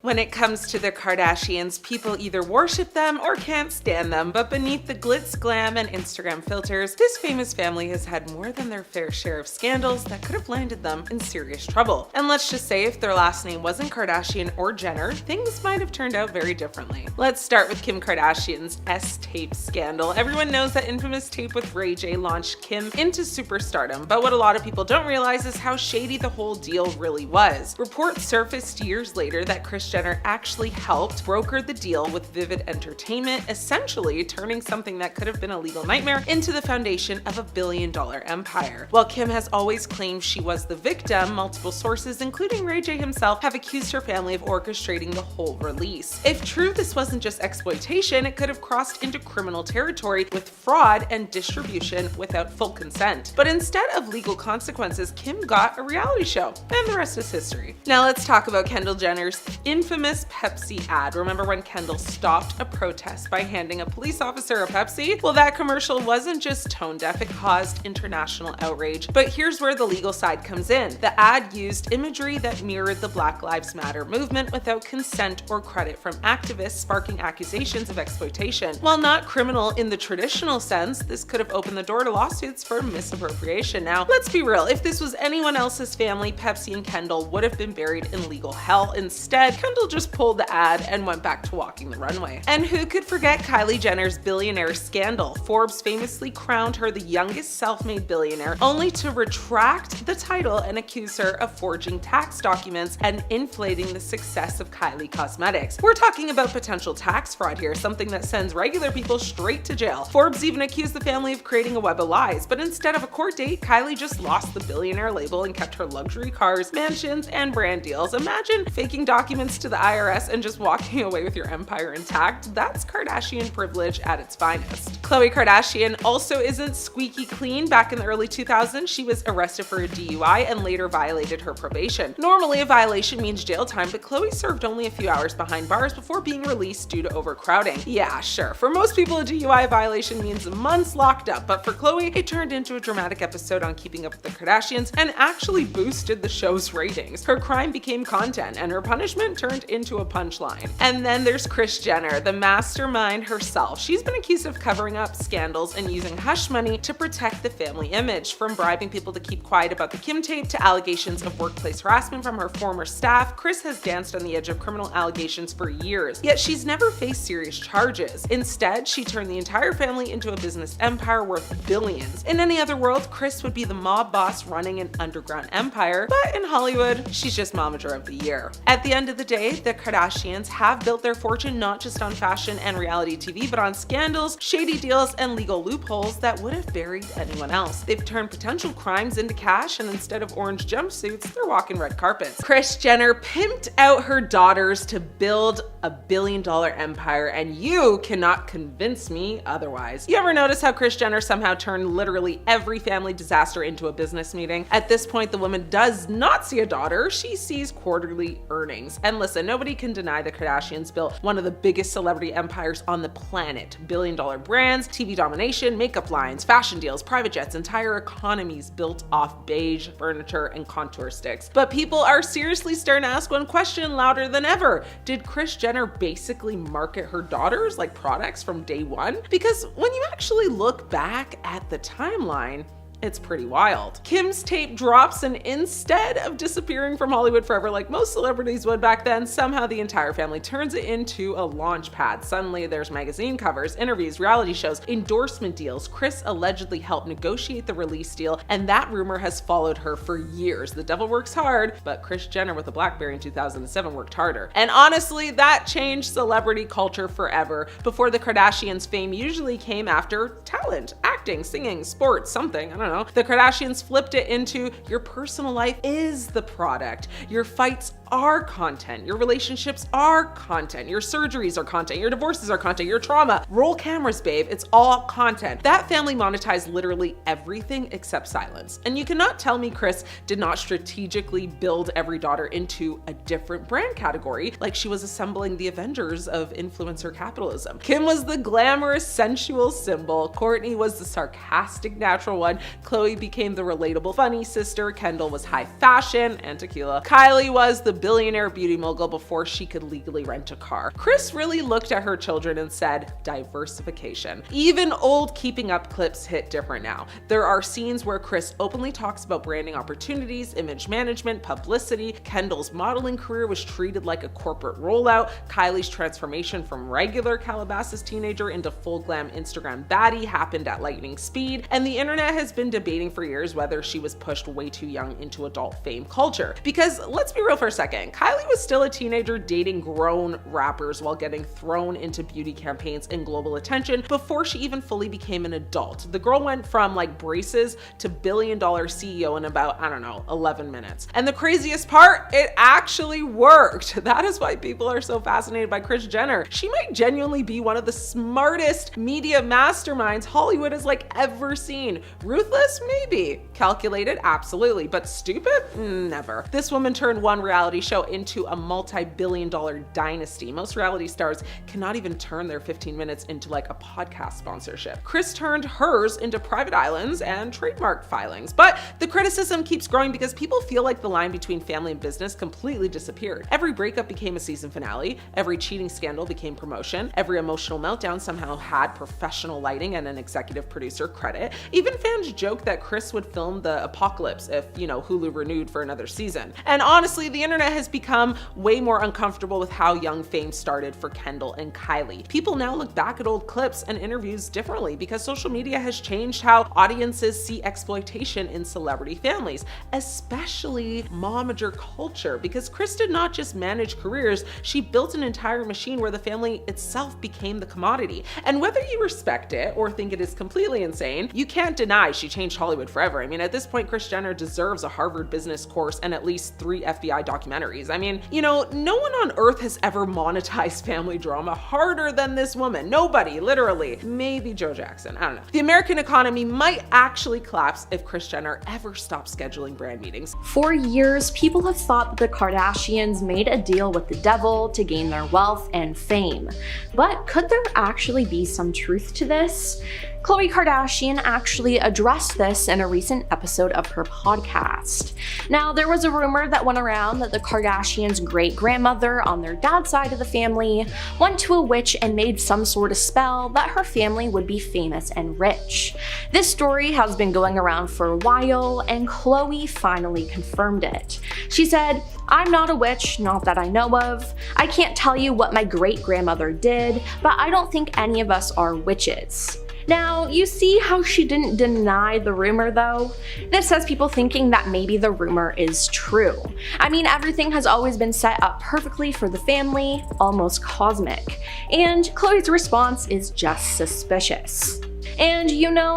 When it comes to the Kardashians, people either worship them or can't stand them, but beneath the glitz, glam, and Instagram filters, this famous family has had more than their fair share of scandals that could have landed them in serious trouble. And let's just say if their last name wasn't Kardashian or Jenner, things might have turned out very differently. Let's start with Kim Kardashian's S-tape scandal. Everyone knows that infamous tape with Ray J launched Kim into superstardom, but what a lot of people don't realize is how shady the whole deal really was. Reports surfaced years later that Kris Jenner actually helped broker the deal with Vivid Entertainment, essentially turning something that could have been a legal nightmare into the foundation of a billion-dollar empire. While Kim has always claimed she was the victim, multiple sources, including Ray J himself, have accused her family of orchestrating the whole release. If true, this wasn't just exploitation, it could have crossed into criminal territory with fraud and distribution without full consent. But instead of legal consequences, Kim got a reality show, and the rest is history. Now let's talk about Kendall Jenner's infamous Pepsi ad. Remember when Kendall stopped a protest by handing a police officer a Pepsi? Well, that commercial wasn't just tone deaf, it caused international outrage. But here's where the legal side comes in. The ad used imagery that mirrored the Black Lives Matter movement without consent or credit from activists, sparking accusations of exploitation. While not criminal in the traditional sense, this could have opened the door to lawsuits for misappropriation. Now, let's be real, if this was anyone else's family, Pepsi and Kendall would have been buried in legal hell. Instead, Kendall just pulled the ad and went back to walking the runway. And who could forget Kylie Jenner's billionaire scandal? Forbes famously crowned her the youngest self-made billionaire, only to retract the title and accuse her of forging tax documents and inflating the success of Kylie Cosmetics. We're talking about potential tax fraud here, something that sends regular people straight to jail. Forbes even accused the family of creating a web of lies, but instead of a court date, Kylie just lost the billionaire label and kept her luxury cars, mansions, and brand deals. Imagine faking documents to the IRS and just walking away with your empire intact. That's Kardashian privilege at its finest. Khloe Kardashian also isn't squeaky clean. Back in the early 2000s, she was arrested for a DUI and later violated her probation. Normally, a violation means jail time, but Khloe served only a few hours behind bars before being released due to overcrowding. Yeah, sure, for most people, a DUI violation means months locked up, but for Khloe, it turned into a dramatic episode on Keeping Up with the Kardashians and actually boosted the show's ratings. Her crime became content, and her punishment turned into a punchline. And then there's Kris Jenner, the mastermind herself. She's been accused of covering up scandals and using hush money to protect the family image. From bribing people to keep quiet about the Kim tape to allegations of workplace harassment from her former staff, Kris has danced on the edge of criminal allegations for years. Yet she's never faced serious charges. Instead, she turned the entire family into a business empire worth billions. In any other world, Kris would be the mob boss running an underground empire, but in Hollywood, she's just Momager of the Year. At the end of the day, the Kardashians have built their fortune not just on fashion and reality TV, but on scandals, shady deals, and legal loopholes that would have buried anyone else. They've turned potential crimes into cash, and instead of orange jumpsuits, they're walking red carpets. Kris Jenner pimped out her daughters to build a billion-dollar empire, and you cannot convince me otherwise. You ever notice how Kris Jenner somehow turned literally every family disaster into a business meeting? At this point, the woman does not see a daughter, she sees quarterly earnings. And listen, nobody can deny the Kardashians built one of the biggest celebrity empires on the planet. Billion-dollar brands, TV domination, makeup lines, fashion deals, private jets, entire economies built off beige furniture and contour sticks. But people are seriously starting to ask one question louder than ever. Did Kris Jenner basically market her daughters like products from day one? Because when you actually look back at the timeline, it's pretty wild. Kim's tape drops, and instead of disappearing from Hollywood forever like most celebrities would back then, somehow the entire family turns it into a launch pad. Suddenly there's magazine covers, interviews, reality shows, endorsement deals. Kris allegedly helped negotiate the release deal, and that rumor has followed her for years. The devil works hard, but Kris Jenner with a BlackBerry in 2007 worked harder. And honestly, that changed celebrity culture forever. Before, the Kardashians' fame usually came after talent, acting, singing, sports, something, I don't know. The Kardashians flipped it into your personal life is the product. Your fights are content. Your relationships are content. Your surgeries are content. Your divorces are content. Your trauma. Roll cameras, babe. It's all content. That family monetized literally everything except silence. And you cannot tell me Kris did not strategically build every daughter into a different brand category, like she was assembling the Avengers of influencer capitalism. Kim was the glamorous, sensual symbol. Kourtney was the sarcastic, natural one. Khloe became the relatable, funny sister. Kendall was high fashion and tequila. Kylie was the billionaire beauty mogul before she could legally rent a car. Kris really looked at her children and said, diversification. Even old Keeping Up clips hit different now. There are scenes where Kris openly talks about branding opportunities, image management, publicity. Kendall's modeling career was treated like a corporate rollout. Kylie's transformation from regular Calabasas teenager into full glam Instagram baddie happened at lightning speed, and the internet has been debating for years whether she was pushed way too young into adult fame culture. Because let's be real for a second, Kylie was still a teenager dating grown rappers while getting thrown into beauty campaigns and global attention before she even fully became an adult. The girl went from like braces to billion-dollar CEO in about, I don't know, 11 minutes. And the craziest part, it actually worked. That is why people are so fascinated by Kris Jenner. She might genuinely be one of the smartest media masterminds Hollywood has like ever seen. Ruthless? Maybe. Calculated? Absolutely. But stupid? Never. This woman turned one reality show into a multi-billion-dollar dynasty. Most reality stars cannot even turn their 15 minutes into like a podcast sponsorship. Kris turned hers into private islands and trademark filings. But the criticism keeps growing because people feel like the line between family and business completely disappeared. Every breakup became a season finale. Every cheating scandal became promotion. Every emotional meltdown somehow had professional lighting and an executive producer credit. Even fans joked that Kris would film the apocalypse if, Hulu renewed for another season. And honestly, the internet has become way more uncomfortable with how young fame started for Kendall and Kylie. People now look back at old clips and interviews differently because social media has changed how audiences see exploitation in celebrity families, especially momager culture, because Kris did not just manage careers, she built an entire machine where the family itself became the commodity. And whether you respect it or think it is completely insane, you can't deny she changed Hollywood forever. I mean, at this point, Kris Jenner deserves a Harvard business course and at least 3 FBI documentaries. I mean, no one on earth has ever monetized family drama harder than this woman. Nobody, literally. Maybe Joe Jackson, I don't know. The American economy might actually collapse if Kris Jenner ever stops scheduling brand meetings. For years, people have thought that the Kardashians made a deal with the devil to gain their wealth and fame. But could there actually be some truth to this? Khloe Kardashian actually addressed this in a recent episode of her podcast. Now, there was a rumor that went around that the Kardashians' great-grandmother on their dad's side of the family went to a witch and made some sort of spell that her family would be famous and rich. This story has been going around for a while, and Khloe finally confirmed it. She said, "I'm not a witch, not that I know of. I can't tell you what my great-grandmother did, but I don't think any of us are witches." Now, you see how she didn't deny the rumor though? This has people thinking that maybe the rumor is true. I mean, everything has always been set up perfectly for the family, almost cosmic. And Khloe's response is just suspicious. And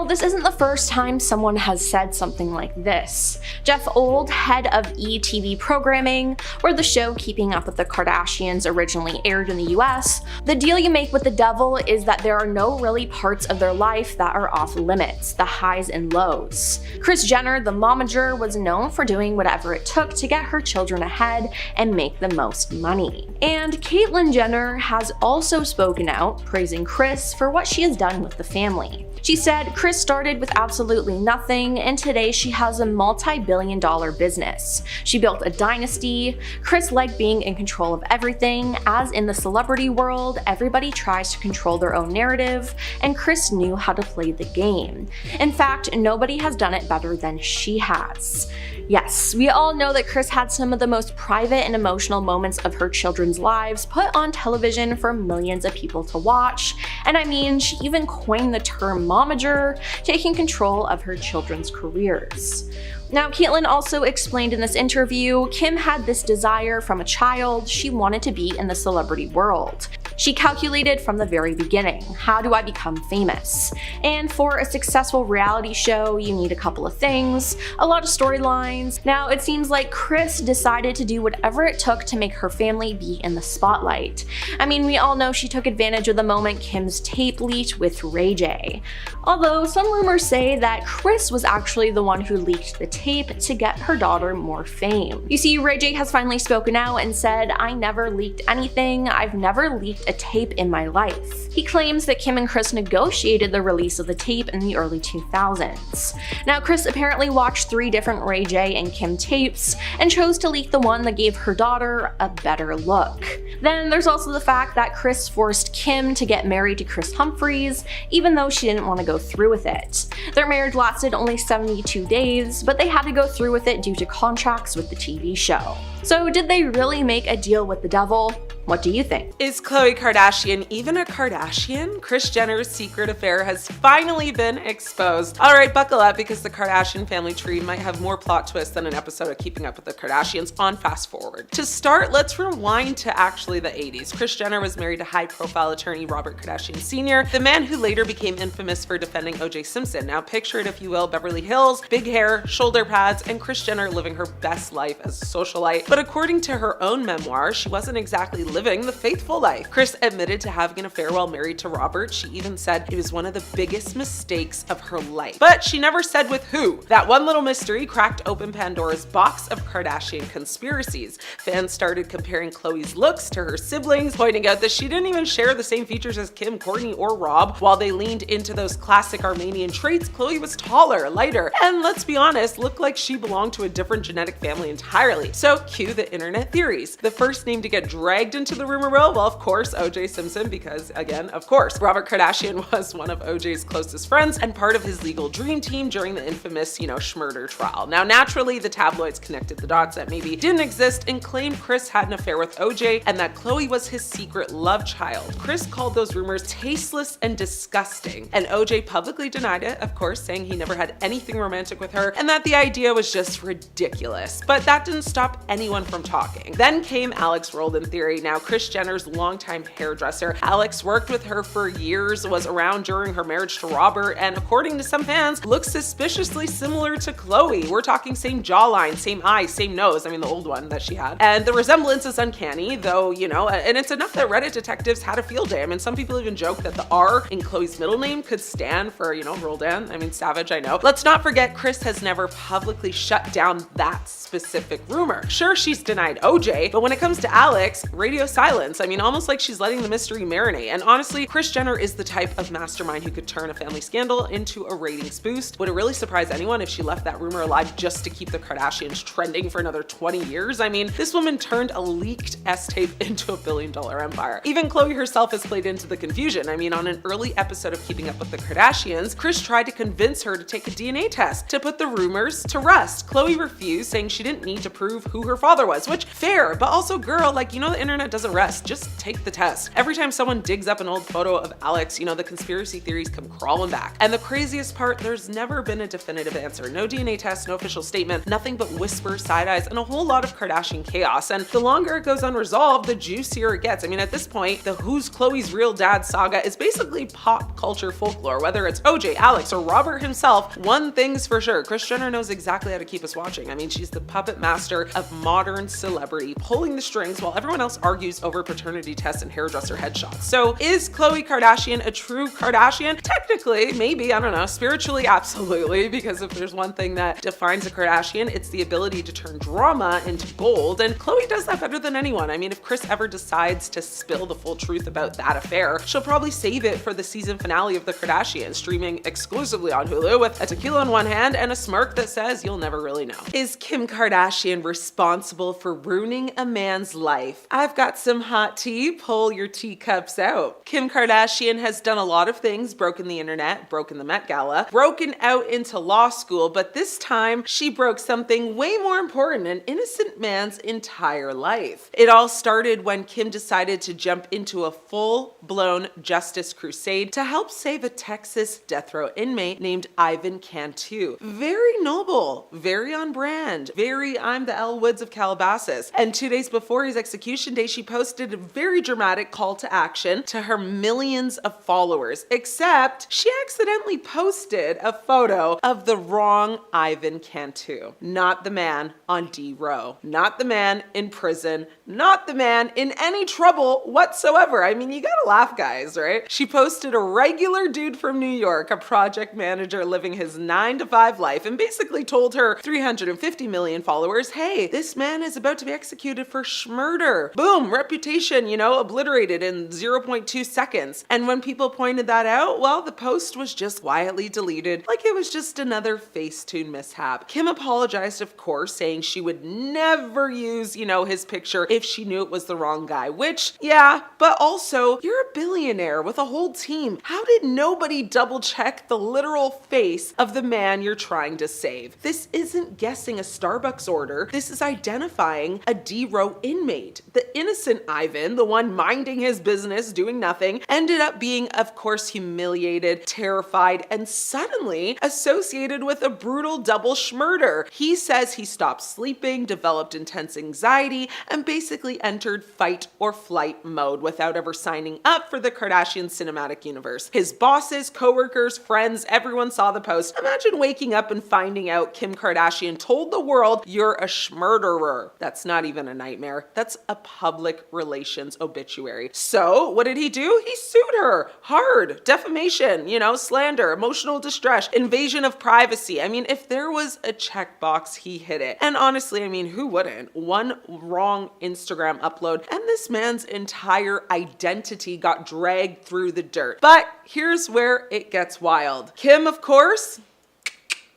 this isn't the first time someone has said something like this. Jeff Old, head of ETV programming, where the show Keeping Up with the Kardashians originally aired in the US, the deal you make with the devil is that there are no really parts of their life that are off limits, the highs and lows. Kris Jenner, the momager, was known for doing whatever it took to get her children ahead and make the most money. And Caitlyn Jenner has also spoken out, praising Kris for what she has done with the family. She said, "Kris started with absolutely nothing, and today she has a multi-billion-dollar business. She built a dynasty. Kris liked being in control of everything, as in the celebrity world, everybody tries to control their own narrative, and Kris knew how to play the game. In fact, nobody has done it better than she has." Yes, we all know that Kris had some of the most private and emotional moments of her children's lives put on television for millions of people to watch, and I mean, she even coined the term momager, taking control of her children's careers. Now, Caitlyn also explained in this interview, Kim had this desire from a child. She wanted to be in the celebrity world. She calculated from the very beginning, how do I become famous? And for a successful reality show, you need a couple of things, a lot of storylines. Now, it seems like Kris decided to do whatever it took to make her family be in the spotlight. I mean, we all know she took advantage of the moment Kim's tape leaked with Ray J. Although some rumors say that Kris was actually the one who leaked the tape to get her daughter more fame. You see, Ray J has finally spoken out and said, "I never leaked anything. I've never leaked a a tape in my life. He claims that Kim and Kris negotiated the release of the tape in the early 2000s. Now, Kris apparently watched 3 different Ray J and Kim tapes and chose to leak the one that gave her daughter a better look. Then there's also the fact that Kris forced Kim to get married to Kris Humphries, even though she didn't want to go through with it. Their marriage lasted only 72 days, but they had to go through with it due to contracts with the TV show. So did they really make a deal with the devil? What do you think? Is Khloe Kardashian even a Kardashian? Kris Jenner's secret affair has finally been exposed. All right, buckle up because the Kardashian family tree might have more plot twists than an episode of Keeping Up with the Kardashians on Fast Forward. To start, let's rewind to actually the 80s. Kris Jenner was married to high-profile attorney Robert Kardashian Sr., the man who later became infamous for defending O.J. Simpson. Now picture it, if you will, Beverly Hills, big hair, shoulder pads, and Kris Jenner living her best life as a socialite. But according to her own memoir, she wasn't exactly living the faithful life. Kris admitted to having an affair while married to Robert. She even said it was one of the biggest mistakes of her life. But she never said with who. That one little mystery cracked open Pandora's box of Kardashian conspiracies. Fans started comparing Khloe's looks to her siblings, pointing out that she didn't even share the same features as Kim, Kourtney, or Rob. While they leaned into those classic Armenian traits, Khloe was taller, lighter, and let's be honest, looked like she belonged to a different genetic family entirely. So cue the internet theories. The first name to get dragged into the rumor mill, well, of course, O.J. Simpson, because again, of course, Robert Kardashian was one of O.J.'s closest friends and part of his legal dream team during the infamous, Schmurder trial. Now, naturally, the tabloids connected the dots that maybe didn't exist and claimed Kris had an affair with O.J. and that Khloe was his secret love child. Kris called those rumors tasteless and disgusting, and O.J. publicly denied it, of course, saying he never had anything romantic with her and that the idea was just ridiculous. But that didn't stop anyone from talking. Then came Alex Roldan theory. Now, Kris Jenner's longtime hairdresser. Alex worked with her for years, was around during her marriage to Robert, and according to some fans, looks suspiciously similar to Khloe. We're talking same jawline, same eyes, same nose. I mean, the old one that she had. And the resemblance is uncanny, though, and it's enough that Reddit detectives had a field day. I mean, some people even joke that the R in Khloe's middle name could stand for, Roldan. I mean, savage, I know. Let's not forget, Kris has never publicly shut down that specific rumor. Sure, she's denied OJ, but when it comes to Alex, radio silence. I mean, almost like she's letting the mystery marinate. And honestly, Kris Jenner is the type of mastermind who could turn a family scandal into a ratings boost. Would it really surprise anyone if she left that rumor alive just to keep the Kardashians trending for another 20 years? I mean, this woman turned a leaked S-tape into $1 billion empire. Even Khloe herself has played into the confusion. I mean, on an early episode of Keeping Up with the Kardashians, Kris tried to convince her to take a DNA test to put the rumors to rest. Khloe refused, saying she didn't need to prove who her father was, which fair, but also girl, like, the internet doesn't rest. Just take the test. Every time someone digs up an old photo of Alex, the conspiracy theories come crawling back. And the craziest part, there's never been a definitive answer. No DNA test, no official statement, nothing but whispers, side eyes, and a whole lot of Kardashian chaos. And the longer it goes unresolved, the juicier it gets. I mean, at this point, the who's Khloe's real dad saga is basically pop culture folklore. Whether it's OJ, Alex, or Robert himself, one thing's for sure, Kris Jenner knows exactly how to keep us watching. I mean, she's the puppet master of modern celebrity, pulling the strings while everyone else argues over paternity tests and hairdresser headshots. So is Khloe Kardashian a true Kardashian? Technically, maybe, I don't know. Spiritually, absolutely, because if there's one thing that defines a Kardashian, it's the ability to turn drama into gold, and Khloe does that better than anyone. I mean, if Kris ever decides to spill the full truth about that affair, she'll probably save it for the season finale of The Kardashians, streaming exclusively on Hulu with a tequila in one hand and a smirk that says you'll never really know. Is Kim Kardashian responsible for ruining a man's life? I've got some hot tea. Pull your teacups out. Kim Kardashian has done a lot of things, broken the internet, broken the Met Gala, broken out into law school, but this time she broke something way more important, an innocent man's entire life. It all started when Kim decided to jump into a full-blown justice crusade to help save a Texas death row inmate named Ivan Cantu. Very noble, very on brand, very I'm the Elle Woods of Calabasas. And 2 days before his execution day, she posted a very dramatic call to action to her millions of followers, except she accidentally posted a photo of the wrong Ivan Cantu. Not the man on D row, not the man in prison, not the man in any trouble whatsoever. I mean, you gotta laugh, guys, right? She posted a regular dude from New York, a project manager living his 9-to-5 life, and basically told her 350 million followers, hey, this man is about to be executed for schmurder. Boom, boom, reputation, obliterated in 0.2 seconds. And when people pointed that out, well, the post was just quietly deleted, like it was just another Facetune mishap. Kim apologized, of course, saying she would never use, his picture if she knew it was the wrong guy, which, yeah, but also, you're a billionaire with a whole team. How did nobody double check the literal face of the man you're trying to save? This isn't guessing a Starbucks order. This is identifying a D-row inmate. The innocent Ivan, the one minding his business, doing nothing, ended up being, of course, humiliated, terrified, and suddenly associated with a brutal double schmurder. He says he stopped sleeping, developed intense anxiety, and basically entered fight or flight mode without ever signing up for the Kardashian cinematic universe. His bosses, coworkers, friends, everyone saw the post. Imagine waking up and finding out Kim Kardashian told the world you're a schmurderer. That's not even a nightmare. That's a public relations obituary. So what did he do? He sued her hard. Defamation, slander, emotional distress, invasion of privacy. If there was a checkbox, he hit it. And honestly, who wouldn't? One wrong Instagram upload and this man's entire identity got dragged through the dirt. But here's where it gets wild. Kim, of course,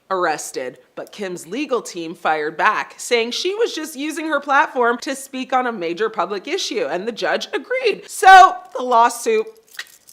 arrested, but Kim's legal team fired back, saying she was just using her platform to speak on a major public issue, and the judge agreed. So the lawsuit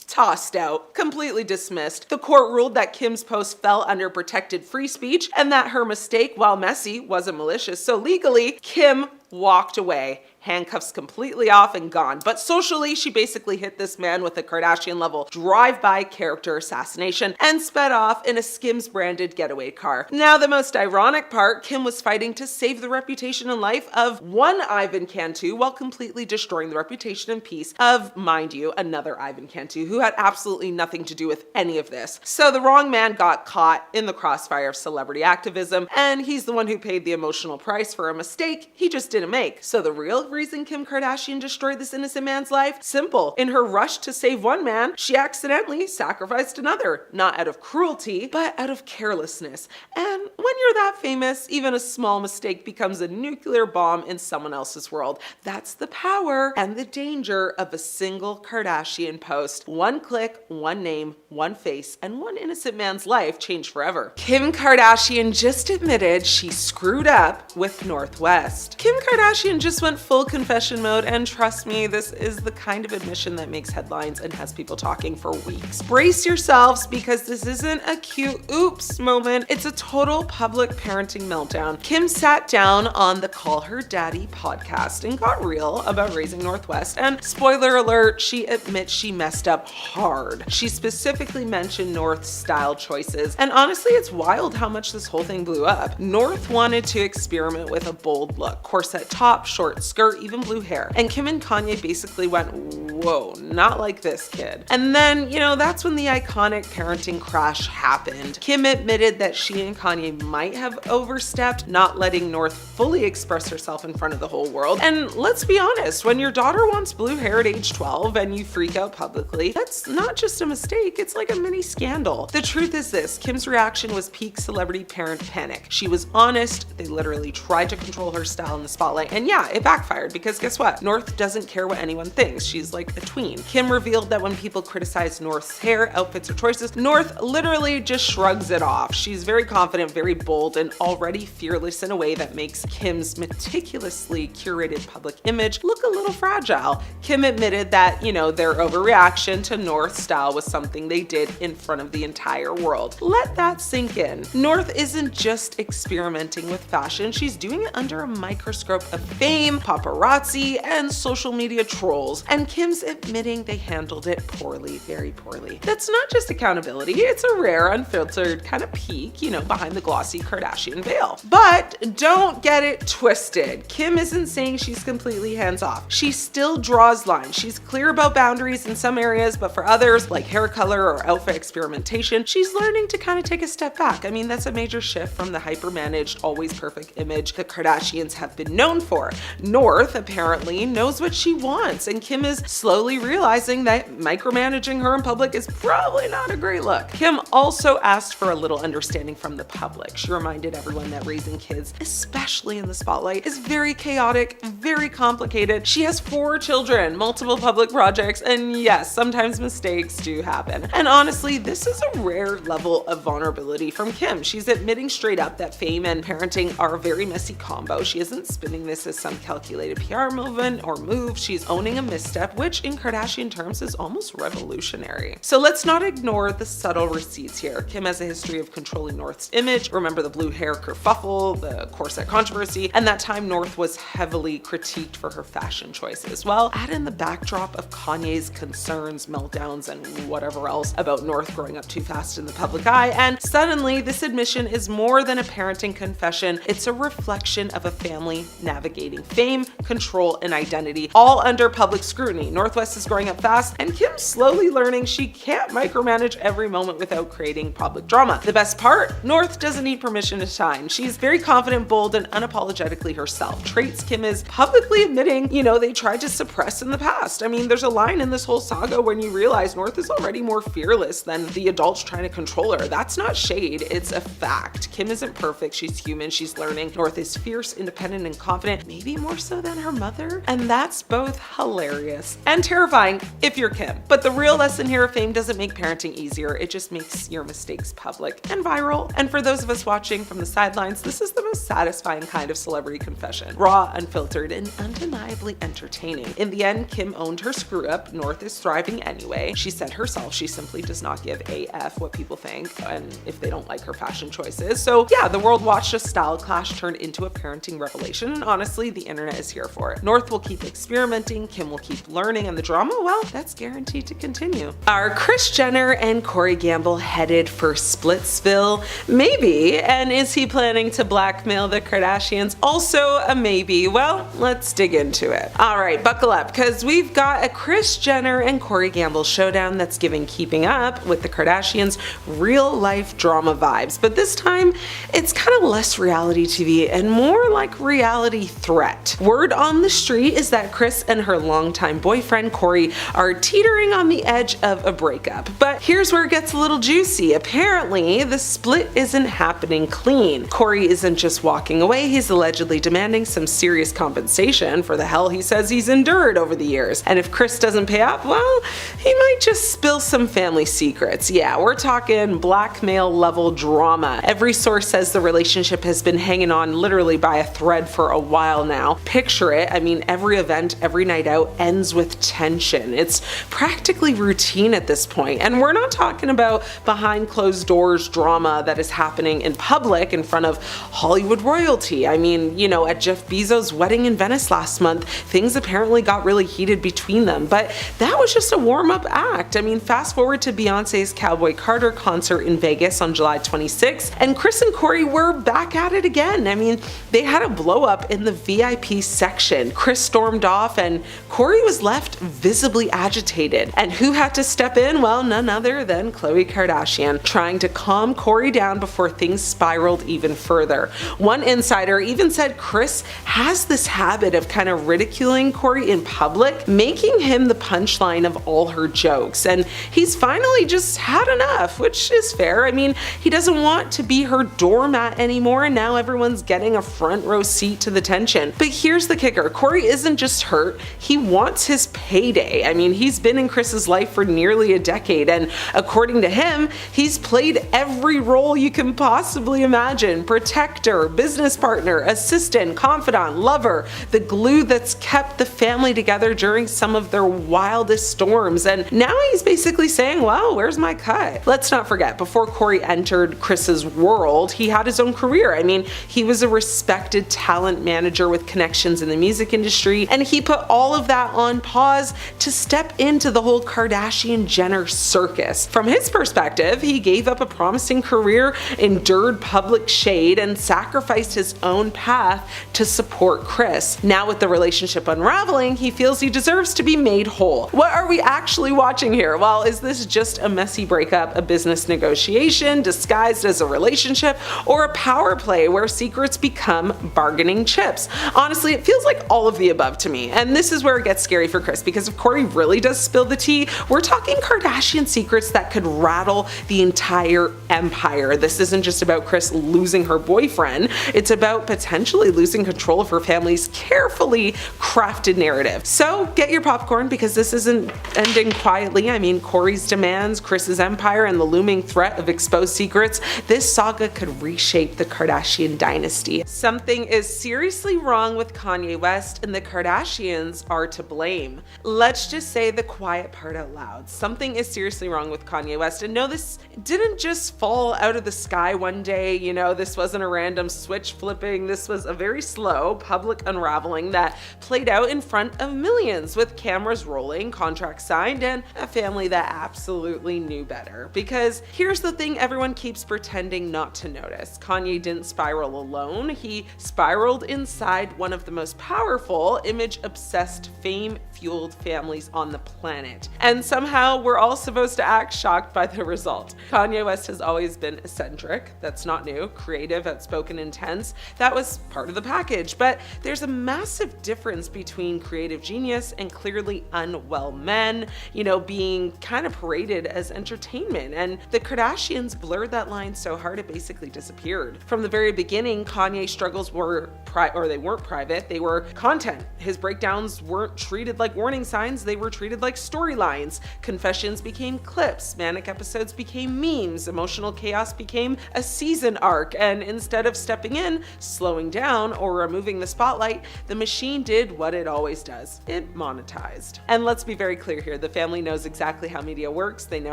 tossed out, completely dismissed. The court ruled that Kim's post fell under protected free speech and that her mistake, while messy, wasn't malicious. So legally, Kim walked away, handcuffs completely off and gone. But socially, she basically hit this man with a Kardashian-level drive-by character assassination and sped off in a Skims-branded getaway car. Now, the most ironic part, Kim was fighting to save the reputation and life of one Ivan Cantu while completely destroying the reputation and peace of, mind you, another Ivan Cantu who had absolutely nothing to do with any of this. So the wrong man got caught in the crossfire of celebrity activism, and he's the one who paid the emotional price for a mistake he just didn't make. So the real reason Kim Kardashian destroyed this innocent man's life? Simple. In her rush to save one man, she accidentally sacrificed another. Not out of cruelty, but out of carelessness. And when you're that famous, even a small mistake becomes a nuclear bomb in someone else's world. That's the power and the danger of a single Kardashian post. One click, one name, one face, and one innocent man's life changed forever. Kim Kardashian just admitted she screwed up with Northwest. Kim Kardashian just went full confession mode, and trust me, this is the kind of admission that makes headlines and has people talking for weeks. Brace yourselves, because this isn't a cute oops moment. It's a total public parenting meltdown. Kim sat down on the Call Her Daddy podcast and got real about raising Northwest, and spoiler alert, she admits she messed up hard. She specifically mentioned North's style choices, and honestly, it's wild how much this whole thing blew up. North wanted to experiment with a bold look, corset top, short skirt, even blue hair. And Kim and Kanye basically went, whoa, not like this kid. And then, that's when the iconic parenting crash happened. Kim admitted that she and Kanye might have overstepped, not letting North fully express herself in front of the whole world. And let's be honest, when your daughter wants blue hair at age 12 and you freak out publicly, that's not just a mistake, it's like a mini scandal. The truth is this, Kim's reaction was peak celebrity parent panic. She was honest, they literally tried to control her style in the spotlight, and yeah, it backfired because guess what? North doesn't care what anyone thinks. She's like a tween. Kim revealed that when people criticize North's hair, outfits, or choices, North literally just shrugs it off. She's very confident, very bold, and already fearless in a way that makes Kim's meticulously curated public image look a little fragile. Kim admitted that, their overreaction to North's style was something they did in front of the entire world. Let that sink in. North isn't just experimenting with fashion, she's doing it under a microscope of fame, paparazzi, and social media trolls. And Kim's admitting they handled it poorly, very poorly. That's not just accountability, it's a rare, unfiltered kind of peek, behind the glossy Kardashian veil. But don't get it twisted. Kim isn't saying she's completely hands-off. She still draws lines. She's clear about boundaries in some areas, but for others, like hair color or outfit experimentation, she's learning to kind of take a step back. That's a major shift from the hyper-managed, always perfect image the Kardashians have been known for. North apparently knows what she wants, and Kim is slowly slowly realizing that micromanaging her in public is probably not a great look. Kim also asked for a little understanding from the public. She reminded everyone that raising kids, especially in the spotlight, is very chaotic, very complicated. She has 4 children, multiple public projects, and yes, sometimes mistakes do happen. And honestly, this is a rare level of vulnerability from Kim. She's admitting straight up that fame and parenting are a very messy combo. She isn't spinning this as some calculated PR movement or move. She's owning a misstep, which in Kardashian terms is almost revolutionary. So let's not ignore the subtle receipts here. Kim has a history of controlling North's image. Remember the blue hair kerfuffle, the corset controversy, and that time North was heavily critiqued for her fashion choices. Well, add in the backdrop of Kanye's concerns, meltdowns, and whatever else about North growing up too fast in the public eye, and suddenly this admission is more than a parenting confession. It's a reflection of a family navigating fame, control, and identity, all under public scrutiny. Northwest is growing up fast, and Kim's slowly learning she can't micromanage every moment without creating public drama. The best part? North doesn't need permission to shine. She's very confident, bold, and unapologetically herself. Traits Kim is publicly admitting, they tried to suppress in the past. I mean, there's a line in this whole saga when you realize North is already more fearless than the adults trying to control her. That's not shade, it's a fact. Kim isn't perfect, she's human, she's learning. North is fierce, independent, and confident, maybe more so than her mother. And that's both hilarious and terrifying if you're Kim. But the real lesson here, fame doesn't make parenting easier, it just makes your mistakes public and viral. And for those of us watching from the sidelines, this is the most satisfying kind of celebrity confession. Raw, unfiltered, and undeniably entertaining. In the end, Kim owned her screw up. North is thriving anyway. She said herself she simply does not give a F what people think and if they don't like her fashion choices. So yeah, the world watched a style clash turn into a parenting revelation, and honestly, the internet is here for it. North will keep experimenting, Kim will keep learning, and the drama, well, that's guaranteed to continue. Are Kris Jenner and Corey Gamble headed for Splitsville? Maybe. And is he planning to blackmail the Kardashians? Also a maybe. Well, let's dig into it. All right, buckle up, because we've got a Kris Jenner and Corey Gamble showdown that's giving Keeping Up with the Kardashians real life drama vibes, but this time it's kind of less reality TV and more like reality threat. Word on the street is that Kris and her longtime boyfriend Corey are teetering on the edge of a breakup, but here's where it gets a little juicy. Apparently, the split isn't happening clean. Corey isn't just walking away, he's allegedly demanding some serious compensation for the hell he says he's endured over the years. And if Kris doesn't pay up, well, he might just spill some family secrets. Yeah, we're talking blackmail level drama. Every source says the relationship has been hanging on literally by a thread for a while now. Picture it, I mean, every event, every night out ends with tension. It's practically routine at this point. And we're not talking about behind closed doors drama that is happening in public in front of Hollywood royalty. I mean, at Jeff Bezos' wedding in Venice last month, things apparently got really heated between them, but that was just a warm-up act. I mean, fast forward to Beyonce's Cowboy Carter concert in Vegas on July 26th, and Kris and Corey were back at it again. I mean, they had a blow-up in the VIP section. Kris stormed off and Corey was left visibly agitated. And who had to step in? Well, none other than Khloe Kardashian, trying to calm Corey down before things spiraled even further. One insider even said Kris has this habit of kind of ridiculing Corey in public, making him the punchline of all her jokes. And he's finally just had enough, which is fair. I mean, he doesn't want to be her doormat anymore, and now everyone's getting a front row seat to the tension. But here's the kicker. Corey isn't just hurt, he wants his payday. I mean, he's been in Kris's life for nearly a decade, and according to him, he's played every role you can possibly imagine. Protector, business partner, assistant, confidant, lover, the glue that's kept the family together during some of their wildest storms. And now he's basically saying, well, where's my cut? Let's not forget, before Corey entered Kris's world, he had his own career. I mean, he was a respected talent manager with connections in the music industry, and he put all of that on pause to step into the whole Kardashian-Jenner circus. From his perspective, he gave up a promising career, endured public shade, and sacrificed his own path to support Kris. Now with the relationship unraveling, he feels he deserves to be made whole. What are we actually watching here? Well, is this just a messy breakup, a business negotiation disguised as a relationship, or a power play where secrets become bargaining chips? Honestly, it feels like all of the above to me, and this is where it gets scary for Kris. this, because if Kouri really does spill the tea, we're talking Kardashian secrets that could rattle the entire empire. This isn't just about Kris losing her boyfriend, it's about potentially losing control of her family's carefully crafted narrative. So get your popcorn, because this isn't ending quietly. I mean, Kouri's demands, Kris's empire, and the looming threat of exposed secrets, this saga could reshape the Kardashian dynasty. Something is seriously wrong with Kanye West, and the Kardashians are to blame. Let's just say the quiet part out loud. Something is seriously wrong with Kanye West, and no, this didn't just fall out of the sky one day. You know, this wasn't a random switch flipping. This was a very slow public unraveling that played out in front of millions, with cameras rolling, contracts signed, and a family that absolutely knew better. Because here's the thing everyone keeps pretending not to notice. Kanye didn't spiral alone. He spiraled inside one of the most powerful, image-obsessed, fame-fueled families on the planet. And somehow we're all supposed to act shocked by the result. Kanye West has always been eccentric. That's not new. Creative, outspoken, intense. That was part of the package. But there's a massive difference between creative genius and clearly unwell men, you know, being kind of paraded as entertainment. And the Kardashians blurred that line so hard it basically disappeared. From the very beginning, Kanye's struggles were they weren't private, they were content. His breakdowns weren't treated like warning signs, they were treated like storylines. Confessions became clips, manic episodes became memes, emotional chaos became a season arc, and instead of stepping in, slowing down, or removing the spotlight, the machine did what it always does. It monetized. And let's be very clear here, the family knows exactly how media works, they know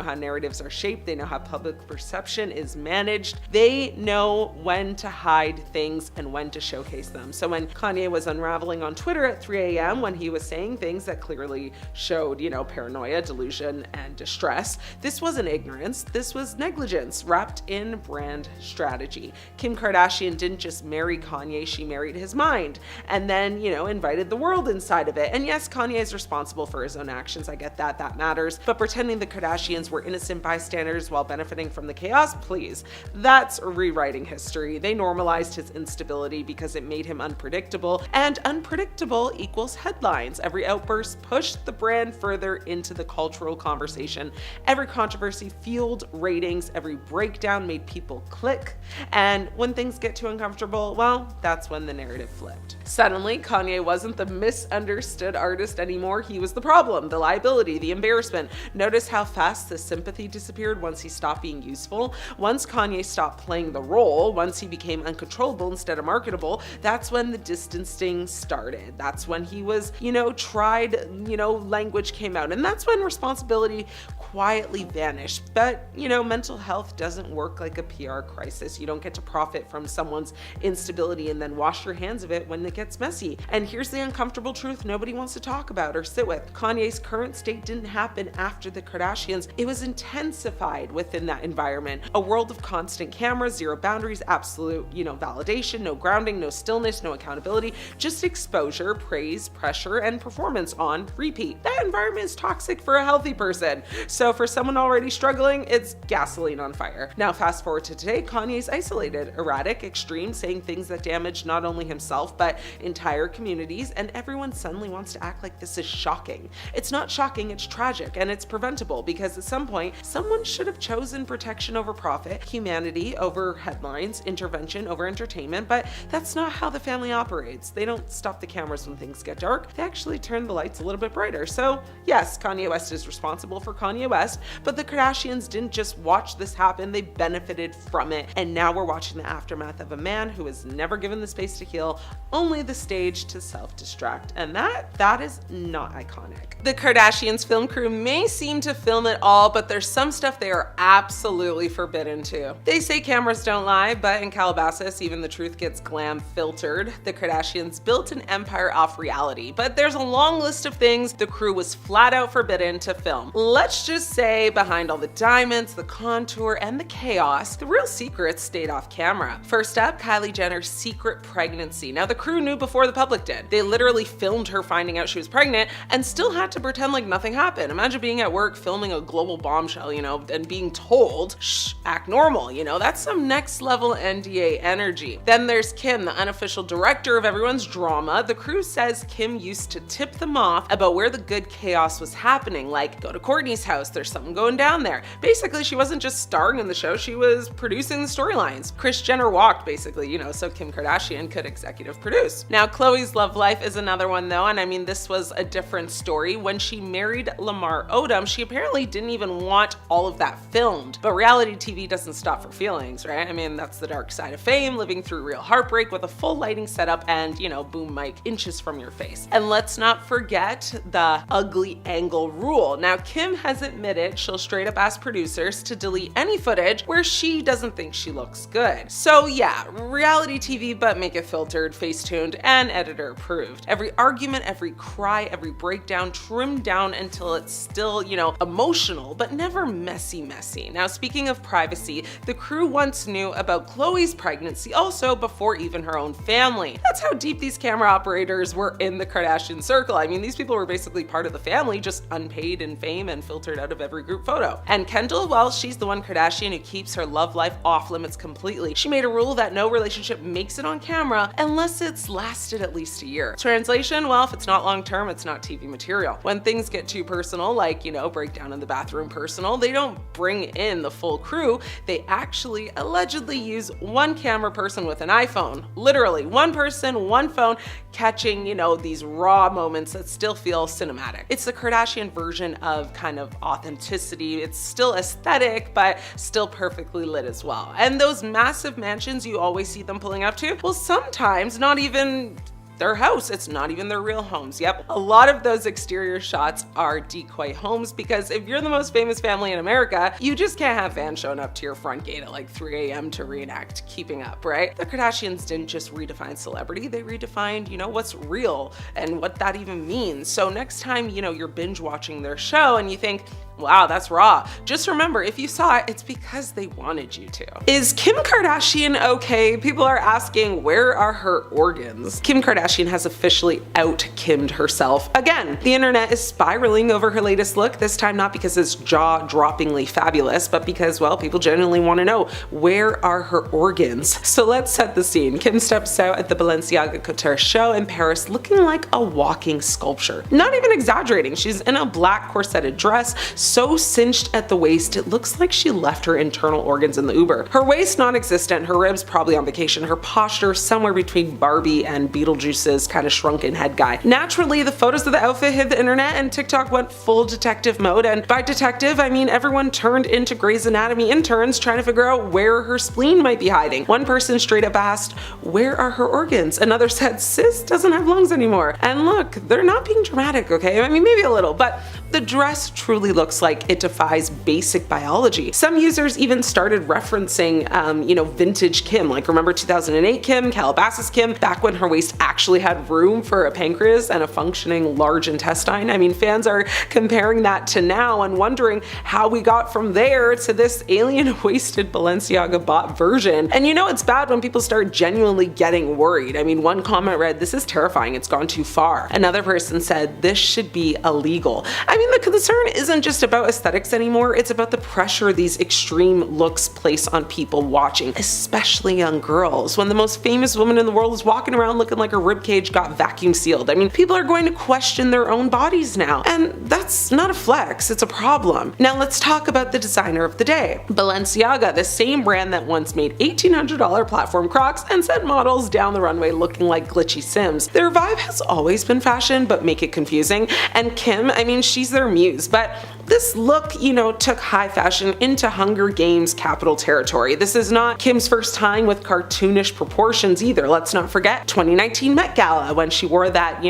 how narratives are shaped, they know how public perception is managed, they know when to hide things and when to showcase them. So when Kanye was unraveling on Twitter at 3 a.m. when he was saying things that clearly showed, you know, paranoia, delusion, and distress, this wasn't ignorance, this was negligence wrapped in brand strategy. Kim Kardashian didn't just marry Kanye, she married his mind, and then, you know, invited the world inside of it. And yes, Kanye is responsible for his own actions, I get that, that matters, but pretending the Kardashians were innocent bystanders while benefiting from the chaos, please, that's rewriting history. They normalized his instability because it made him unpredictable, and unpredictable equals headlines. Every outburst pushed the brand further into the cultural conversation. Every controversy fueled ratings, every breakdown made people click, and when things get too uncomfortable, well, that's when the narrative flipped. Suddenly, Kanye wasn't the misunderstood artist anymore, he was the problem, the liability, the embarrassment. Notice how fast the sympathy disappeared once he stopped being useful? Once Kanye stopped playing the role, once he became uncontrollable instead of marketable, that's when the distancing started. That's when he was, you know, tried, you know, language came out, and that's when responsibility quietly vanished. But, you know, mental health doesn't work like a PR crisis. You don't get to profit from someone's instability and then wash your hands of it when it gets messy. And here's the uncomfortable truth nobody wants to talk about or sit with. Kanye's current state didn't happen after the Kardashians. It was intensified within that environment. A world of constant cameras, zero boundaries, absolute, you know, validation, no grounding, no stillness, no accountability, just exposure, praise, pressure, and performance on repeat. That environment is toxic for a healthy person. So for someone already struggling, it's gasoline on fire. Now fast forward to today, Kanye's isolated, erratic, extreme, saying things that damage not only himself, but entire communities, and everyone suddenly wants to act like this is shocking. It's not shocking, it's tragic, and it's preventable, because at some point, someone should have chosen protection over profit, humanity over headlines, intervention over entertainment, but that's not how the family operates. They don't stop the cameras when things get dark, they actually turn the lights a little bit brighter. So yes, Kanye West is responsible for Kanye West, but the Kardashians didn't just watch this happen, they benefited from it. And now we're watching the aftermath of a man who was never given the space to heal, only the stage to self-destruct. And that is not iconic. The Kardashians film crew may seem to film it all, but there's some stuff they are absolutely forbidden to. They say cameras don't lie, but in Calabasas, even the truth gets glam filtered. The Kardashians built an empire off reality, but there's a long list of things the crew was flat out forbidden to film. Let's just say behind all the diamonds, the contour, and the chaos, the real secrets stayed off camera. First up, Kylie Jenner's secret pregnancy. Now the crew knew before the public did. They literally filmed her finding out she was pregnant and still had to pretend like nothing happened. Imagine being at work filming a global bombshell, you know, and being told, shh, act normal, you know, that's some next level NDA energy. Then there's Kim, the unofficial director of everyone's drama. The crew says Kim used to tip the mom off about where the good chaos was happening, like go to Kourtney's house, there's something going down there. Basically, she wasn't just starring in the show, she was producing the storylines. Kris Jenner walked, basically, so Kim Kardashian could executive produce. Now, Khloe's love life is another one though, and I mean, this was a different story. When she married Lamar Odom, she apparently didn't even want all of that filmed. But reality TV doesn't stop for feelings, right? I mean, that's the dark side of fame, living through real heartbreak with a full lighting setup and, boom mic inches from your face. And let's not forget the ugly angle rule. Now, Kim has admitted she'll straight up ask producers to delete any footage where she doesn't think she looks good. So yeah, reality TV, but make it filtered, face-tuned, and editor approved. Every argument, every cry, every breakdown trimmed down until it's still, emotional, but never messy. Now, speaking of privacy, the crew once knew about Khloe's pregnancy also before even her own family. That's how deep these camera operators were in the Kardashian circle. I mean, these people were basically part of the family, just unpaid in fame and filtered out of every group photo. And Kendall, well, she's the one Kardashian who keeps her love life off limits completely. She made a rule that no relationship makes it on camera unless it's lasted at least a year. Translation, well, if it's not long term, it's not TV material. When things get too personal, like, breakdown in the bathroom personal, they don't bring in the full crew. They actually allegedly use one camera person with an iPhone. Literally, one person, one phone, catching, these raw moments that still feel cinematic. It's the Kardashian version of kind of authenticity. It's still aesthetic, but still perfectly lit as well. And those massive mansions you always see them pulling up to, well, sometimes not even their house. It's not even their real homes. Yep. A lot of those exterior shots are decoy homes because if you're the most famous family in America, you just can't have fans showing up to your front gate at like 3 a.m. to reenact Keeping Up, right? The Kardashians didn't just redefine celebrity, they redefined, what's real and what that even means. So next time, you're binge watching their show and you think, wow, that's raw, just remember, if you saw it, it's because they wanted you to. Is Kim Kardashian okay? People are asking, where are her organs? Kim Kardashian has officially out-Kimmed herself. Again, the internet is spiraling over her latest look, this time not because it's jaw-droppingly fabulous, but because, well, people genuinely want to know, where are her organs? So let's set the scene. Kim steps out at the Balenciaga Couture show in Paris looking like a walking sculpture. Not even exaggerating, she's in a black corseted dress, so cinched at the waist it looks like she left her internal organs in the Uber. Her waist non-existent, her ribs probably on vacation, her posture somewhere between Barbie and Beetlejuice's kind of shrunken head guy. Naturally, the photos of the outfit hit the internet and TikTok went full detective mode, and by detective I mean everyone turned into Grey's Anatomy interns trying to figure out where her spleen might be hiding. One person straight up asked, where are her organs? Another said, sis doesn't have lungs anymore. And look, they're not being dramatic, okay? I mean, maybe a little, but the dress truly looks like it defies basic biology. Some users even started referencing, vintage Kim, like remember 2008 Kim, Calabasas Kim, back when her waist actually had room for a pancreas and a functioning large intestine. I mean, fans are comparing that to now and wondering how we got from there to this alien-waisted Balenciaga bot version. And it's bad when people start genuinely getting worried. I mean, one comment read, this is terrifying, it's gone too far. Another person said, this should be illegal. I mean, the concern isn't just about aesthetics anymore, it's about the pressure these extreme looks place on people watching, especially young girls. When the most famous woman in the world is walking around looking like her ribcage got vacuum sealed, I mean, people are going to question their own bodies now. And that's not a flex, it's a problem. Now let's talk about the designer of the day. Balenciaga, the same brand that once made $1,800 platform Crocs and sent models down the runway looking like glitchy Sims. Their vibe has always been fashion, but make it confusing. And Kim, I mean, she's their muse, but this look, took high fashion into Hunger Games capital territory. This is not Kim's first time with cartoonish proportions either. Let's not forget 2019 Met Gala when she wore that,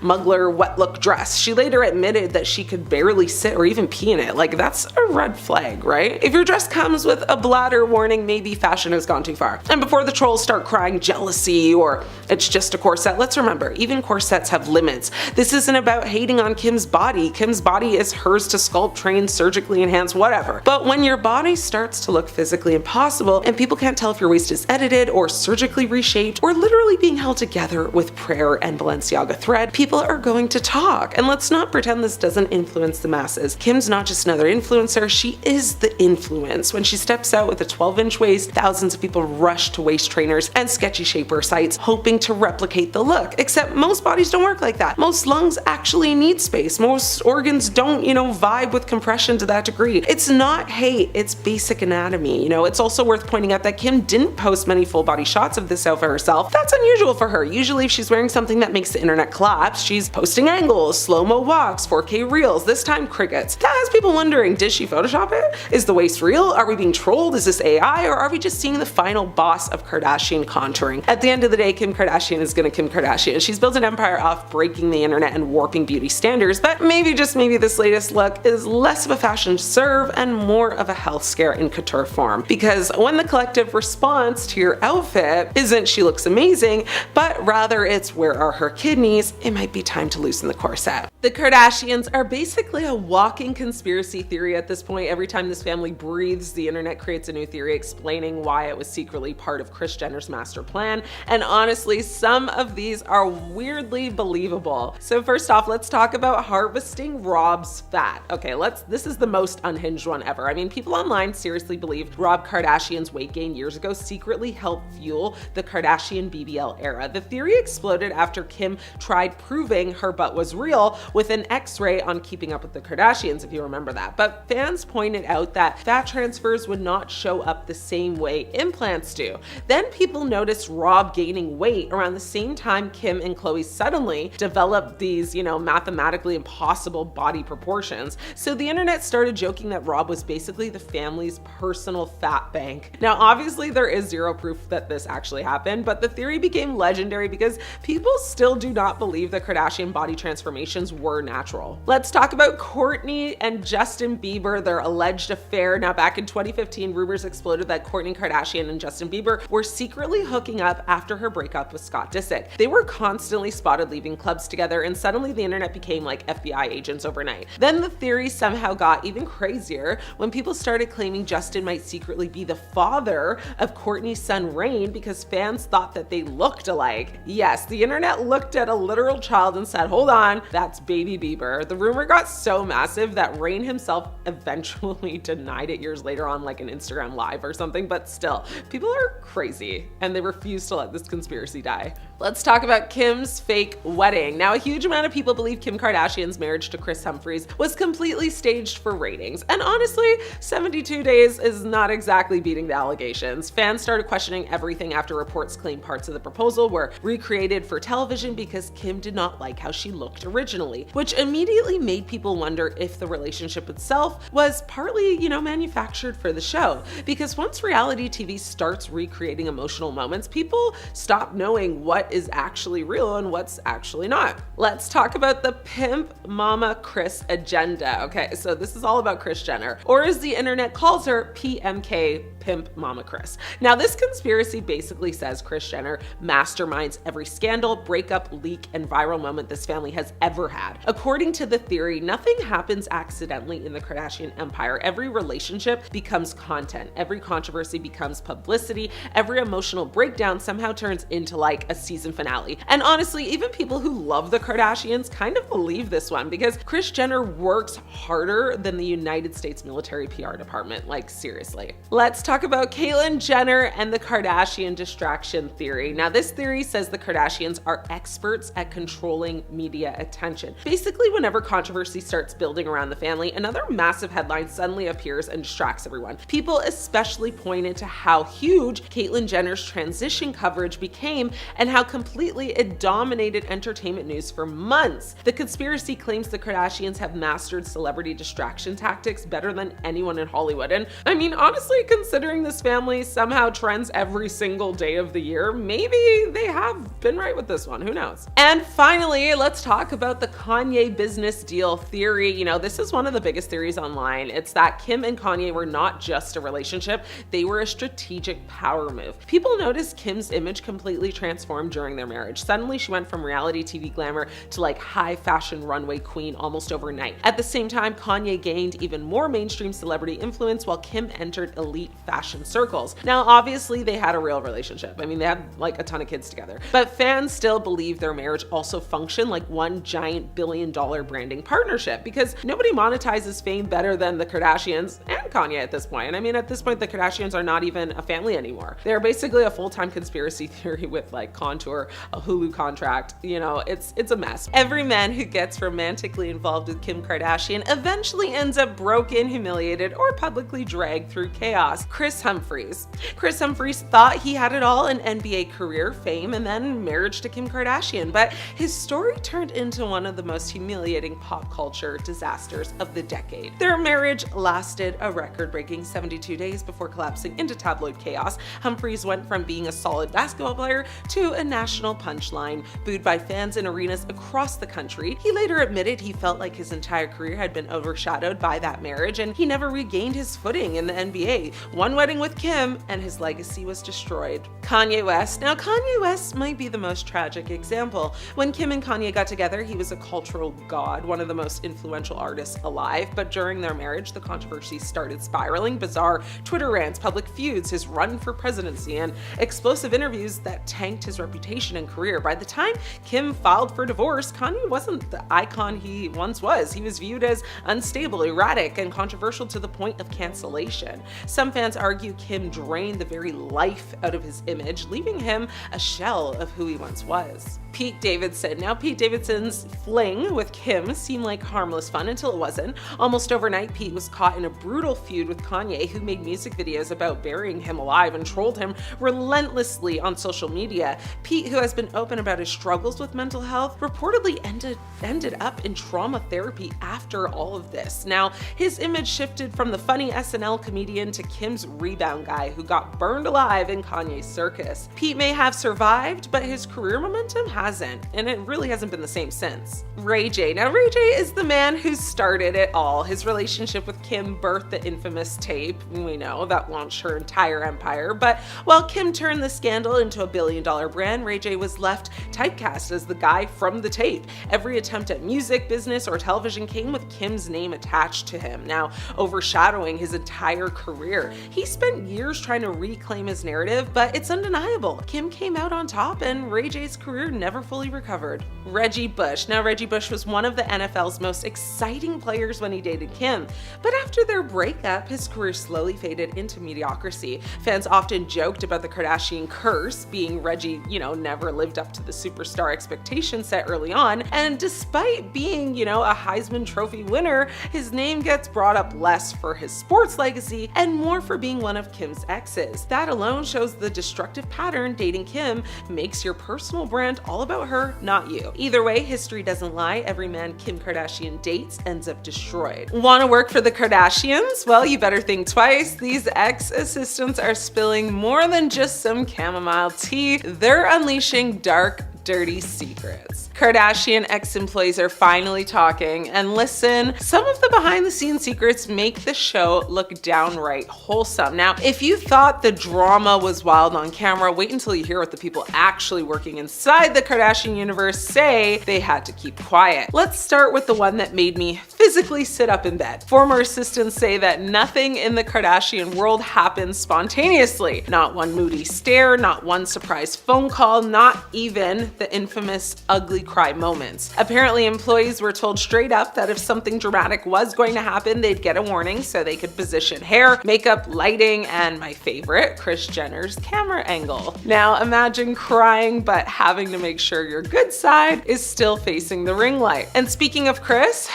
muggler wet look dress. She later admitted that she could barely sit or even pee in it. Like, that's a red flag, right? If your dress comes with a bladder warning, maybe fashion has gone too far. And before the trolls start crying jealousy or it's just a corset, let's remember, even corsets have limits. This isn't about hating on Kim's body. Kim's body is hers to sculpt sculpt, train, surgically enhance, whatever. But when your body starts to look physically impossible and people can't tell if your waist is edited or surgically reshaped or literally being held together with prayer and Balenciaga thread, people are going to talk. And let's not pretend this doesn't influence the masses. Kim's not just another influencer, she is the influence. When she steps out with a 12-inch waist, thousands of people rush to waist trainers and sketchy shaper sites hoping to replicate the look. Except most bodies don't work like that. Most lungs actually need space. Most organs don't, vibe with compression to that degree. It's not hate, it's basic anatomy. It's also worth pointing out that Kim didn't post many full body shots of this outfit herself. That's unusual for her. Usually if she's wearing something that makes the internet collapse, she's posting angles, slow-mo walks, 4K reels, this time crickets. That has people wondering, did she Photoshop it? Is the waist real? Are we being trolled? Is this AI? Or are we just seeing the final boss of Kardashian contouring? At the end of the day, Kim Kardashian is gonna Kim Kardashian. She's built an empire off breaking the internet and warping beauty standards, but maybe, just maybe, this latest look is less of a fashion serve and more of a health scare in couture form. Because when the collective response to your outfit isn't she looks amazing, but rather it's where are her kidneys, it might be time to loosen the corset. The Kardashians are basically a walking conspiracy theory at this point. Every time this family breathes, the internet creates a new theory explaining why it was secretly part of Kris Jenner's master plan. And honestly, some of these are weirdly believable. So first off, let's talk about harvesting Rob's fat. Okay, this is the most unhinged one ever. I mean, people online seriously believed Rob Kardashian's weight gain years ago secretly helped fuel the Kardashian BBL era. The theory exploded after Kim tried proving her butt was real with an X-ray on Keeping Up with the Kardashians, if you remember that. But fans pointed out that fat transfers would not show up the same way implants do. Then people noticed Rob gaining weight around the same time Kim and Khloe suddenly developed these, mathematically impossible body proportions. So the internet started joking that Rob was basically the family's personal fat bank. Now, obviously there is zero proof that this actually happened, but the theory became legendary because people still do not believe the Kardashian body transformations were natural. Let's talk about Kourtney and Justin Bieber, their alleged affair. Now, back in 2015, rumors exploded that Kourtney Kardashian and Justin Bieber were secretly hooking up after her breakup with Scott Disick. They were constantly spotted leaving clubs together, and suddenly the internet became like FBI agents overnight. Then the theory somehow got even crazier when people started claiming Justin might secretly be the father of Kourtney's son Rain because fans thought that they looked alike. Yes, the internet looked at a literal child and said, hold on, that's baby Bieber. The rumor got so massive that Rain himself eventually denied it years later on like an Instagram live or something, but still, people are crazy and they refuse to let this conspiracy die. Let's talk about Kim's fake wedding. Now, a huge amount of people believe Kim Kardashian's marriage to Kris Humphries was completely staged for ratings. And honestly, 72 days is not exactly beating the allegations. Fans started questioning everything after reports claimed parts of the proposal were recreated for television because Kim did not like how she looked originally, which immediately made people wonder if the relationship itself was partly, manufactured for the show. Because once reality TV starts recreating emotional moments, people stop knowing what is actually real and what's actually not. Let's talk about the Pimp Mama Kris agenda. Okay, so this is all about Kris Jenner, or as the internet calls her, PMK, Pimp Mama Kris. Now, this conspiracy basically says Kris Jenner masterminds every scandal, breakup, leak, and viral moment this family has ever had. According to the theory, nothing happens accidentally in the Kardashian empire. Every relationship becomes content. Every controversy becomes publicity. Every emotional breakdown somehow turns into like a season finale. And honestly, even people who love the Kardashians kind of believe this one because Kris Jenner works harder than the United States military PR department. Like, seriously. Let's talk about Caitlyn Jenner and the Kardashian distraction theory. Now, this theory says the Kardashians are experts at controlling media attention. Basically, whenever controversy starts building around the family, another massive headline suddenly appears and distracts everyone. People especially pointed to how huge Caitlyn Jenner's transition coverage became and how completely it dominated entertainment news for months. The conspiracy claims the Kardashians have mastered celebrity distraction tactics better than anyone in Hollywood. And I mean, honestly, considering this family somehow trends every single day of the year, maybe they have been right with this one, who knows? And finally, let's talk about the Kanye business deal theory. This is one of the biggest theories online. It's that Kim and Kanye were not just a relationship, they were a strategic power move. People noticed Kim's image completely transformed during their marriage. Suddenly, she went from reality TV glamour to like high fashion runway queen almost overnight. At the same time, Kanye gained even more mainstream celebrity influence while Kim entered elite fashion circles. Now, obviously, they had a real relationship. I mean, they had like a ton of kids together, but fans still believe their marriage also functioned like one giant billion-dollar branding partnership, because nobody monetizes fame better than the Kardashians and Kanye at this point. I mean, at this point, the Kardashians are not even a family anymore. They're basically a full-time conspiracy theory with like Contour, a Hulu contract. You know, it's a mess. Every man who gets romantically involved with Kim Kardashian eventually ends up broken, humiliated, or publicly dragged through chaos. Chris Humphries. Chris Humphries thought he had it all: an NBA career, fame, and then marriage to Kim Kardashian, but his story turned into one of the most humiliating pop culture disasters of the decade. Their marriage lasted a record-breaking 72 days before collapsing into tabloid chaos. Humphries went from being a solid basketball player to a national punchline, booed by fans in arenas across the country. He later admitted he felt like his entire career had been overshadowed by that marriage, and he never regained his footing in the NBA. One wedding with Kim, and his legacy was destroyed. Kanye West. Now, Kanye West might be the most tragic example. When Kim and Kanye got together, he was a cultural god, one of the most influential artists alive, but during their marriage, the controversy started spiraling. Bizarre Twitter rants, public feuds, his run for presidency, and explosive interviews that tanked his reputation and career. By the time Kim filed for divorce, Kanye wasn't the icon he once was. He was viewed as unstable, erratic, and controversial to the point of cancellation. Some fans argue Kim drained the very life out of his image, leaving him a shell of who he once was. Pete Davidson. Now, Pete Davidson's fling with Kim seemed like harmless fun until it wasn't. Almost overnight, Pete was caught in a brutal feud with Kanye, who made music videos about burying him alive and trolled him relentlessly on social media. Pete, who has been open about his struggles with mental health, reportedly ended up in trauma therapy after all of this. Now, his image shifted from the funny SNL comedian to Kim's rebound guy who got burned alive in Kanye's circus. Pete may have survived, but his career momentum hasn't, and it really hasn't been the same since. Ray J. Now, Ray J is the man who started it all. His relationship with Kim birthed the infamous tape, we know, that launched her entire empire. But while Kim turned the scandal into a billion-dollar brand, Ray J was left typecast as the guy from the tape. Every attempt at music, business, or television came with Kim's name attached to him, now overshadowing his entire career. He spent years trying to reclaim his narrative, but it's undeniable. Kim came out on top, and Ray J's career never fully recovered. Reggie Bush. Now, Reggie Bush was one of the NFL's most exciting players when he dated Kim, but after their breakup, his career slowly faded into mediocrity. Fans often joked about the Kardashian curse, being Reggie, never lived up to the superstar expectations set early on, and despite being, a Heisman Trophy winner, his name gets brought up less for his sports legacy and more for being one of Kim's exes. That alone shows the destructive pattern dating Kim makes your personal brand all about her, not you. Either way, history doesn't lie. Every man Kim Kardashian dates ends up destroyed. Want to work for the Kardashians? Well, you better think twice. These ex-assistants are spilling more than just some chamomile tea. They're unleashing dark, dirty secrets. Kardashian ex-employees are finally talking, and listen, some of the behind-the-scenes secrets make the show look downright wholesome. Now, if you thought the drama was wild on camera, wait until you hear what the people actually working inside the Kardashian universe say they had to keep quiet. Let's start with the one that made me physically sit up in bed. Former assistants say that nothing in the Kardashian world happens spontaneously. Not one moody stare, not one surprise phone call, not even the infamous ugly cry moments. Apparently, employees were told straight up that if something dramatic was going to happen, they'd get a warning so they could position hair, makeup, lighting, and my favorite, Kris Jenner's camera angle. Now, imagine crying, but having to make sure your good side is still facing the ring light. And speaking of Kris,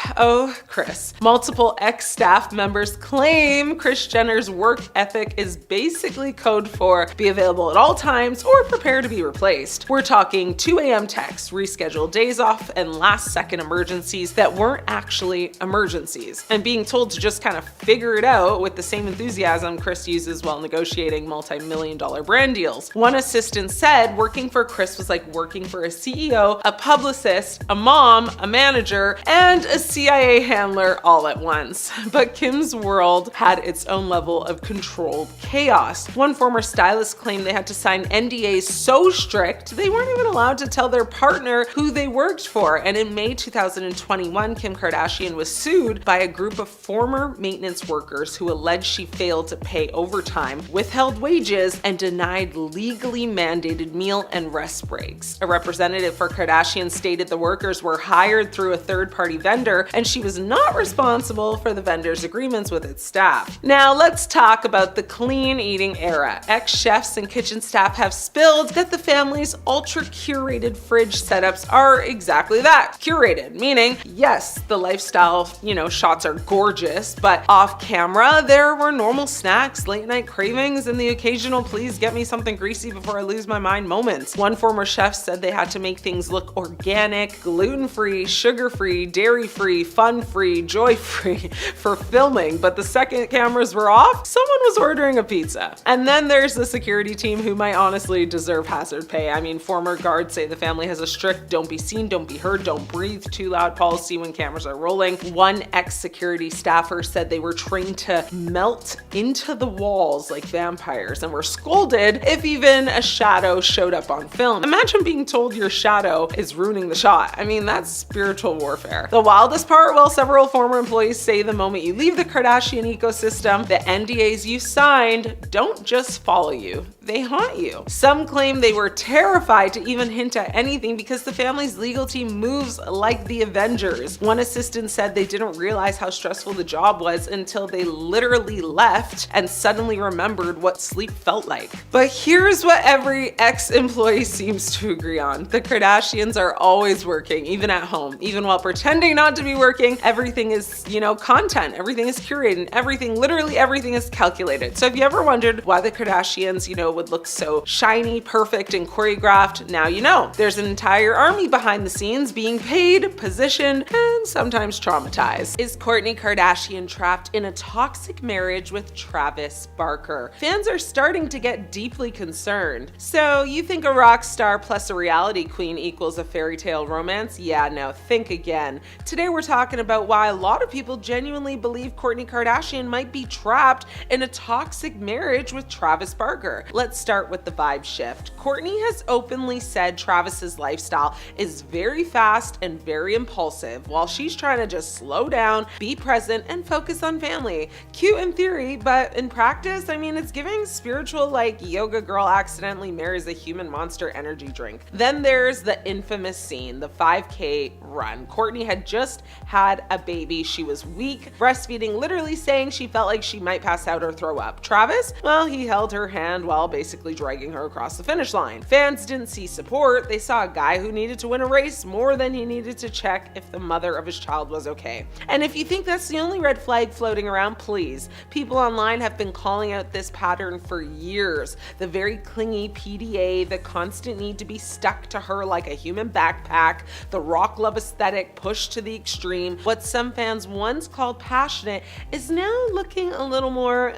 Kris. Multiple ex-staff members claim Kris Jenner's work ethic is basically code for be available at all times or prepare to be replaced. We're talking 2 a.m. texts, rescheduled casual days off and last-second emergencies that weren't actually emergencies, and being told to just kind of figure it out with the same enthusiasm Kris uses while negotiating multi-million-dollar brand deals. One assistant said working for Kris was like working for a CEO, a publicist, a mom, a manager, and a CIA handler all at once. But Kim's world had its own level of controlled chaos. One former stylist claimed they had to sign NDAs so strict they weren't even allowed to tell their partner who they worked for. And in May 2021, Kim Kardashian was sued by a group of former maintenance workers who alleged she failed to pay overtime, withheld wages, and denied legally mandated meal and rest breaks. A representative for Kardashian stated the workers were hired through a third-party vendor and she was not responsible for the vendor's agreements with its staff. Now let's talk about the clean eating era. Ex-chefs and kitchen staff have spilled that the family's ultra-curated fridge setups are exactly that, curated, meaning yes, the lifestyle, shots are gorgeous, but off camera, there were normal snacks, late night cravings, and the occasional please get me something greasy before I lose my mind moments. One former chef said they had to make things look organic, gluten-free, sugar-free, dairy-free, fun-free, joy-free for filming, but the second cameras were off, someone was ordering a pizza. And then there's the security team who might honestly deserve hazard pay. I mean, former guards say the family has a strict don't be seen, don't be heard, don't breathe too loud policy when cameras are rolling. One ex-security staffer said they were trained to melt into the walls like vampires and were scolded if even a shadow showed up on film. Imagine being told your shadow is ruining the shot. I mean, that's spiritual warfare. The wildest part, well, several former employees say the moment you leave the Kardashian ecosystem, the NDAs you signed don't just follow you, they haunt you. Some claim they were terrified to even hint at anything because the family's legal team moves like the Avengers. One assistant said they didn't realize how stressful the job was until they literally left and suddenly remembered what sleep felt like. But here's what every ex-employee seems to agree on. The Kardashians are always working, even at home. Even while pretending not to be working, everything is, content. Everything is curated. Literally everything is calculated. So if you ever wondered why the Kardashians, would look so shiny, perfect, and choreographed, now you know. There's an entire army behind the scenes being paid, positioned, and sometimes traumatized. Is Kourtney Kardashian trapped in a toxic marriage with Travis Barker? Fans are starting to get deeply concerned. So you think a rock star plus a reality queen equals a fairy tale romance? Yeah, no, think again. Today we're talking about why a lot of people genuinely believe Kourtney Kardashian might be trapped in a toxic marriage with Travis Barker. Let's start with the vibe shift. Kourtney has openly said Travis's lifestyle is very fast and very impulsive, while she's trying to just slow down, be present, and focus on family. Cute in theory, but in practice, I mean, it's giving spiritual like yoga girl accidentally marries a human monster energy drink. Then there's the infamous scene, the 5K run. Kourtney had just had a baby. She was weak, breastfeeding, literally saying she felt like she might pass out or throw up. Travis, well, he held her hand while basically dragging her across the finish line. Fans didn't see support. They saw a guy who needed to win a race more than he needed to check if the mother of his child was okay. And if you think that's the only red flag floating around, please. People online have been calling out this pattern for years. The very clingy PDA, the constant need to be stuck to her like a human backpack, the rock love aesthetic pushed to the extreme. What some fans once called passionate is now looking a little more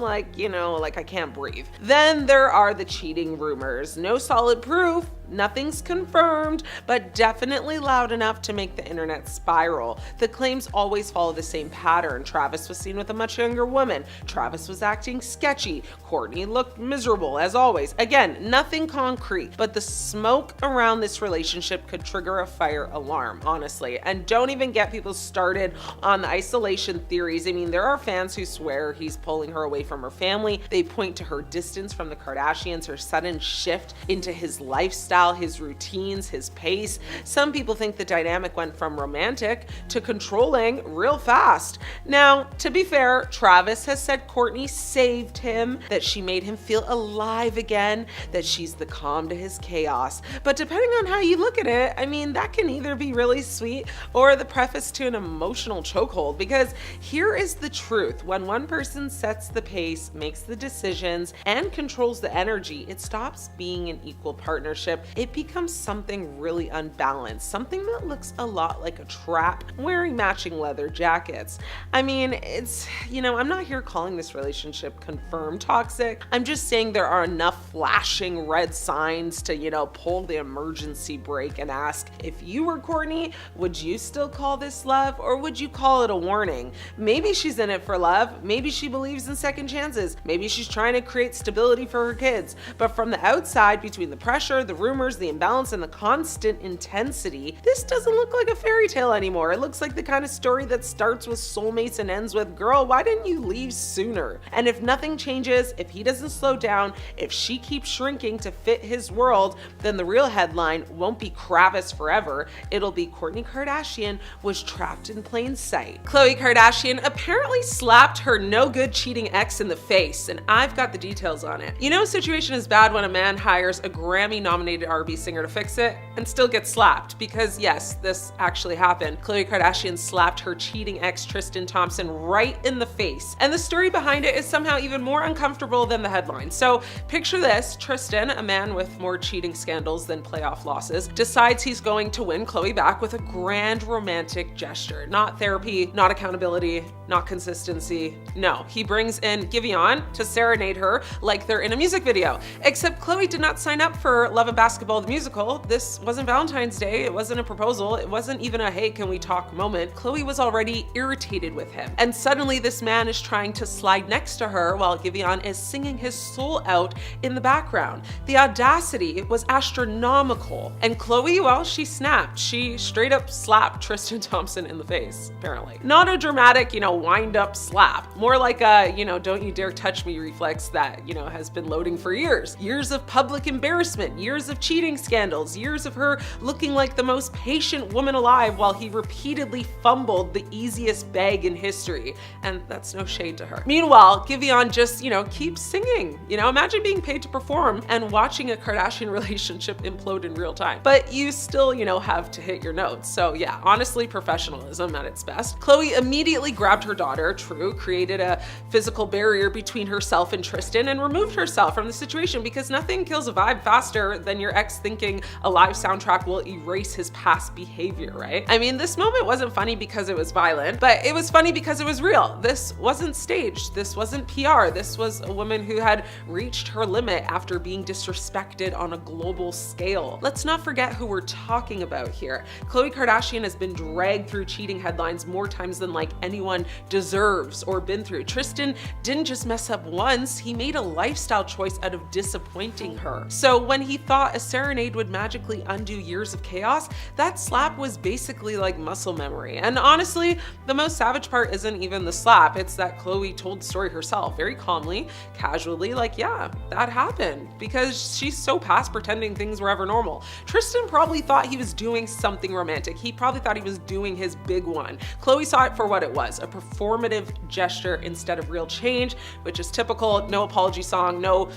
like I can't breathe. Then there are the cheating rumors. No solid proof, nothing's confirmed, but definitely loud enough to make the internet spiral. The claims always follow the same pattern. Travis was seen with a much younger woman. Travis was acting sketchy. Kourtney looked miserable, as always. Again, nothing concrete, but the smoke around this relationship could trigger a fire alarm, honestly. And don't even get people started on the isolation theories. I mean, there are fans who swear he's pulling her away from her family. They point to her distance from the Kardashians, her sudden shift into his lifestyle, his routines, his pace. Some people think the dynamic went from romantic to controlling real fast. Now, to be fair, Travis has said Kourtney saved him, that she made him feel alive again, that she's the calm to his chaos. But depending on how you look at it, I mean, that can either be really sweet or the preface to an emotional chokehold, because here is the truth. When one person sets the pace, makes the decisions, and controls the energy, it stops being an equal partnership it becomes something really unbalanced, something that looks a lot like a trap, wearing matching leather jackets. I mean, I'm not here calling this relationship confirmed toxic. I'm just saying there are enough flashing red signs to, pull the emergency brake and ask, if you were Kourtney, would you still call this love, or would you call it a warning? Maybe she's in it for love. Maybe she believes in second chances. Maybe she's trying to create stability for her kids. But from the outside, between the pressure, the rumors, the imbalance, and the constant intensity, this doesn't look like a fairy tale anymore. It looks like the kind of story that starts with soulmates and ends with, girl, why didn't you leave sooner? And if nothing changes, if he doesn't slow down, if she keeps shrinking to fit his world, then the real headline won't be Kravis forever. It'll be Kourtney Kardashian was trapped in plain sight. Khloe Kardashian apparently slapped her no-good cheating ex in the face, and I've got the details on it. A situation is bad when a man hires a Grammy-nominated R&B singer to fix it and still gets slapped, because yes, this actually happened. Khloe Kardashian slapped her cheating ex Tristan Thompson right in the face, and the story behind it is somehow even more uncomfortable than the headline. So picture this: Tristan, a man with more cheating scandals than playoff losses, decides he's going to win Khloe back with a grand romantic gesture. Not therapy, not accountability, not consistency. No, he brings in Giveon to serenade her like they're in a music video. Except Khloe did not sign up for Love and Basketball the musical. This wasn't Valentine's Day. It wasn't a proposal. It wasn't even a hey, can we talk moment. Khloe was already irritated with him. And suddenly this man is trying to slide next to her while Giveon is singing his soul out in the background. The audacity was astronomical. And Khloe, well, she snapped. She straight up slapped Tristan Thompson in the face, apparently. Not a dramatic, wind up slap. More like a, don't you dare touch me reflex that, has been loading for years. Years of public embarrassment, years of cheating scandals, years of her looking like the most patient woman alive while he repeatedly fumbled the easiest bag in history. And that's no shade to her. Meanwhile, Giveon just, keeps singing. Imagine being paid to perform and watching a Kardashian relationship implode in real time. But you still, have to hit your notes. So yeah, honestly, professionalism at its best. Khloe immediately grabbed her daughter, True, created a physical barrier between herself and Tristan, and removed herself from the situation, because nothing kills a vibe faster than your ex thinking a live soundtrack will erase his past behavior, right? I mean, this moment wasn't funny because it was violent, but it was funny because it was real. This wasn't staged. This wasn't PR. This was a woman who had reached her limit after being disrespected on a global scale. Let's not forget who we're talking about here. Khloe Kardashian has been dragged through cheating headlines more times than anyone deserves or been through. Tristan didn't just mess up once, he made a lifestyle choice out of disappointing her. So when he thought a serenade would magically undo years of chaos, that slap was basically like muscle memory. And honestly, the most savage part isn't even the slap, it's that Khloe told the story herself, very calmly, casually, yeah, that happened, because she's so past pretending things were ever normal. Tristan probably thought he was doing something romantic. He probably thought he was doing his big one. Khloe saw it for what it was, a performative gesture instead of real change, which is typical. No apology song, no,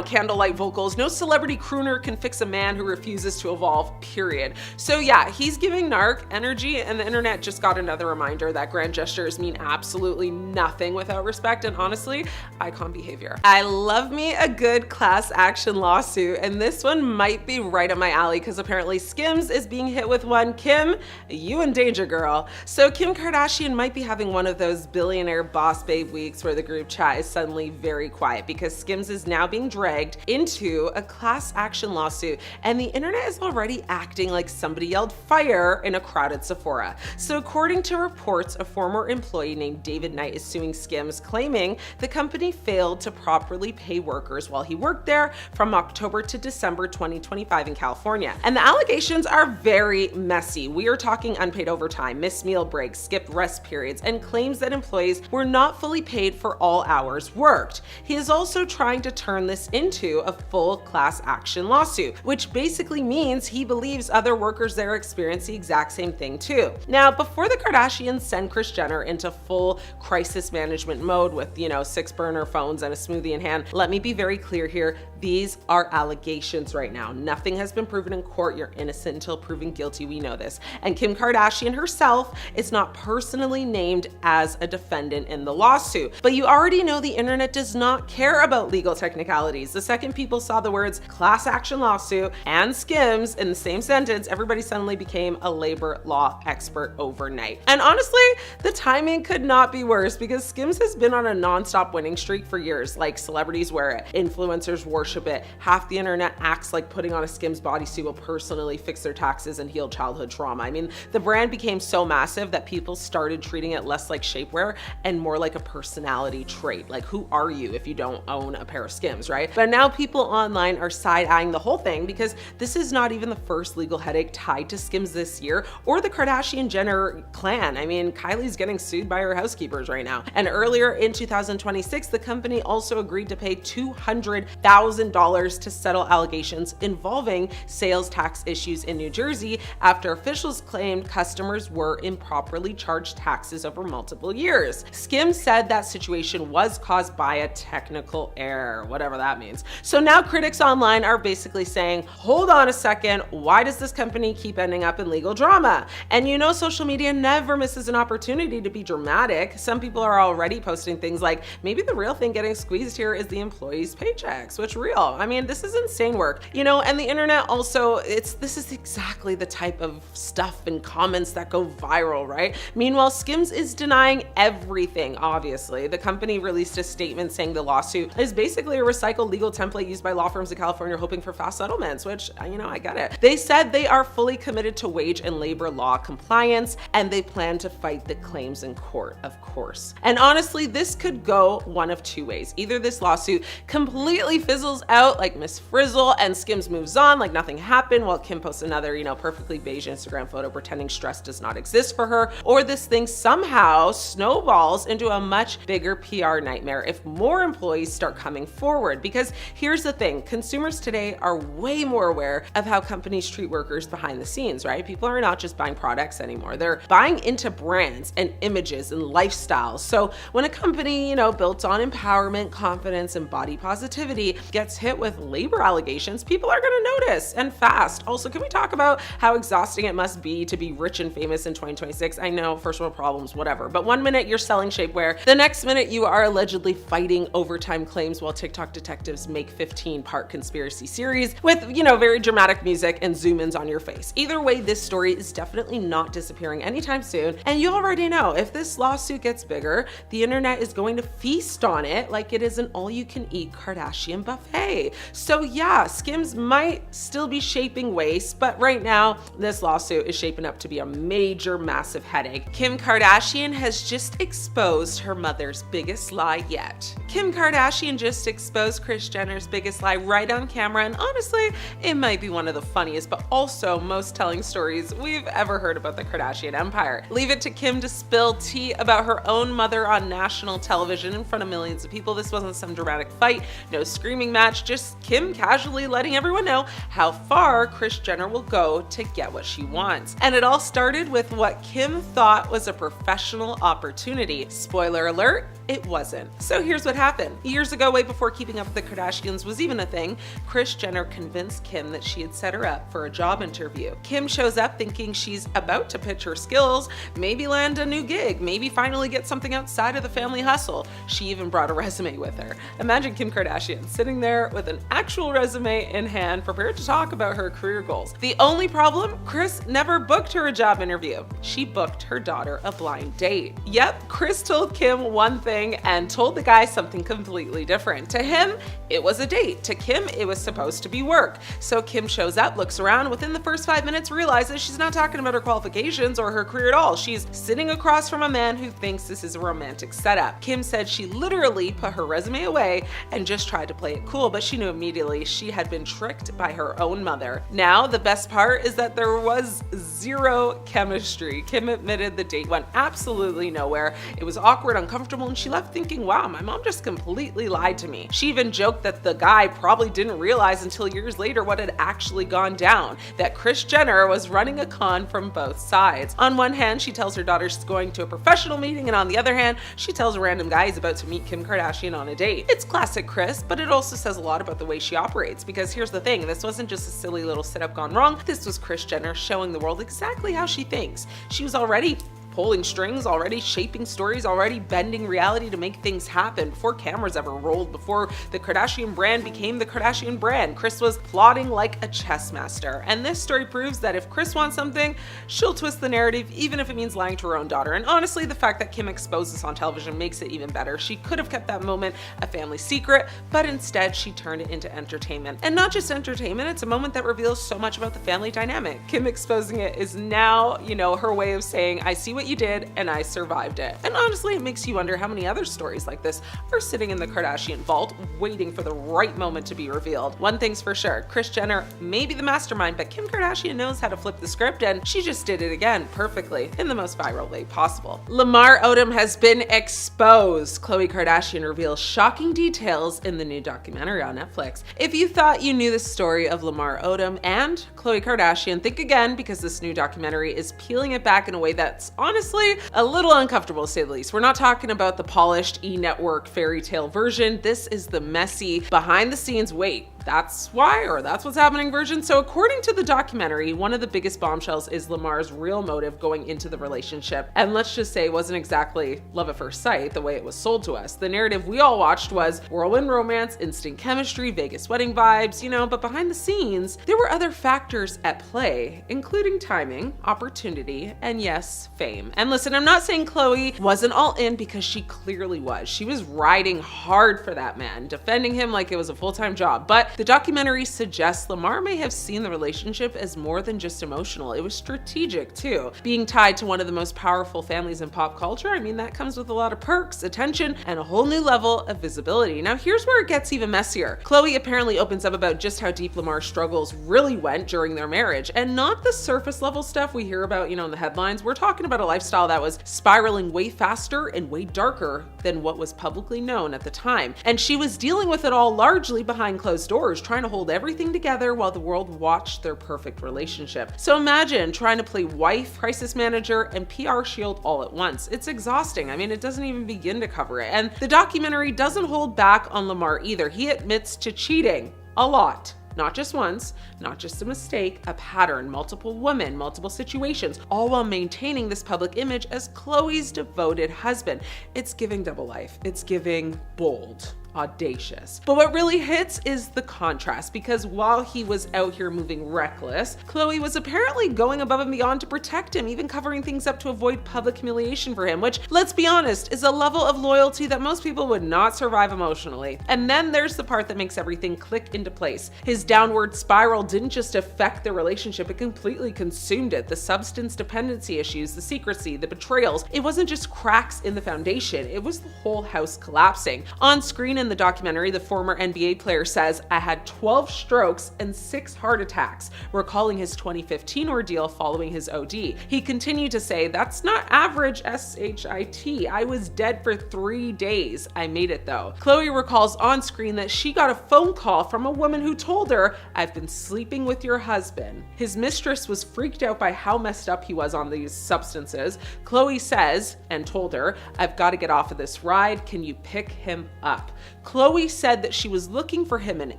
candlelight vocals, no celebrity crooner can fix a man who refuses to evolve, period. So yeah, he's giving narc energy, and the internet just got another reminder that grand gestures mean absolutely nothing without respect and, honestly, icon behavior. I love me a good class action lawsuit, and this one might be right up my alley because apparently Skims is being hit with one. Kim, you in danger, girl. So Kim Kardashian might be having one of those billionaire boss babe weeks where the group chat is suddenly very quiet, because Skims is now being dragged into a class action lawsuit, and the internet is already acting like somebody yelled fire in a crowded Sephora. So according to reports, a former employee named David Knight is suing Skims, claiming the company failed to properly pay workers while he worked there from October to December 2025 in California. And the allegations are very messy. We are talking unpaid overtime, missed meal breaks, skipped rest periods, and claims that employees were not fully paid for all hours worked. He is also trying to turn this into a full class action lawsuit, which basically means he believes other workers there experience the exact same thing too. Now, before the Kardashians send Kris Jenner into full crisis management mode with, 6 burner phones and a smoothie in hand, let me be very clear here. These are allegations right now. Nothing has been proven in court. You're innocent until proven guilty. We know this. And Kim Kardashian herself is not personally named as a defendant in the lawsuit. But you already know the internet does not care about legal technicalities. The second people saw the words class action lawsuit and Skims in the same sentence, everybody suddenly became a labor law expert overnight. And honestly, the timing could not be worse because Skims has been on a nonstop winning streak for years. Like, celebrities wear it, influencers worship it, half the internet acts like putting on a Skims bodysuit will personally fix their taxes and heal childhood trauma. I mean, the brand became so massive that people started treating it less like shapewear and more like a personality trait. Like, who are you if you don't own a pair of Skims, right? But now people online are side-eyeing the whole thing because this is not even the first legal headache tied to Skims this year or the Kardashian-Jenner clan. I mean, Kylie's getting sued by her housekeepers right now. And earlier in 2026, the company also agreed to pay $200,000 to settle allegations involving sales tax issues in New Jersey after officials claimed customers were improperly charged taxes over multiple years. Skims said that situation was caused by a technical error, whatever that means. So now critics online are basically saying, hold on a second, why does this company keep ending up in legal drama? And you know, social media never misses an opportunity to be dramatic. Some people are already posting things like, maybe the real thing getting squeezed here is the employees' paychecks, which real. I mean, this is insane work, you know, and the internet also, this is exactly the type of stuff and comments that go viral, right? Meanwhile, Skims is denying everything, obviously. The company released a statement saying the lawsuit is basically a recycled legal template used by law firms in California hoping for fast settlements, which, you know, I get it. They said they are fully committed to wage and labor law compliance, and they plan to fight the claims in court, of course. And honestly, this could go one of two ways. Either this lawsuit completely fizzles out like Miss Frizzle and Skims moves on like nothing happened while Kim posts another, you know, perfectly beige Instagram photo pretending stress does not exist for her, or this thing somehow snowballs into a much bigger PR nightmare if more employees start coming forward. Because here's the thing, consumers today are way more aware of how companies treat workers behind the scenes, right? People are not just buying products anymore. They're buying into brands and images and lifestyles. So when a company, you know, built on empowerment, confidence, and body positivity gets hit with labor allegations, people are gonna notice, and fast. Also, can we talk about how exhausting it must be to be rich and famous in 2026? I know, first world problems, whatever, but one minute you're selling shapewear, the next minute you are allegedly fighting overtime claims while TikTok detectives make 15-part conspiracy series with, you know, very dramatic music and zoom-ins on your face. Either way, this story is definitely not disappearing anytime soon, and you already know if this lawsuit gets bigger, the internet is going to feast on it like it is an all-you-can-eat Kardashian buffet. So yeah, Skims might still be shaping waste, but right now, this lawsuit is shaping up to be a major, massive headache. Kim Kardashian has just exposed her mother's biggest lie yet. Kim Kardashian just exposed Kris Jenner's biggest lie right on camera, and honestly, it might be one of the funniest, but also most telling stories we've ever heard about the Kardashian empire. Leave it to Kim to spill tea about her own mother on national television in front of millions of people. This wasn't some dramatic fight, no screaming match, just Kim casually letting everyone know how far Kris Jenner will go to get what she wants. And it all started with what Kim thought was a professional opportunity. Spoiler alert, it wasn't. So here's what happened. Years ago, way before Keeping Up with the Kardashians was even a thing, Kris Jenner convinced Kim that she had set her up for a job interview. Kim shows up thinking she's about to pitch her skills, maybe land a new gig, maybe finally get something outside of the family hustle. She even brought a resume with her. Imagine Kim Kardashian sitting there with an actual resume in hand, prepared to talk about her career goals. The only problem, Kris never booked her a job interview. She booked her daughter a blind date. Yep, Kris told Kim one thing and told the guy something completely different. To him, it was a date. To Kim, it was supposed to be work. So Kim shows up, looks around, within the first 5 minutes realizes she's not talking about her qualifications or her career at all. She's sitting across from a man who thinks this is a romantic setup. Kim said she literally put her resume away and just tried to play it cool, but she knew immediately she had been tricked by her own mother. Now, the best part is that there was zero chemistry. Kim admitted the date went absolutely nowhere. It was awkward, uncomfortable, and she left thinking, wow, my mom just completely lied to me. She even joked that the guy probably didn't realize until years later what had actually gone down, that Kris Jenner was running a con from both sides. On one hand, she tells her daughter she's going to a professional meeting, and on the other hand, she tells a random guy he's about to meet Kim Kardashian on a date. It's classic Kris, but it also says a lot about the way she operates, because here's the thing, this wasn't just a silly little setup gone wrong, this was Kris Jenner showing the world exactly how she thinks. She was already pulling strings, already shaping stories, already bending reality to make things happen before cameras ever rolled, before the Kardashian brand became the Kardashian brand. Kris was plotting like a chess master. And this story proves that if Kris wants something, she'll twist the narrative, even if it means lying to her own daughter. And honestly, the fact that Kim exposed this on television makes it even better. She could have kept that moment a family secret, but instead she turned it into entertainment. And not just entertainment, it's a moment that reveals so much about the family dynamic. Kim exposing it is now, her way of saying, I see what you did and I survived it. And honestly, it makes you wonder how many other stories like this are sitting in the Kardashian vault, waiting for the right moment to be revealed. One thing's for sure, Kris Jenner may be the mastermind, but Kim Kardashian knows how to flip the script, and she just did it again perfectly in the most viral way possible. Lamar Odom has been exposed. Khloe Kardashian reveals shocking details in the new documentary on Netflix. If you thought you knew the story of Lamar Odom and Khloe Kardashian, think again, because this new documentary is peeling it back in a way that's honestly a little uncomfortable, to say the least. We're not talking about the polished E-network fairy tale version. This is the messy, behind the scenes, wait, that's why, or that's what's happening version. So according to the documentary, one of the biggest bombshells is Lamar's real motive going into the relationship. And let's just say it wasn't exactly love at first sight the way it was sold to us. The narrative we all watched was whirlwind romance, instant chemistry, Vegas wedding vibes, but behind the scenes, there were other factors at play, including timing, opportunity, and yes, fame. And listen, I'm not saying Khloe wasn't all in, because she clearly was. She was riding hard for that man, defending him like it was a full-time job. But the documentary suggests Lamar may have seen the relationship as more than just emotional. It was strategic too. Being tied to one of the most powerful families in pop culture, that comes with a lot of perks, attention, and a whole new level of visibility. Now here's where it gets even messier. Khloe apparently opens up about just how deep Lamar's struggles really went during their marriage, and not the surface level stuff we hear about, in the headlines. We're talking about a lifestyle that was spiraling way faster and way darker than what was publicly known at the time. And she was dealing with it all largely behind closed doors, trying to hold everything together while the world watched their perfect relationship. So imagine trying to play wife, crisis manager, and PR shield all at once. It's exhausting. It doesn't even begin to cover it. And the documentary doesn't hold back on Lamar either. He admits to cheating a lot. Not just once, not just a mistake, a pattern, multiple women, multiple situations, all while maintaining this public image as Khloe's devoted husband. It's giving double life. It's giving bold, audacious. But what really hits is the contrast, because while he was out here moving reckless, Khloe was apparently going above and beyond to protect him, even covering things up to avoid public humiliation for him, which, let's be honest, is a level of loyalty that most people would not survive emotionally. And then there's the part that makes everything click into place. His downward spiral didn't just affect the relationship, it completely consumed it. The substance dependency issues, the secrecy, the betrayals. It wasn't just cracks in the foundation, it was the whole house collapsing. On screen in the documentary, the former NBA player says, I had 12 strokes and 6 heart attacks, recalling his 2015 ordeal following his OD. He continued to say, that's not average SHIT. I was dead for 3 days. I made it though. Khloe recalls on screen that she got a phone call from a woman who told her, I've been sleeping with your husband. His mistress was freaked out by how messed up he was on these substances. Khloe says, and told her, I've got to get off of this ride. Can you pick him up? Khloe said that she was looking for him in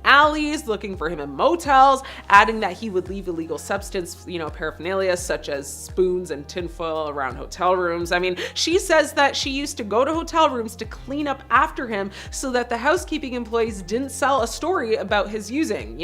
alleys, looking for him in motels, adding that he would leave illegal substance, paraphernalia such as spoons and tinfoil around hotel rooms. She says that she used to go to hotel rooms to clean up after him so that the housekeeping employees didn't sell a story about his using,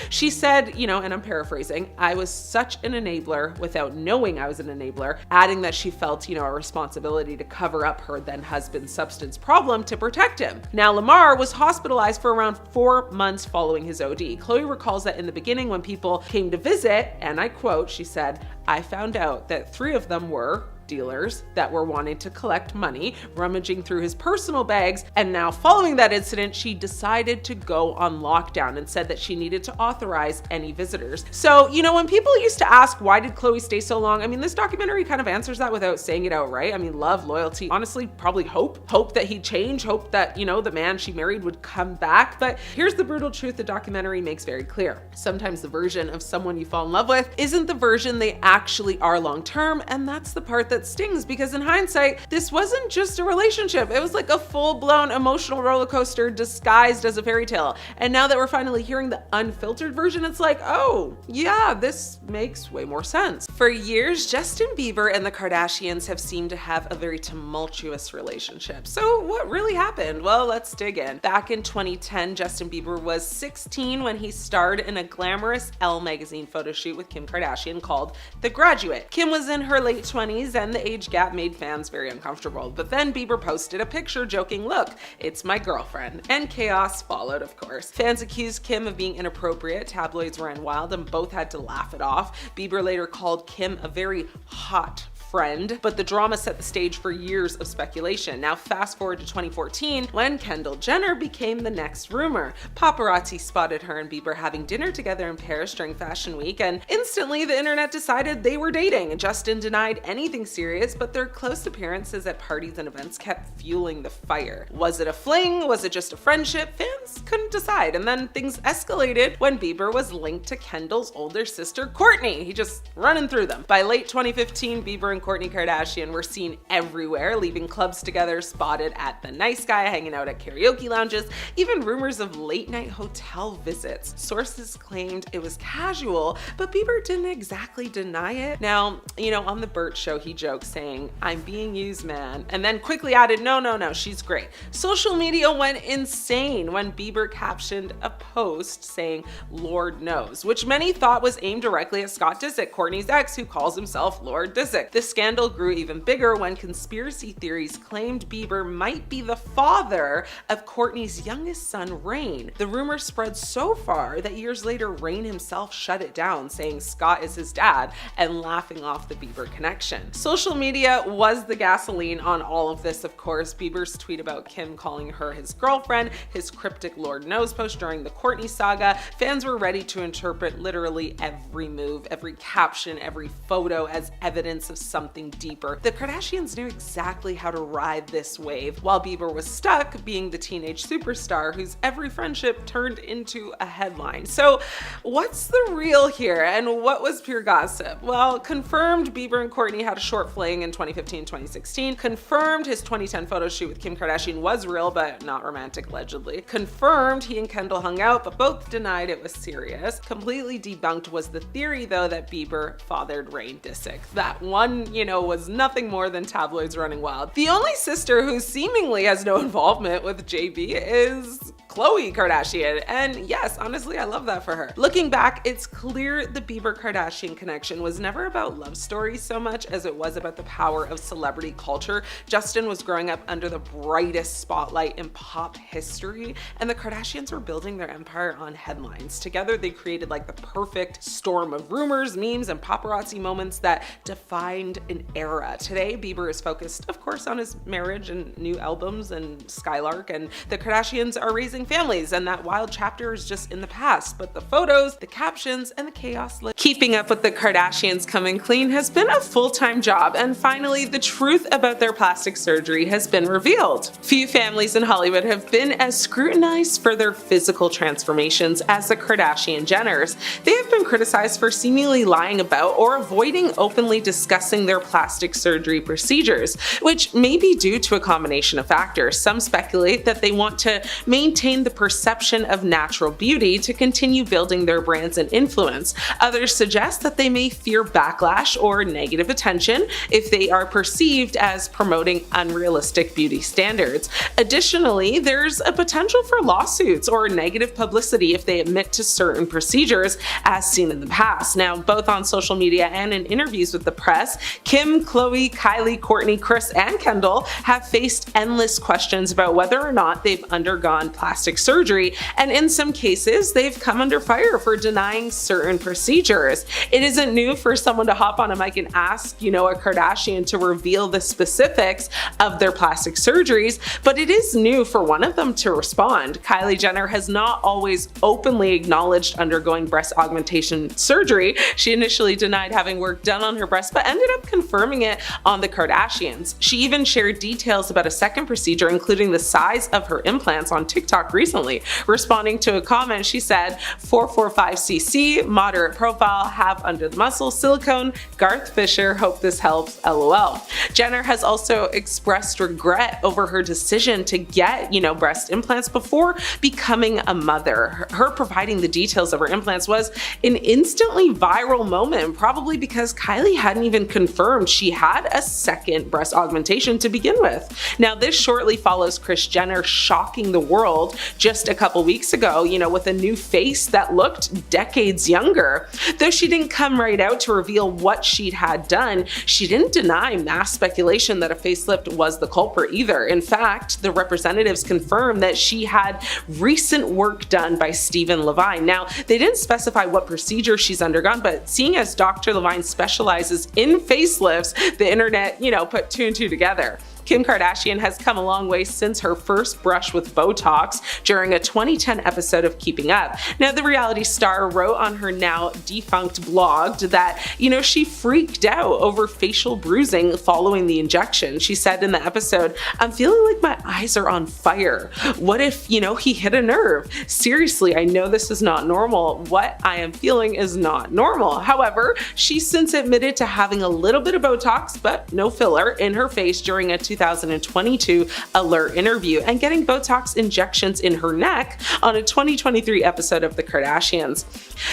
She said, and I'm paraphrasing, I was such an enabler without knowing I was an enabler, adding that she felt, a responsibility to cover up her then husband's substance problem to protect him. Now, Lamar was hospitalized for around 4 months following his OD. Khloe recalls that in the beginning when people came to visit, and I quote, she said, I found out that 3 of them were dealers that were wanting to collect money, rummaging through his personal bags, and now following that incident, she decided to go on lockdown and said that she needed to authorize any visitors. So, when people used to ask, why did Khloe stay so long? This documentary kind of answers that without saying it outright. Love, loyalty, honestly, probably hope that he'd change, hope that, the man she married would come back. But here's the brutal truth the documentary makes very clear. Sometimes the version of someone you fall in love with isn't the version they actually are long term, and that's the part that that stings because in hindsight, this wasn't just a relationship. It was like a full-blown emotional roller coaster disguised as a fairy tale. And now that we're finally hearing the unfiltered version, it's like, oh, yeah, this makes way more sense. For years, Justin Bieber and the Kardashians have seemed to have a very tumultuous relationship. So what really happened? Well, let's dig in. Back in 2010, Justin Bieber was 16 when he starred in a glamorous Elle magazine photo shoot with Kim Kardashian called The Graduate. Kim was in her late 20s and the age gap made fans very uncomfortable. But then Bieber posted a picture joking, "Look, it's my girlfriend." And chaos followed, of course. Fans accused Kim of being inappropriate, tabloids ran wild, and both had to laugh it off. Bieber later called Kim a very hot friend, but the drama set the stage for years of speculation. Now fast forward to 2014 when Kendall Jenner became the next rumor. Paparazzi spotted her and Bieber having dinner together in Paris during Fashion Week, and instantly the internet decided they were dating. Justin denied anything serious, but their close appearances at parties and events kept fueling the fire. Was it a fling? Was it just a friendship? Fans couldn't decide, and then things escalated when Bieber was linked to Kendall's older sister Kourtney. He just running through them. By late 2015, Bieber and Kourtney Kardashian were seen everywhere, leaving clubs together, spotted at the Nice Guy, hanging out at karaoke lounges, even rumors of late-night hotel visits. Sources claimed it was casual, but Bieber didn't exactly deny it. Now, on The Burt Show, he joked saying, "I'm being used, man," and then quickly added, no, she's great. Social media went insane when Bieber captioned a post saying, "Lord knows," which many thought was aimed directly at Scott Disick, Kourtney's ex, who calls himself Lord Disick. The scandal grew even bigger when conspiracy theories claimed Bieber might be the father of Kourtney's youngest son, Rain. The rumor spread so far that years later, Rain himself shut it down, saying Scott is his dad and laughing off the Bieber connection. Social media was the gasoline on all of this, of course. Bieber's tweet about Kim calling her his girlfriend, his cryptic Lord knows post during the Kourtney saga. Fans were ready to interpret literally every move, every caption, every photo as evidence of something deeper. The Kardashians knew exactly how to ride this wave, while Bieber was stuck being the teenage superstar whose every friendship turned into a headline. So what's the real here, and what was pure gossip? Well, confirmed Bieber and Kourtney had a short fling in 2015-2016. Confirmed his 2010 photo shoot with Kim Kardashian was real, but not romantic, allegedly. Confirmed he and Kendall hung out, but both denied it was serious. Completely debunked was the theory, though, that Bieber fathered Rain Disick. That one, was nothing more than tabloids running wild. The only sister who seemingly has no involvement with JB is Khloe Kardashian. And yes, honestly, I love that for her. Looking back, it's clear the Bieber-Kardashian connection was never about love stories so much as it was about the power of celebrity culture. Justin was growing up under the brightest spotlight in pop history, and the Kardashians were building their empire on headlines. Together, they created like the perfect storm of rumors, memes, and paparazzi moments that defined an era. Today, Bieber is focused, of course, on his marriage and new albums and Skylark, and the Kardashians are raising families, and that wild chapter is just in the past. But the photos, the captions, and the chaos keeping up with the Kardashians coming clean has been a full-time job, and finally, the truth about their plastic surgery has been revealed. Few families in Hollywood have been as scrutinized for their physical transformations as the Kardashian-Jenners. They have been criticized for seemingly lying about or avoiding openly discussing their plastic surgery procedures, which may be due to a combination of factors. Some speculate that they want to maintain the perception of natural beauty to continue building their brands and influence. Others suggest that they may fear backlash or negative attention if they are perceived as promoting unrealistic beauty standards. Additionally, there's a potential for lawsuits or negative publicity if they admit to certain procedures, as seen in the past. Now, both on social media and in interviews with the press, Kim, Khloe, Kylie, Kourtney, Kris, and Kendall have faced endless questions about whether or not they've undergone plastic surgery, and in some cases, they've come under fire for denying certain procedures. It isn't new for someone to hop on a mic and ask, a Kardashian to reveal the specifics of their plastic surgeries, but it is new for one of them to respond. Kylie Jenner has not always openly acknowledged undergoing breast augmentation surgery. She initially denied having work done on her breast, but ended up confirming it on the Kardashians. She even shared details about a second procedure, including the size of her implants on TikTok TikTok recently. Responding to a comment, she said, 445cc, moderate profile, have under the muscle, silicone, Garth Fisher, hope this helps, lol. Jenner has also expressed regret over her decision to get, breast implants before becoming a mother. Her providing the details of her implants was an instantly viral moment, probably because Kylie hadn't even confirmed she had a second breast augmentation to begin with. Now, this shortly follows Kris Jenner shocking the world just a couple weeks ago, with a new face that looked decades younger. Though she didn't come right out to reveal what she'd had done, she didn't deny mass speculation that a facelift was the culprit either. In fact, the representatives confirmed that she had recent work done by Stephen Levine. Now, they didn't specify what procedure she's undergone, but seeing as Dr. Levine specializes in facelifts, the internet, put two and two together. Kim Kardashian has come a long way since her first brush with Botox during a 2010 episode of Keeping Up. Now, the reality star wrote on her now defunct blog that, she freaked out over facial bruising following the injection. She said in the episode, "I'm feeling like my eyes are on fire. What if, he hit a nerve? Seriously, I know this is not normal. What I am feeling is not normal." However, she's since admitted to having a little bit of Botox, but no filler, in her face during a 2022 Alert interview and getting Botox injections in her neck on a 2023 episode of The Kardashians.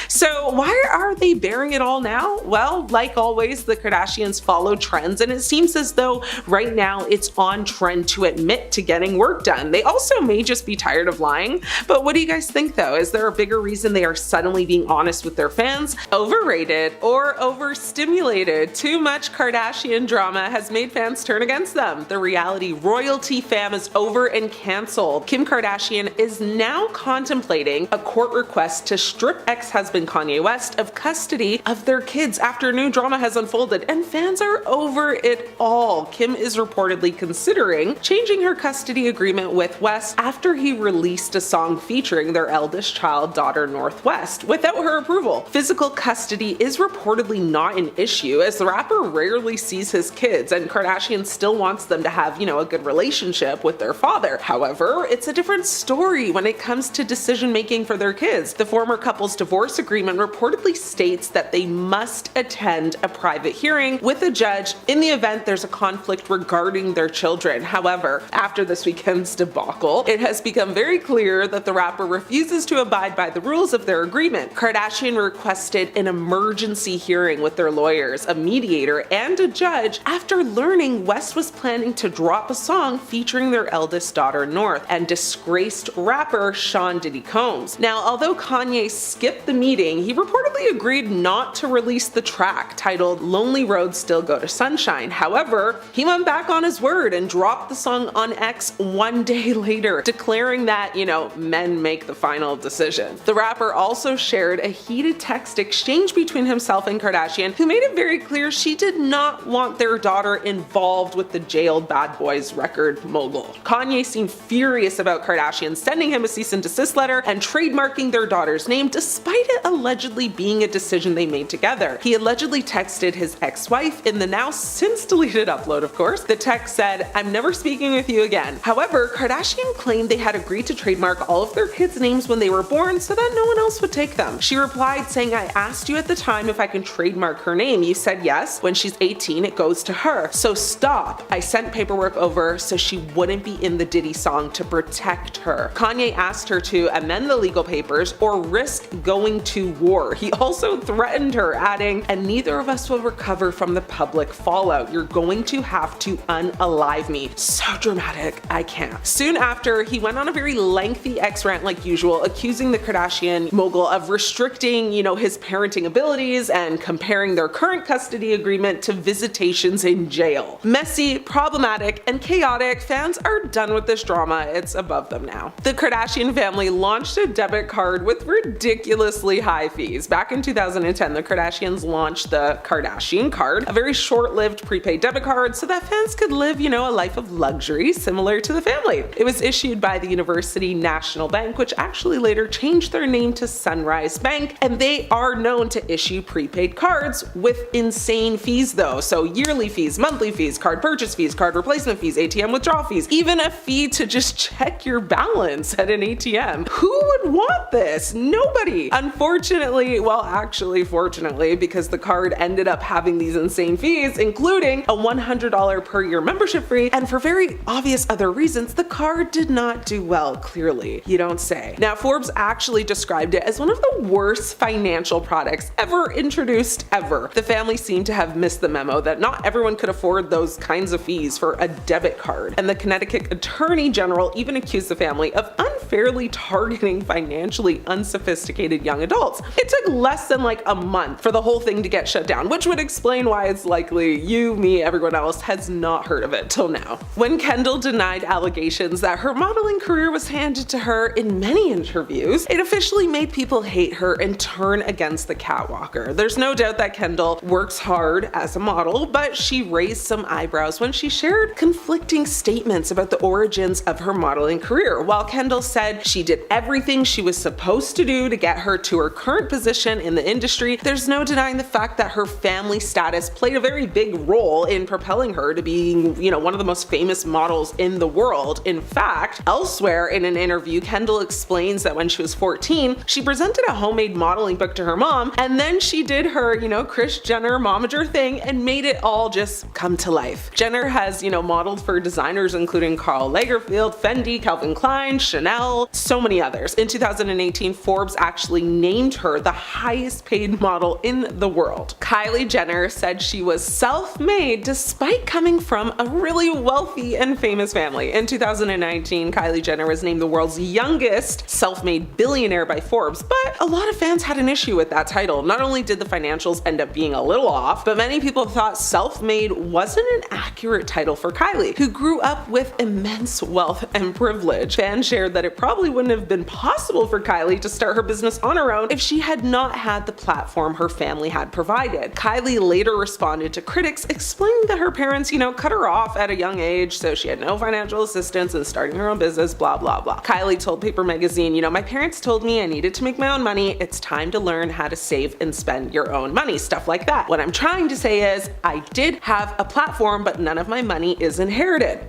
So why are they bearing it all now? Well, like always, the Kardashians follow trends, and it seems as though right now it's on trend to admit to getting work done. They also may just be tired of lying, but what do you guys think though? Is there a bigger reason they are suddenly being honest with their fans? Overrated or overstimulated? Too much Kardashian drama has made fans turn against them. The reality royalty fam is over and canceled. Kim Kardashian is now contemplating a court request to strip ex-husband Kanye West of custody of their kids after new drama has unfolded, and fans are over it all. Kim is reportedly considering changing her custody agreement with West after he released a song featuring their eldest child, daughter Northwest, without her approval. Physical custody is reportedly not an issue, as the rapper rarely sees his kids, and Kardashian still wants them to have, a good relationship with their father. However, it's a different story when it comes to decision making for their kids. The former couple's divorce agreement reportedly states that they must attend a private hearing with a judge in the event there's a conflict regarding their children. However, after this weekend's debacle, it has become very clear that the rapper refuses to abide by the rules of their agreement. Kardashian requested an emergency hearing with their lawyers, a mediator, and a judge after learning West was planning to drop a song featuring their eldest daughter North and disgraced rapper Sean Diddy Combs. Now, although Kanye skipped the meeting, he reportedly agreed not to release the track titled Lonely Roads Still Go to Sunshine. However, he went back on his word and dropped the song on X one day later, declaring that, men make the final decision. The rapper also shared a heated text exchange between himself and Kardashian, who made it very clear she did not want their daughter involved with the jailed Bad Boys record mogul. Kanye seemed furious about Kardashian sending him a cease and desist letter and trademarking their daughter's name, despite it allegedly being a decision they made together. He allegedly texted his ex-wife in the now since deleted upload, of course. The text said, "I'm never speaking with you again." However, Kardashian claimed they had agreed to trademark all of their kids' names when they were born so that no one else would take them. She replied saying, "I asked you at the time if I can trademark her name. You said yes. When she's 18, it goes to her. So stop. I sent paperwork over so she wouldn't be in the Diddy song to protect her." Kanye asked her to amend the legal papers or risk going to war. He also threatened her, adding, "And neither of us will recover from the public fallout. You're going to have to unalive me." So dramatic, I can't. Soon after, he went on a very lengthy X rant like usual, accusing the Kardashian mogul of restricting, his parenting abilities and comparing their current custody agreement to visitations in jail. Messy, problematic, and chaotic. Fans are done with this drama. It's above them now. The Kardashian family launched a debit card with ridiculously high fees. Back in 2010, the Kardashians launched the Kardashian card, a very short-lived prepaid debit card so that fans could live, a life of luxury similar to the family. It was issued by the University National Bank, which actually later changed their name to Sunrise Bank, and they are known to issue prepaid cards with insane fees though. So yearly fees, monthly fees, card purchase fees, card card replacement fees, ATM withdrawal fees, even a fee to just check your balance at an ATM. Who would want this? Nobody. Unfortunately, well, actually fortunately, because the card ended up having these insane fees, including a $100 per year membership fee, and for very obvious other reasons, the card did not do well, clearly. You don't say. Now, Forbes actually described it as one of the worst financial products ever introduced ever. The family seemed to have missed the memo that not everyone could afford those kinds of fees for a debit card, and the Connecticut Attorney General even accused the family of unfairly targeting financially unsophisticated young adults. It took less than like a month for the whole thing to get shut down, which would explain why it's likely you, me, everyone else has not heard of it till now. When Kendall denied allegations that her modeling career was handed to her in many interviews, it officially made people hate her and turn against the catwalker. There's no doubt that Kendall works hard as a model, but she raised some eyebrows when she shared conflicting statements about the origins of her modeling career. While Kendall said she did everything she was supposed to do to get her to her current position in the industry, there's no denying the fact that her family status played a very big role in propelling her to being, one of the most famous models in the world. In fact, elsewhere in an interview, Kendall explains that when she was 14, she presented a homemade modeling book to her mom, and then she did her, Kris Jenner momager thing and made it all just come to life. Jenner has, modeled for designers including Karl Lagerfeld, Fendi, Calvin Klein, Chanel, so many others. In 2018, Forbes actually named her the highest paid model in the world. Kylie Jenner said she was self-made despite coming from a really wealthy and famous family. In 2019, Kylie Jenner was named the world's youngest self-made billionaire by Forbes, but a lot of fans had an issue with that title. Not only did the financials end up being a little off, but many people thought self-made wasn't an accurate title for Kylie, who grew up with immense wealth and privilege. Fans shared that it probably wouldn't have been possible for Kylie to start her business on her own if she had not had the platform her family had provided. Kylie later responded to critics, explaining that her parents, cut her off at a young age, so she had no financial assistance in starting her own business, blah, blah, blah. Kylie told Paper Magazine, my parents told me I needed to make my own money. It's time to learn how to save and spend your own money, stuff like that. What I'm trying to say is I did have a platform, but none of my money is inherited.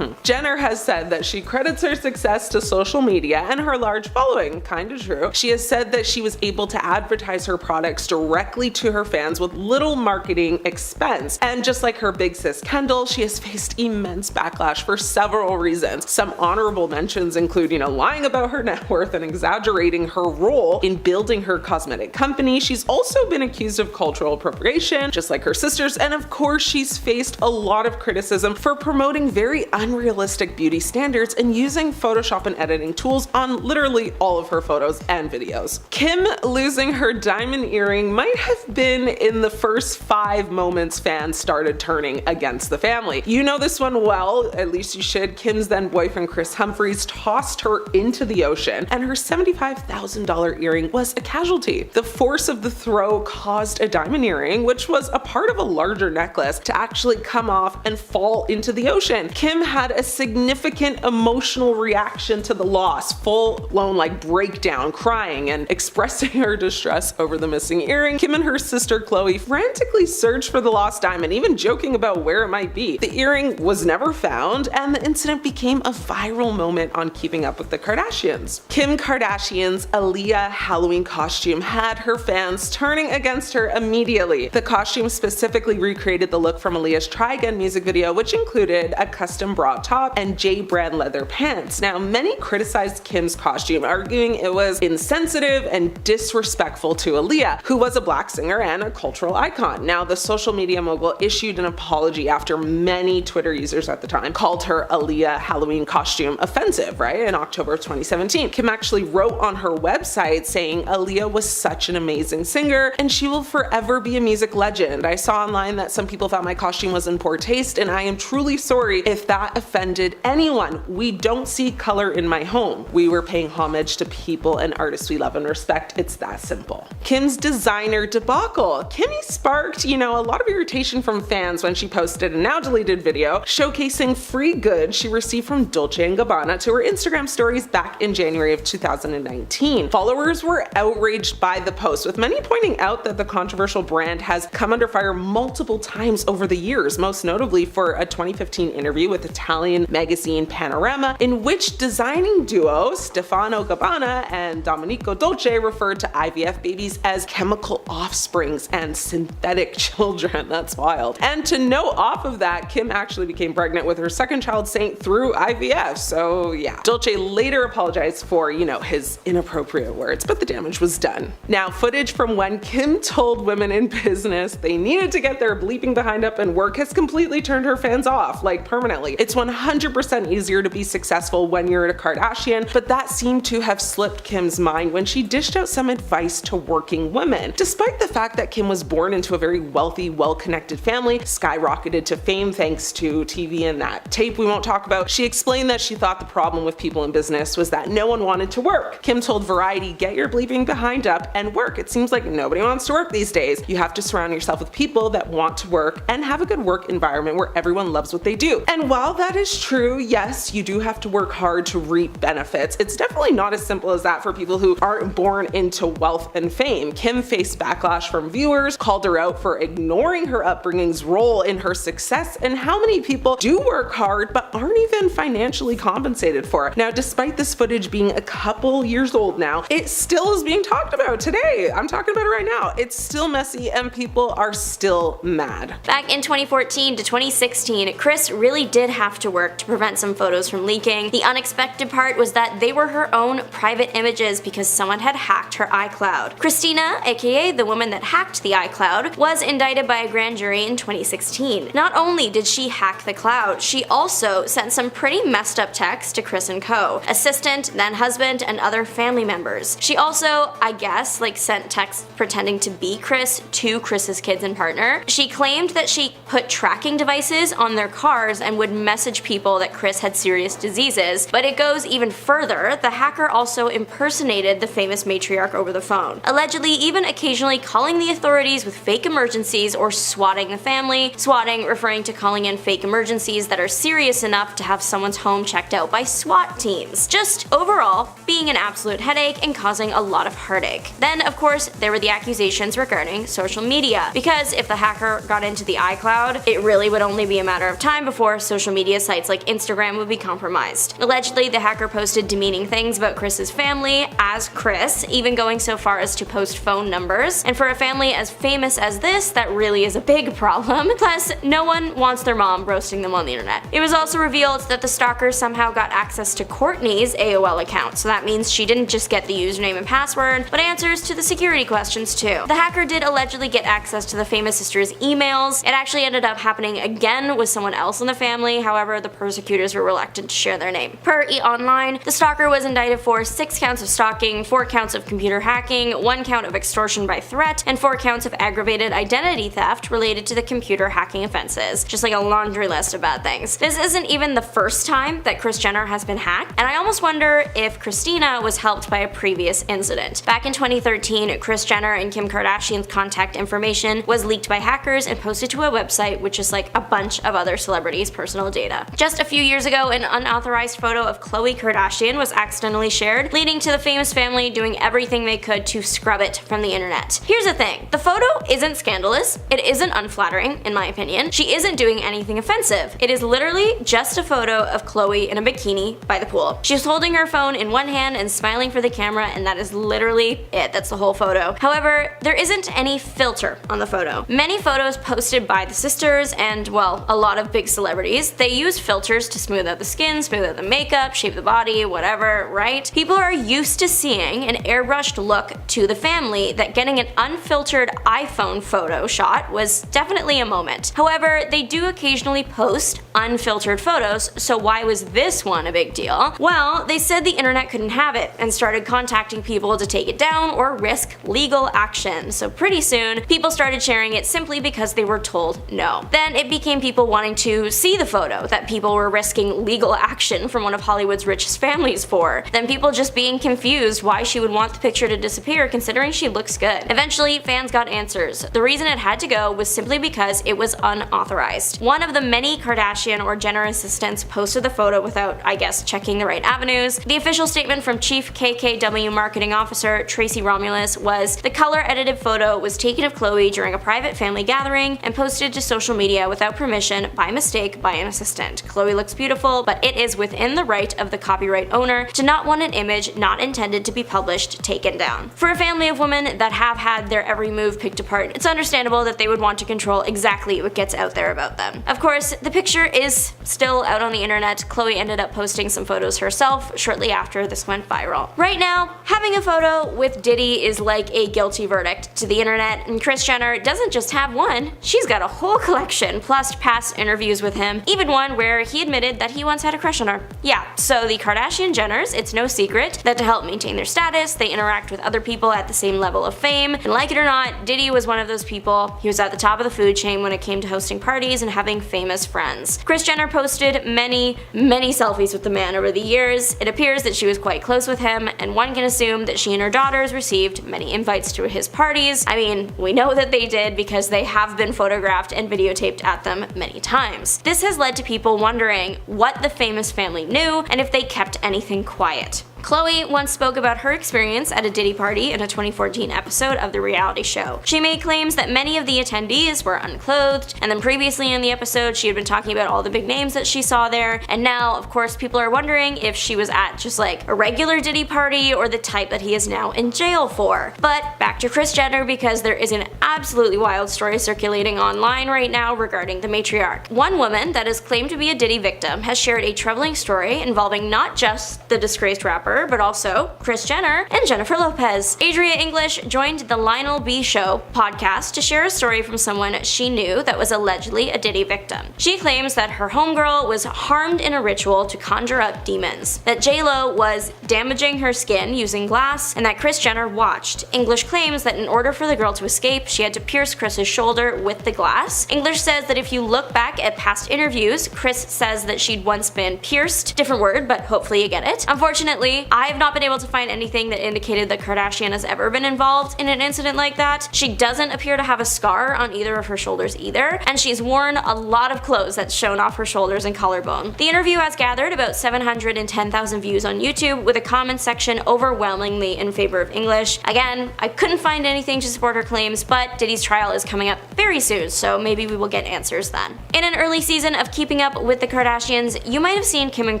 Jenner has said that she credits her success to social media and her large following. Kinda true. She has said that she was able to advertise her products directly to her fans with little marketing expense. And just like her big sis Kendall, she has faced immense backlash for several reasons. Some honorable mentions include, lying about her net worth and exaggerating her role in building her cosmetic company. She's also been accused of cultural appropriation, just like her sisters, and of course she's faced a lot of criticism for promoting very unrealistic beauty standards and using Photoshop and editing tools on literally all of her photos and videos. Kim losing her diamond earring might have been in the first 5 moments fans started turning against the family. You know this one well, at least you should. Kim's then boyfriend Chris Humphries tossed her into the ocean, and her $75,000 earring was a casualty. The force of the throw caused a diamond earring, which was a part of a larger necklace, to actually come off and fall into the ocean. Kim had a significant emotional reaction to the loss, full-blown breakdown, crying and expressing her distress over the missing earring. Kim and her sister Chloe frantically searched for the lost diamond, even joking about where it might be. The earring was never found, and the incident became a viral moment on Keeping Up with the Kardashians. Kim Kardashian's Aaliyah Halloween costume had her fans turning against her immediately. The costume specifically recreated the look from Aaliyah's Try Again music video, which included a custom bra top and J brand leather pants. Now, many criticized Kim's costume, arguing it was insensitive and disrespectful to Aaliyah, who was a black singer and a cultural icon. Now, the social media mogul issued an apology after many Twitter users at the time called her Aaliyah Halloween costume offensive, right? In October of 2017. Kim actually wrote on her website saying Aaliyah was such an amazing singer and she will forever be a music legend. I saw online that some people thought my costume was in poor taste, and I am truly sorry if that offended anyone. We don't see color in my home. We were paying homage to people and artists we love and respect. It's that simple. Kim's designer debacle. Kimmy sparked, a lot of irritation from fans when she posted a now deleted video showcasing free goods she received from Dolce & Gabbana to her Instagram stories back in January of 2019. Followers were outraged by the post, with many pointing out that the controversial brand has come under fire multiple times over the years, most notably for a 2015 interview with Italian magazine Panorama, in which designing duo Stefano Gabbana and Domenico Dolce referred to IVF babies as chemical offsprings and synthetic children. That's wild. And to note off of that, Kim actually became pregnant with her second child, Saint, through IVF. So yeah. Dolce later apologized for, his inappropriate words, but the damage was done. Now, footage from when Kim told women in business they needed to get their bleeping behind up and work has completely turned her fans off, like permanently. It's 100% easier to be successful when you're a Kardashian, but that seemed to have slipped Kim's mind when she dished out some advice to working women. Despite the fact that Kim was born into a very wealthy, well-connected family, skyrocketed to fame thanks to TV and that tape we won't talk about, she explained that she thought the problem with people in business was that no one wanted to work. Kim told Variety, "Get your bleeping behind up and work. It seems like nobody wants to work these days. You have to surround yourself with people that want to work and have a good work environment where everyone loves what they do." And while that is true, yes, you do have to work hard to reap benefits. It's definitely not as simple as that for people who aren't born into wealth and fame. Kim faced backlash from viewers, called her out for ignoring her upbringing's role in her success, and how many people do work hard but aren't even financially compensated for it. Now, despite this footage being a couple years old now, it still is being talked about today. I'm talking about it right now. It's still messy and people are still mad. Back in 2014 to 2016, Kris really did have to work to prevent some photos from leaking. The unexpected part was that they were her own private images because someone had hacked her iCloud. Christina, aka the woman that hacked the iCloud, was indicted by a grand jury in 2016. Not only did she hack the cloud, she also sent some pretty messed up texts to Kris and co, assistant, then husband, and other family members. She also, I guess, sent texts pretending to be Kris to Kris's kids and partner. She claimed that she put tracking devices on their cars and would message people that Kris had serious diseases, but it goes even further. The hacker also impersonated the famous matriarch over the phone, allegedly even occasionally calling the authorities with fake emergencies or swatting the family. Swatting referring to calling in fake emergencies that are serious enough to have someone's home checked out by SWAT teams. Just overall being an absolute headache and causing a lot of heartache. Then, of course, there were the accusations regarding social media, because if the hacker got into the iCloud, it really would only be a matter of time before social media sites like Instagram would be compromised. Allegedly, the hacker posted demeaning things about Kris's family as Kris, even going so far as to post phone numbers. And for a family as famous as this, that really is a big problem. Plus, no one wants their mom roasting them on the internet. It was also revealed that the stalker somehow got access to Kourtney's AOL account, so that means she didn't just get the username and password, but answers to the security questions too. The hacker did allegedly get access to the famous sister's emails. It actually ended up happening again with someone else in the family, however, the persecutors were reluctant to share their name. Per E-Online, the stalker was indicted for 6 counts of stalking, 4 counts of computer hacking, 1 count of extortion by threat, and 4 counts of aggravated identity theft related to the computer hacking offenses. Just like a laundry list of bad things. This isn't even the first time that Kris Jenner has been hacked, and I almost wonder if Christina was helped by a previous incident. Back in 2013, Kris Jenner and Kim Kardashian's contact information was leaked by hackers and posted to a website with just a bunch of other celebrities' personal data. Just a few years ago, an unauthorized photo of Khloe Kardashian was accidentally shared, leading to the famous family doing everything they could to scrub it from the internet. Here's the thing, the photo isn't scandalous, it isn't unflattering, in my opinion, she isn't doing anything offensive. It is literally just a photo of Khloe in a bikini by the pool. She's holding her phone in one hand and smiling for the camera, and that is literally it. That's the whole photo. However, there isn't any filter on the photo. Many photos posted by the sisters and, well, a lot of big celebrities, they use filters to smooth out the skin, smooth out the makeup, shape the body, whatever, right? People are used to seeing an airbrushed look to the family that getting an unfiltered iPhone photo shot was definitely a moment. However, they do occasionally post unfiltered photos, so why was this one a big deal? Well, they said the internet couldn't have it and started contacting people to take it down or risk legal action. So pretty soon, people started sharing it simply because they were told no. Then it became people wanting to see the photo, that people were risking legal action from one of Hollywood's richest search families for, than people just being confused why she would want the picture to disappear considering she looks good. Eventually, fans got answers. The reason it had to go was simply because it was unauthorized. One of the many Kardashian or Jenner assistants posted the photo without, I guess, checking the right avenues. The official statement from Chief KKW Marketing Officer Tracy Romulus was, the color-edited photo was taken of Khloe during a private family gathering and posted to social media without permission by mistake by an assistant. Khloe looks beautiful, but it is within the right of the copyright owner to not want an image not intended to be published taken down. For a family of women that have had their every move picked apart, it's understandable that they would want to control exactly what gets out there about them. Of course, the picture is still out on the internet. Khloe ended up posting some photos herself shortly after this went viral. Right now, having a photo with Diddy is like a guilty verdict to the internet, and Kris Jenner doesn't just have one, she's got a whole collection, plus past interviews with him, even one where he admitted that he once had a crush on her. Yeah, so the Kardashian Jenners, it's no secret that to help maintain their status, they interact with other people at the same level of fame, and like it or not, Diddy was one of those people. He was at the top of the food chain when it came to hosting parties and having famous friends. Kris Jenner posted many selfies with the man over the years. It appears that she was quite close with him, and one can assume that she and her daughters received many invites to his parties. I mean, we know that they did because they have been photographed and videotaped at them many times. This has led to people wondering what the famous family knew and if they kept anything quiet. Khloe once spoke about her experience at a Diddy party in a 2014 episode of the reality show. She made claims that many of the attendees were unclothed, and then previously in the episode she had been talking about all the big names that she saw there, and now of course people are wondering if she was at just like a regular Diddy party or the type that he is now in jail for. But back to Kris Jenner, because there is an absolutely wild story circulating online right now regarding the matriarch. One woman that is claimed to be a Diddy victim has shared a troubling story involving not just the disgraced rapper, but also Kris Jenner and Jennifer Lopez. Adria English joined the Lionel B Show podcast to share a story from someone she knew that was allegedly a Diddy victim. She claims that her homegirl was harmed in a ritual to conjure up demons, that J-Lo was damaging her skin using glass, and that Kris Jenner watched. English claims that in order for the girl to escape, she had to pierce Kris's shoulder with the glass. English says that if you look back at past interviews, Kris says that she'd once been pierced. Different word, but hopefully you get it. Unfortunately, I have not been able to find anything that indicated that Kardashian has ever been involved in an incident like that. She doesn't appear to have a scar on either of her shoulders either, and she's worn a lot of clothes that's shown off her shoulders and collarbone. The interview has gathered about 710,000 views on YouTube, with a comment section overwhelmingly in favor of English. Again, I couldn't find anything to support her claims, but Diddy's trial is coming up very soon, so maybe we will get answers then. In an early season of Keeping Up with the Kardashians, you might have seen Kim and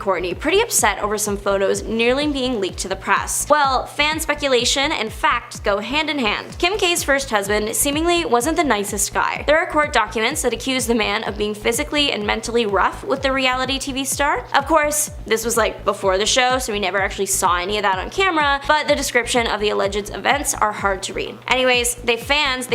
Kourtney pretty upset over some photos nearly being leaked to the press. Well, fan speculation and facts go hand in hand. Kim K's first husband seemingly wasn't the nicest guy. There are court documents that accuse the man of being physically and mentally rough with the reality TV star. Of course, this was like before the show, so we never actually saw any of that on camera, but the description of the alleged events are hard to read. Anyways, they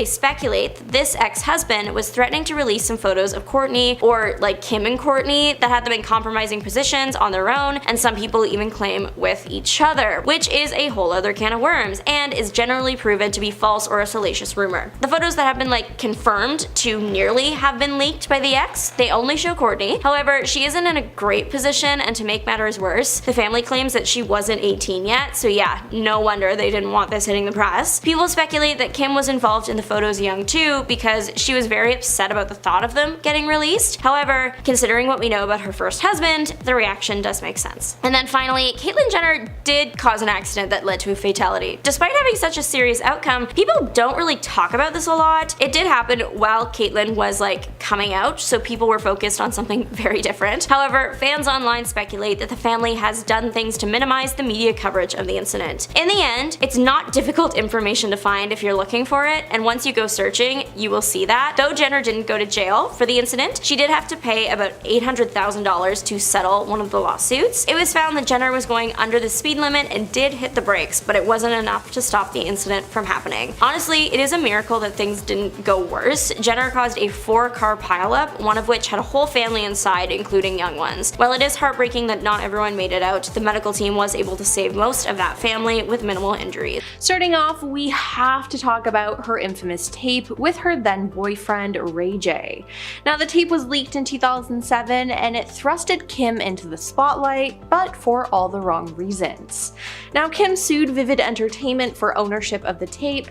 speculate that this ex-husband was threatening to release some photos of Kourtney, or like Kim and Kourtney, that had them in compromising positions on their own, and some people even claim with each other, which is a whole other can of worms, and is generally proven to be false or a salacious rumor. The photos that have been like confirmed to nearly have been leaked by the ex, they only show Kourtney. However, she isn't in a great position, and to make matters worse, the family claims that she wasn't 18 yet, so yeah, no wonder they didn't want this hitting the press. People speculate that Kim was involved in the photos young too, because she was very upset about the thought of them getting released. However, considering what we know about her first husband, the reaction does make sense. And then finally, Caitlyn Jenner did cause an accident that led to a fatality. Despite having such a serious outcome, people don't really talk about this a lot. It did happen while Caitlyn was like coming out, so people were focused on something very different. However, fans online speculate that the family has done things to minimize the media coverage of the incident. In the end, it's not difficult information to find if you're looking for it, and once you go searching, you will see that. Though Jenner didn't go to jail for the incident, she did have to pay about $800,000 to settle one of the lawsuits. It was found that Jenner was going under the speed limit and did hit the brakes, but it wasn't enough to stop the incident from happening. Honestly, it is a miracle that things didn't go worse. Jenner caused a 4-car tumor pileup, one of which had a whole family inside, including young ones. While it is heartbreaking that not everyone made it out, the medical team was able to save most of that family with minimal injuries. Starting off, we have to talk about her infamous tape with her then boyfriend Ray J. Now, the tape was leaked in 2007 and it thrusted Kim into the spotlight, but for all the wrong reasons. Now, Kim sued Vivid Entertainment for ownership of the tape,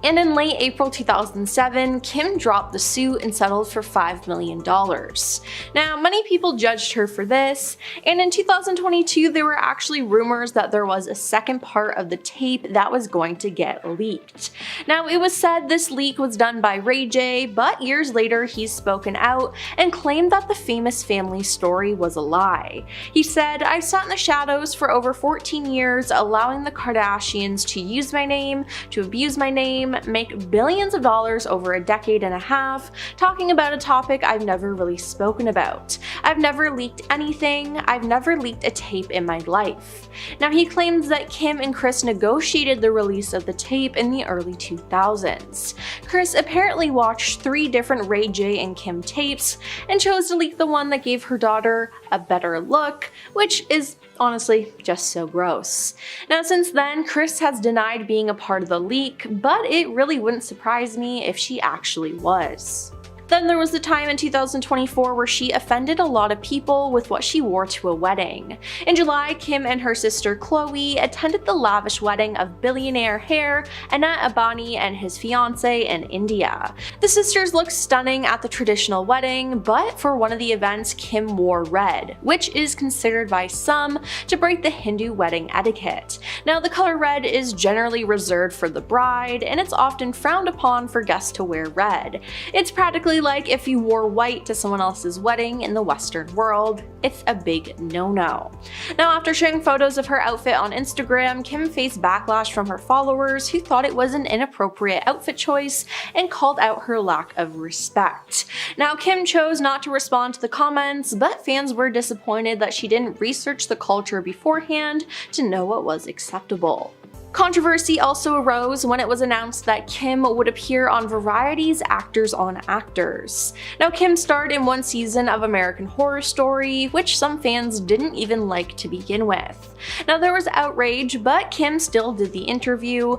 and in late April 2007, Kim dropped the suit and settled for $5 million. Now, many people judged her for this, and in 2022 there were actually rumors that there was a second part of the tape that was going to get leaked. Now, it was said this leak was done by Ray J, but years later he's spoken out and claimed that the famous family story was a lie. He said, "I sat in the shadows for over 14 years, allowing the Kardashians to use my name, to abuse my name, make billions of dollars over a decade and a half, talking about a topic I've never really spoken about. I've never leaked anything. I've never leaked a tape in my life." Now, he claims that Kim and Kris negotiated the release of the tape in the early 2000s. Kris apparently watched 3 different Ray J and Kim tapes and chose to leak the one that gave her daughter a better look, which is honestly just so gross. Now, since then, Kris has denied being a part of the leak, but it really wouldn't surprise me if she actually was. Then there was the time in 2024 where she offended a lot of people with what she wore to a wedding. In July, Kim and her sister Khloe attended the lavish wedding of billionaire heir Anant Ambani and his fiancée in India. The sisters looked stunning at the traditional wedding, but for one of the events, Kim wore red, which is considered by some to break the Hindu wedding etiquette. Now, the color red is generally reserved for the bride, and it's often frowned upon for guests to wear red. It's practically like if you wore white to someone else's wedding in the Western world. It's a big no-no. Now, after sharing photos of her outfit on Instagram, Kim faced backlash from her followers who thought it was an inappropriate outfit choice and called out her lack of respect. Now, Kim chose not to respond to the comments, but fans were disappointed that she didn't research the culture beforehand to know what was acceptable. Controversy also arose when it was announced that Kim would appear on Variety's Actors on Actors. Now, Kim starred in 1 season of American Horror Story, which some fans didn't even like to begin with. Now, there was outrage, but Kim still did the interview,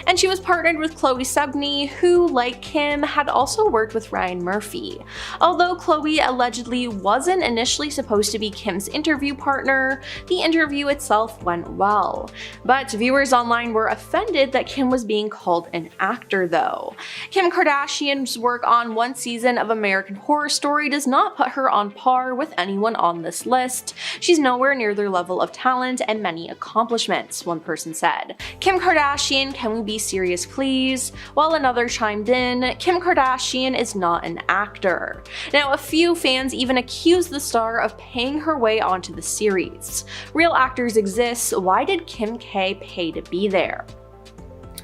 and she was partnered with Chloe Sevigny, who, like Kim, had also worked with Ryan Murphy. Although Chloe allegedly wasn't initially supposed to be Kim's interview partner, the interview itself went well. But viewers online were offended that Kim was being called an actor, though. Kim Kardashian's work on 1 season of American Horror Story does not put her on par with anyone on this list. She's nowhere near their level of talent and many accomplishments, one person said. "Kim Kardashian, can we be serious please?" While another chimed in, "Kim Kardashian is not an actor." Now, a few fans even accused the star of paying her way onto the series. Real actors exist, why did Kim K pay to be there?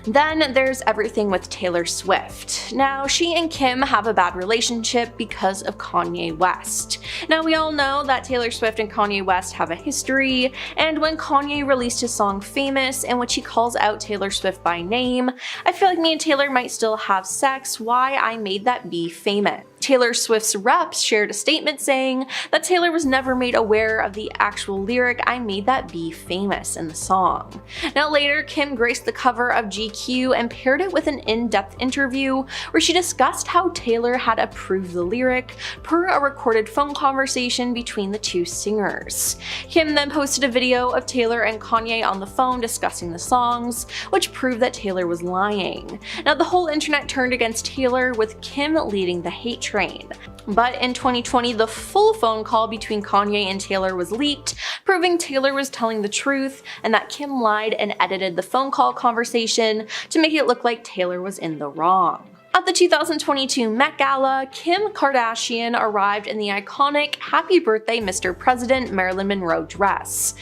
Then there's everything with Taylor Swift. Now, she and Kim have a bad relationship because of Kanye West. Now, we all know that Taylor Swift and Kanye West have a history, and when Kanye released his song Famous, in which he calls out Taylor Swift by name, I feel like me and Taylor might still have sex, why I made that be famous. Taylor Swift's reps shared a statement saying that Taylor was never made aware of the actual lyric "I made that be famous" in the song. Now, later, Kim graced the cover of GQ and paired it with an in-depth interview where she discussed how Taylor had approved the lyric per a recorded phone conversation between the two singers. Kim then posted a video of Taylor and Kanye on the phone discussing the songs, which proved that Taylor was lying. Now, the whole internet turned against Taylor, with Kim leading the hate train. But in 2020, the full phone call between Kanye and Taylor was leaked, proving Taylor was telling the truth and that Kim lied and edited the phone call conversation to make it look like Taylor was in the wrong. At the 2022 Met Gala, Kim Kardashian arrived in the iconic "Happy Birthday, Mr. President" Marilyn Monroe dress.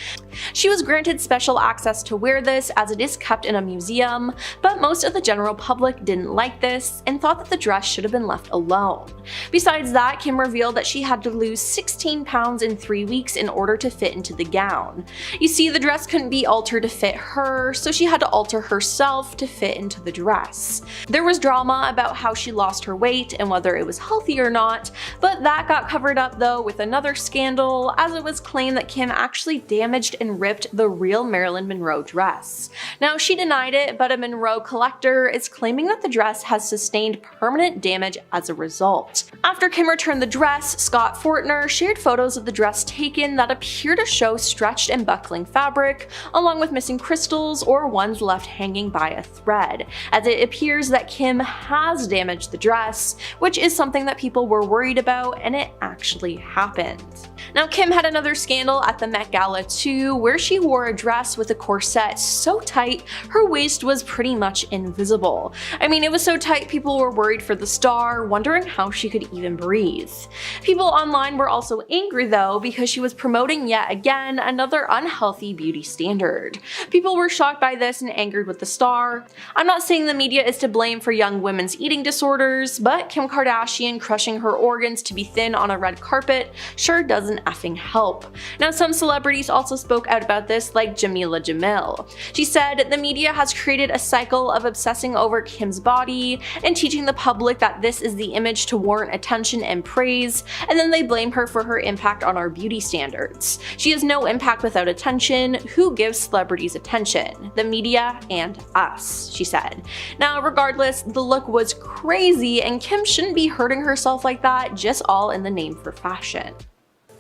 She was granted special access to wear this as it is kept in a museum, but most of the general public didn't like this and thought that the dress should have been left alone. Besides that, Kim revealed that she had to lose 16 pounds in 3 weeks in order to fit into the gown. You see, the dress couldn't be altered to fit her, so she had to alter herself to fit into the dress. There was drama about how she lost her weight and whether it was healthy or not, but that got covered up though with another scandal, as it was claimed that Kim actually damaged and ripped the real Marilyn Monroe dress. Now, she denied it, but a Monroe collector is claiming that the dress has sustained permanent damage as a result. After Kim returned the dress, Scott Fortner shared photos of the dress taken that appear to show stretched and buckling fabric, along with missing crystals or ones left hanging by a thread, as it appears that Kim has damaged the dress, which is something that people were worried about, and it actually happened. Now, Kim had another scandal at the Met Gala too, where she wore a dress with a corset so tight her waist was pretty much invisible. I mean, it was so tight people were worried for the star, wondering how she could even breathe. People online were also angry though, because she was promoting yet again another unhealthy beauty standard. People were shocked by this and angered with the star. I'm not saying the media is to blame for young women's eating disorders, but Kim Kardashian crushing her organs to be thin on a red carpet sure doesn't effing help. Now, some celebrities also spoke out about this, like Jamila Jamil. She said, "The media has created a cycle of obsessing over Kim's body and teaching the public that this is the image to warrant attention and praise, and then they blame her for her impact on our beauty standards. She has no impact without attention. Who gives celebrities attention? The media and us," she said. Now, regardless, the look was crazy and Kim shouldn't be hurting herself like that, just all in the name for fashion.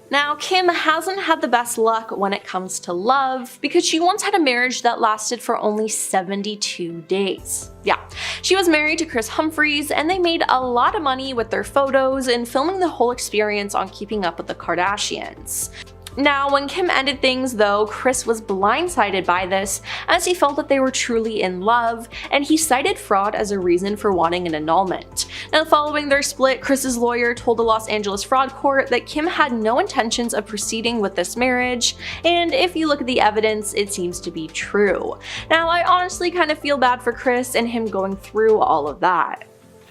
Now, Kim hasn't had the best luck when it comes to love, because she once had a marriage that lasted for only 72 days. Yeah, she was married to Kris Humphries, and they made a lot of money with their photos and filming the whole experience on Keeping Up with the Kardashians. Now, when Kim ended things though, Kris was blindsided by this, as he felt that they were truly in love, and he cited fraud as a reason for wanting an annulment. Now, following their split, Kris's lawyer told the Los Angeles Fraud Court that Kim had no intentions of proceeding with this marriage, and if you look at the evidence, it seems to be true. Now, I honestly kind of feel bad for Kris and him going through all of that.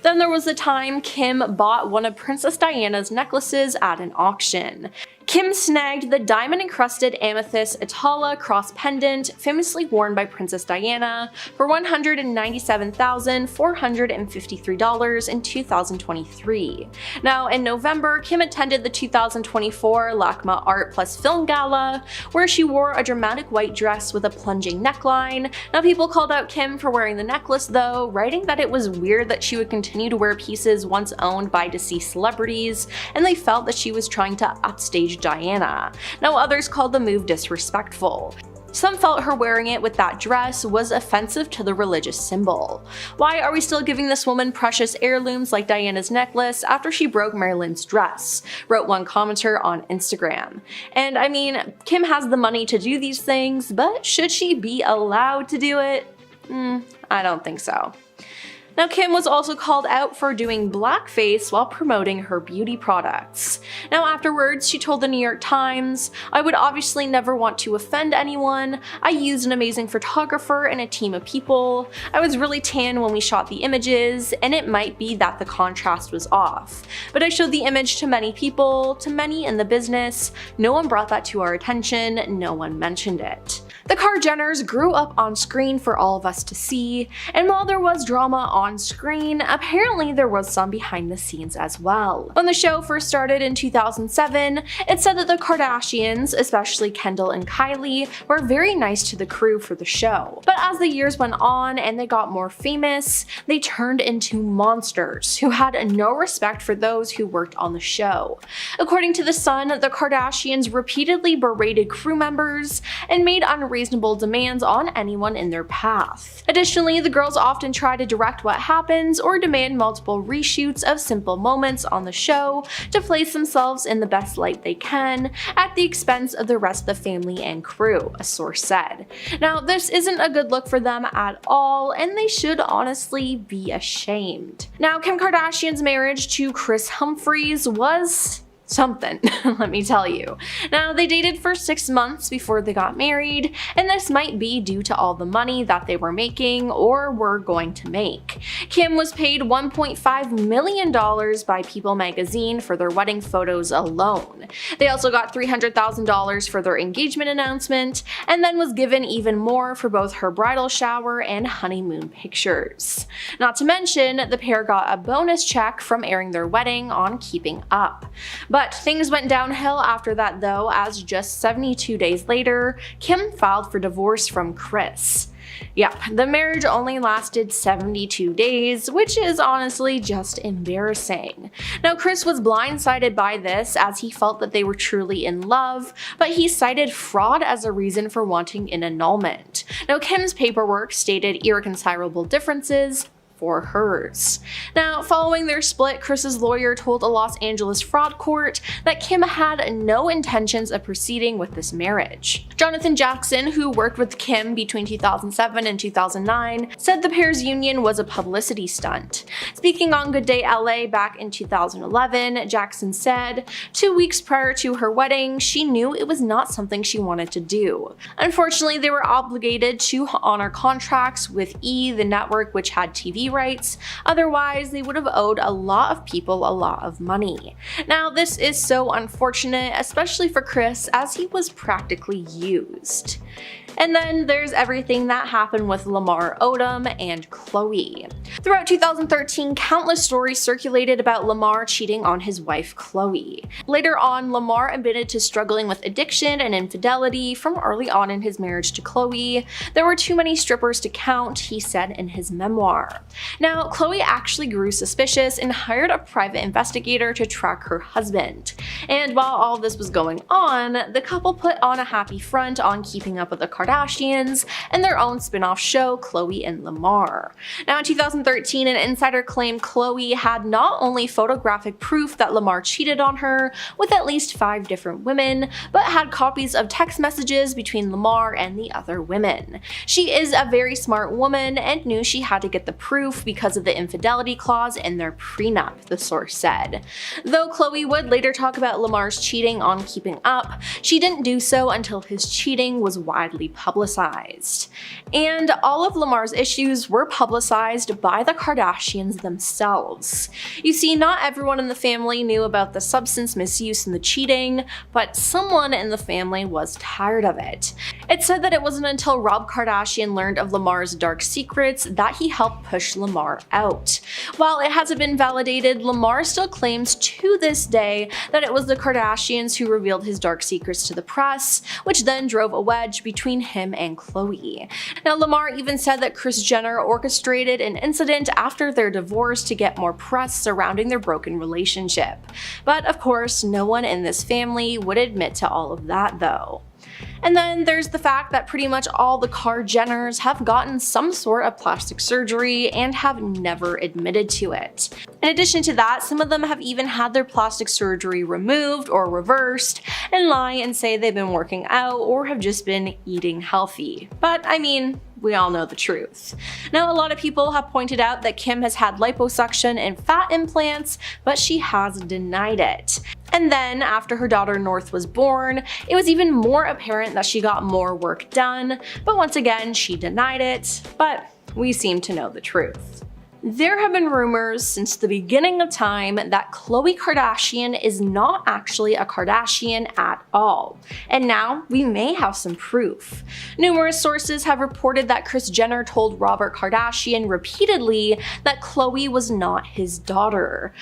Then there was the time Kim bought one of Princess Diana's necklaces at an auction. Kim snagged the diamond-encrusted amethyst Atala cross pendant famously worn by Princess Diana for $197,453 in 2023. Now, in November, Kim attended the 2024 LACMA Art Plus Film Gala, where she wore a dramatic white dress with a plunging neckline. Now, people called out Kim for wearing the necklace though, writing that it was weird that she would continue to wear pieces once owned by deceased celebrities, and they felt that she was trying to upstage Diana. Now, others called the move disrespectful. Some felt her wearing it with that dress was offensive to the religious symbol. Why are we still giving this woman precious heirlooms like Diana's necklace after she broke Marilyn's dress? Wrote one commenter on Instagram. And I mean, Kim has the money to do these things, but should she be allowed to do it? I don't think so. Now, Kim was also called out for doing blackface while promoting her beauty products. Now, afterwards, she told the New York Times, "I would obviously never want to offend anyone. I used an amazing photographer and a team of people. I was really tan when we shot the images, and it might be that the contrast was off. But I showed the image to many people, to many in the business. No one brought that to our attention, no one mentioned it." The Kar-Jenners grew up on screen for all of us to see, and while there was drama on screen, apparently there was some behind the scenes as well. When the show first started in 2007, it said that the Kardashians, especially Kendall and Kylie, were very nice to the crew for the show. But as the years went on and they got more famous, they turned into monsters who had no respect for those who worked on the show. According to The Sun, the Kardashians repeatedly berated crew members and made unreasonable demands on anyone in their path. Additionally, the girls often try to direct what happens or demand multiple reshoots of simple moments on the show to place themselves in the best light they can at the expense of the rest of the family and crew, a source said. Now, this isn't a good look for them at all, and they should honestly be ashamed. Now, Kim Kardashian's marriage to Kris Humphries was something, let me tell you. Now, they dated for 6 months before they got married, and this might be due to all the money that they were making or were going to make. Kim was paid $1.5 million by People magazine for their wedding photos alone. They also got $300,000 for their engagement announcement, and then was given even more for both her bridal shower and honeymoon pictures. Not to mention, the pair got a bonus check from airing their wedding on Keeping Up. But things went downhill after that though, as just 72 days later, Kim filed for divorce from Kris. Yep, the marriage only lasted 72 days, which is honestly just embarrassing. Now, Kris was blindsided by this as he felt that they were truly in love, but he cited fraud as a reason for wanting an annulment. Now, Kim's paperwork stated irreconcilable differences for hers. Now, following their split, Kris's lawyer told a Los Angeles fraud court that Kim had no intentions of proceeding with this marriage. Jonathan Jackson, who worked with Kim between 2007 and 2009, said the pair's union was a publicity stunt. Speaking on Good Day LA back in 2011, Jackson said, 2 weeks prior to her wedding, she knew it was not something she wanted to do. Unfortunately, they were obligated to honor contracts with E!, the network which had TV rights, otherwise they would have owed a lot of people a lot of money. Now, this is so unfortunate, especially for Kris, as he was practically used. And then there's everything that happened with Lamar Odom and Khloe. Throughout 2013, countless stories circulated about Lamar cheating on his wife Khloe. Later on, Lamar admitted to struggling with addiction and infidelity from early on in his marriage to Khloe. There were too many strippers to count, he said in his memoir. Now, Khloe actually grew suspicious and hired a private investigator to track her husband. And while all this was going on, the couple put on a happy front on Keeping Up with the Kardashians and their own spin-off show, Khloe and Lamar. Now, in 2013, an insider claimed Khloe had not only photographic proof that Lamar cheated on her with at least 5 different women, but had copies of text messages between Lamar and the other women. She is a very smart woman and knew she had to get the proof because of the infidelity clause in their prenup, the source said. Though Khloe would later talk about Lamar's cheating on Keeping Up, she didn't do so until his cheating was widely publicized. And all of Lamar's issues were publicized by the Kardashians themselves. You see, not everyone in the family knew about the substance misuse and the cheating, but someone in the family was tired of it. It said that it wasn't until Rob Kardashian learned of Lamar's dark secrets that he helped push Lamar out. While it hasn't been validated, Lamar still claims to this day that it was the Kardashians who revealed his dark secrets to the press, which then drove a wedge between him and Khloe. Now, Lamar even said that Kris Jenner orchestrated an incident after their divorce to get more press surrounding their broken relationship. But of course, no one in this family would admit to all of that though. And then there's the fact that pretty much all the Kar-Jenners have gotten some sort of plastic surgery and have never admitted to it. In addition to that, some of them have even had their plastic surgery removed or reversed and lie and say they've been working out or have just been eating healthy. But I mean, we all know the truth. Now, a lot of people have pointed out that Kim has had liposuction and fat implants, but she has denied it. And then, after her daughter North was born, it was even more apparent that she got more work done, but once again, she denied it, but we seem to know the truth. There have been rumors since the beginning of time that Khloe Kardashian is not actually a Kardashian at all, and now we may have some proof. Numerous sources have reported that Kris Jenner told Robert Kardashian repeatedly that Khloe was not his daughter.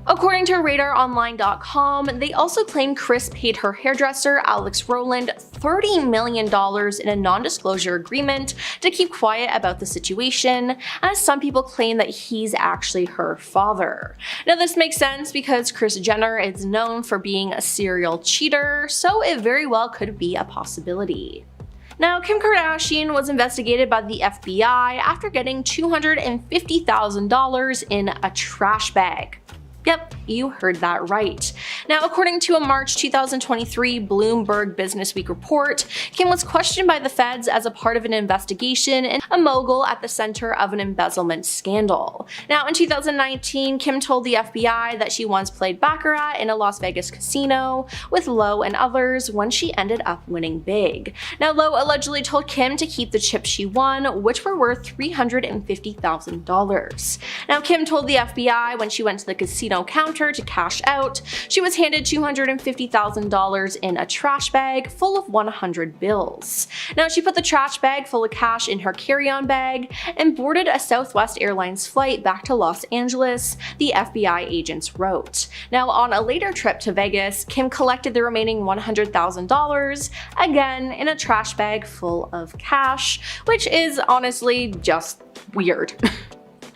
According to RadarOnline.com, they also claim Kris paid her hairdresser, Alex Rowland, $30 million in a non-disclosure agreement to keep quiet about the situation, as some people claim that he's actually her father. Now, this makes sense because Kris Jenner is known for being a serial cheater, so it very well could be a possibility. Now, Kim Kardashian was investigated by the FBI after getting $250,000 in a trash bag. Yep, you heard that right. Now, according to a March 2023 Bloomberg Businessweek report, Kim was questioned by the feds as a part of an investigation and a mogul at the center of an embezzlement scandal. Now, in 2019, Kim told the FBI that she once played baccarat in a Las Vegas casino with Lowe and others when she ended up winning big. Now, Lowe allegedly told Kim to keep the chips she won, which were worth $350,000. Now, Kim told the FBI when she went to the casino counter to cash out, she was handed $250,000 in a trash bag full of 100 bills. Now, she put the trash bag full of cash in her carry-on bag and boarded a Southwest Airlines flight back to Los Angeles, the FBI agents wrote. Now, on a later trip to Vegas, Kim collected the remaining $100,000, again in a trash bag full of cash, which is honestly just weird.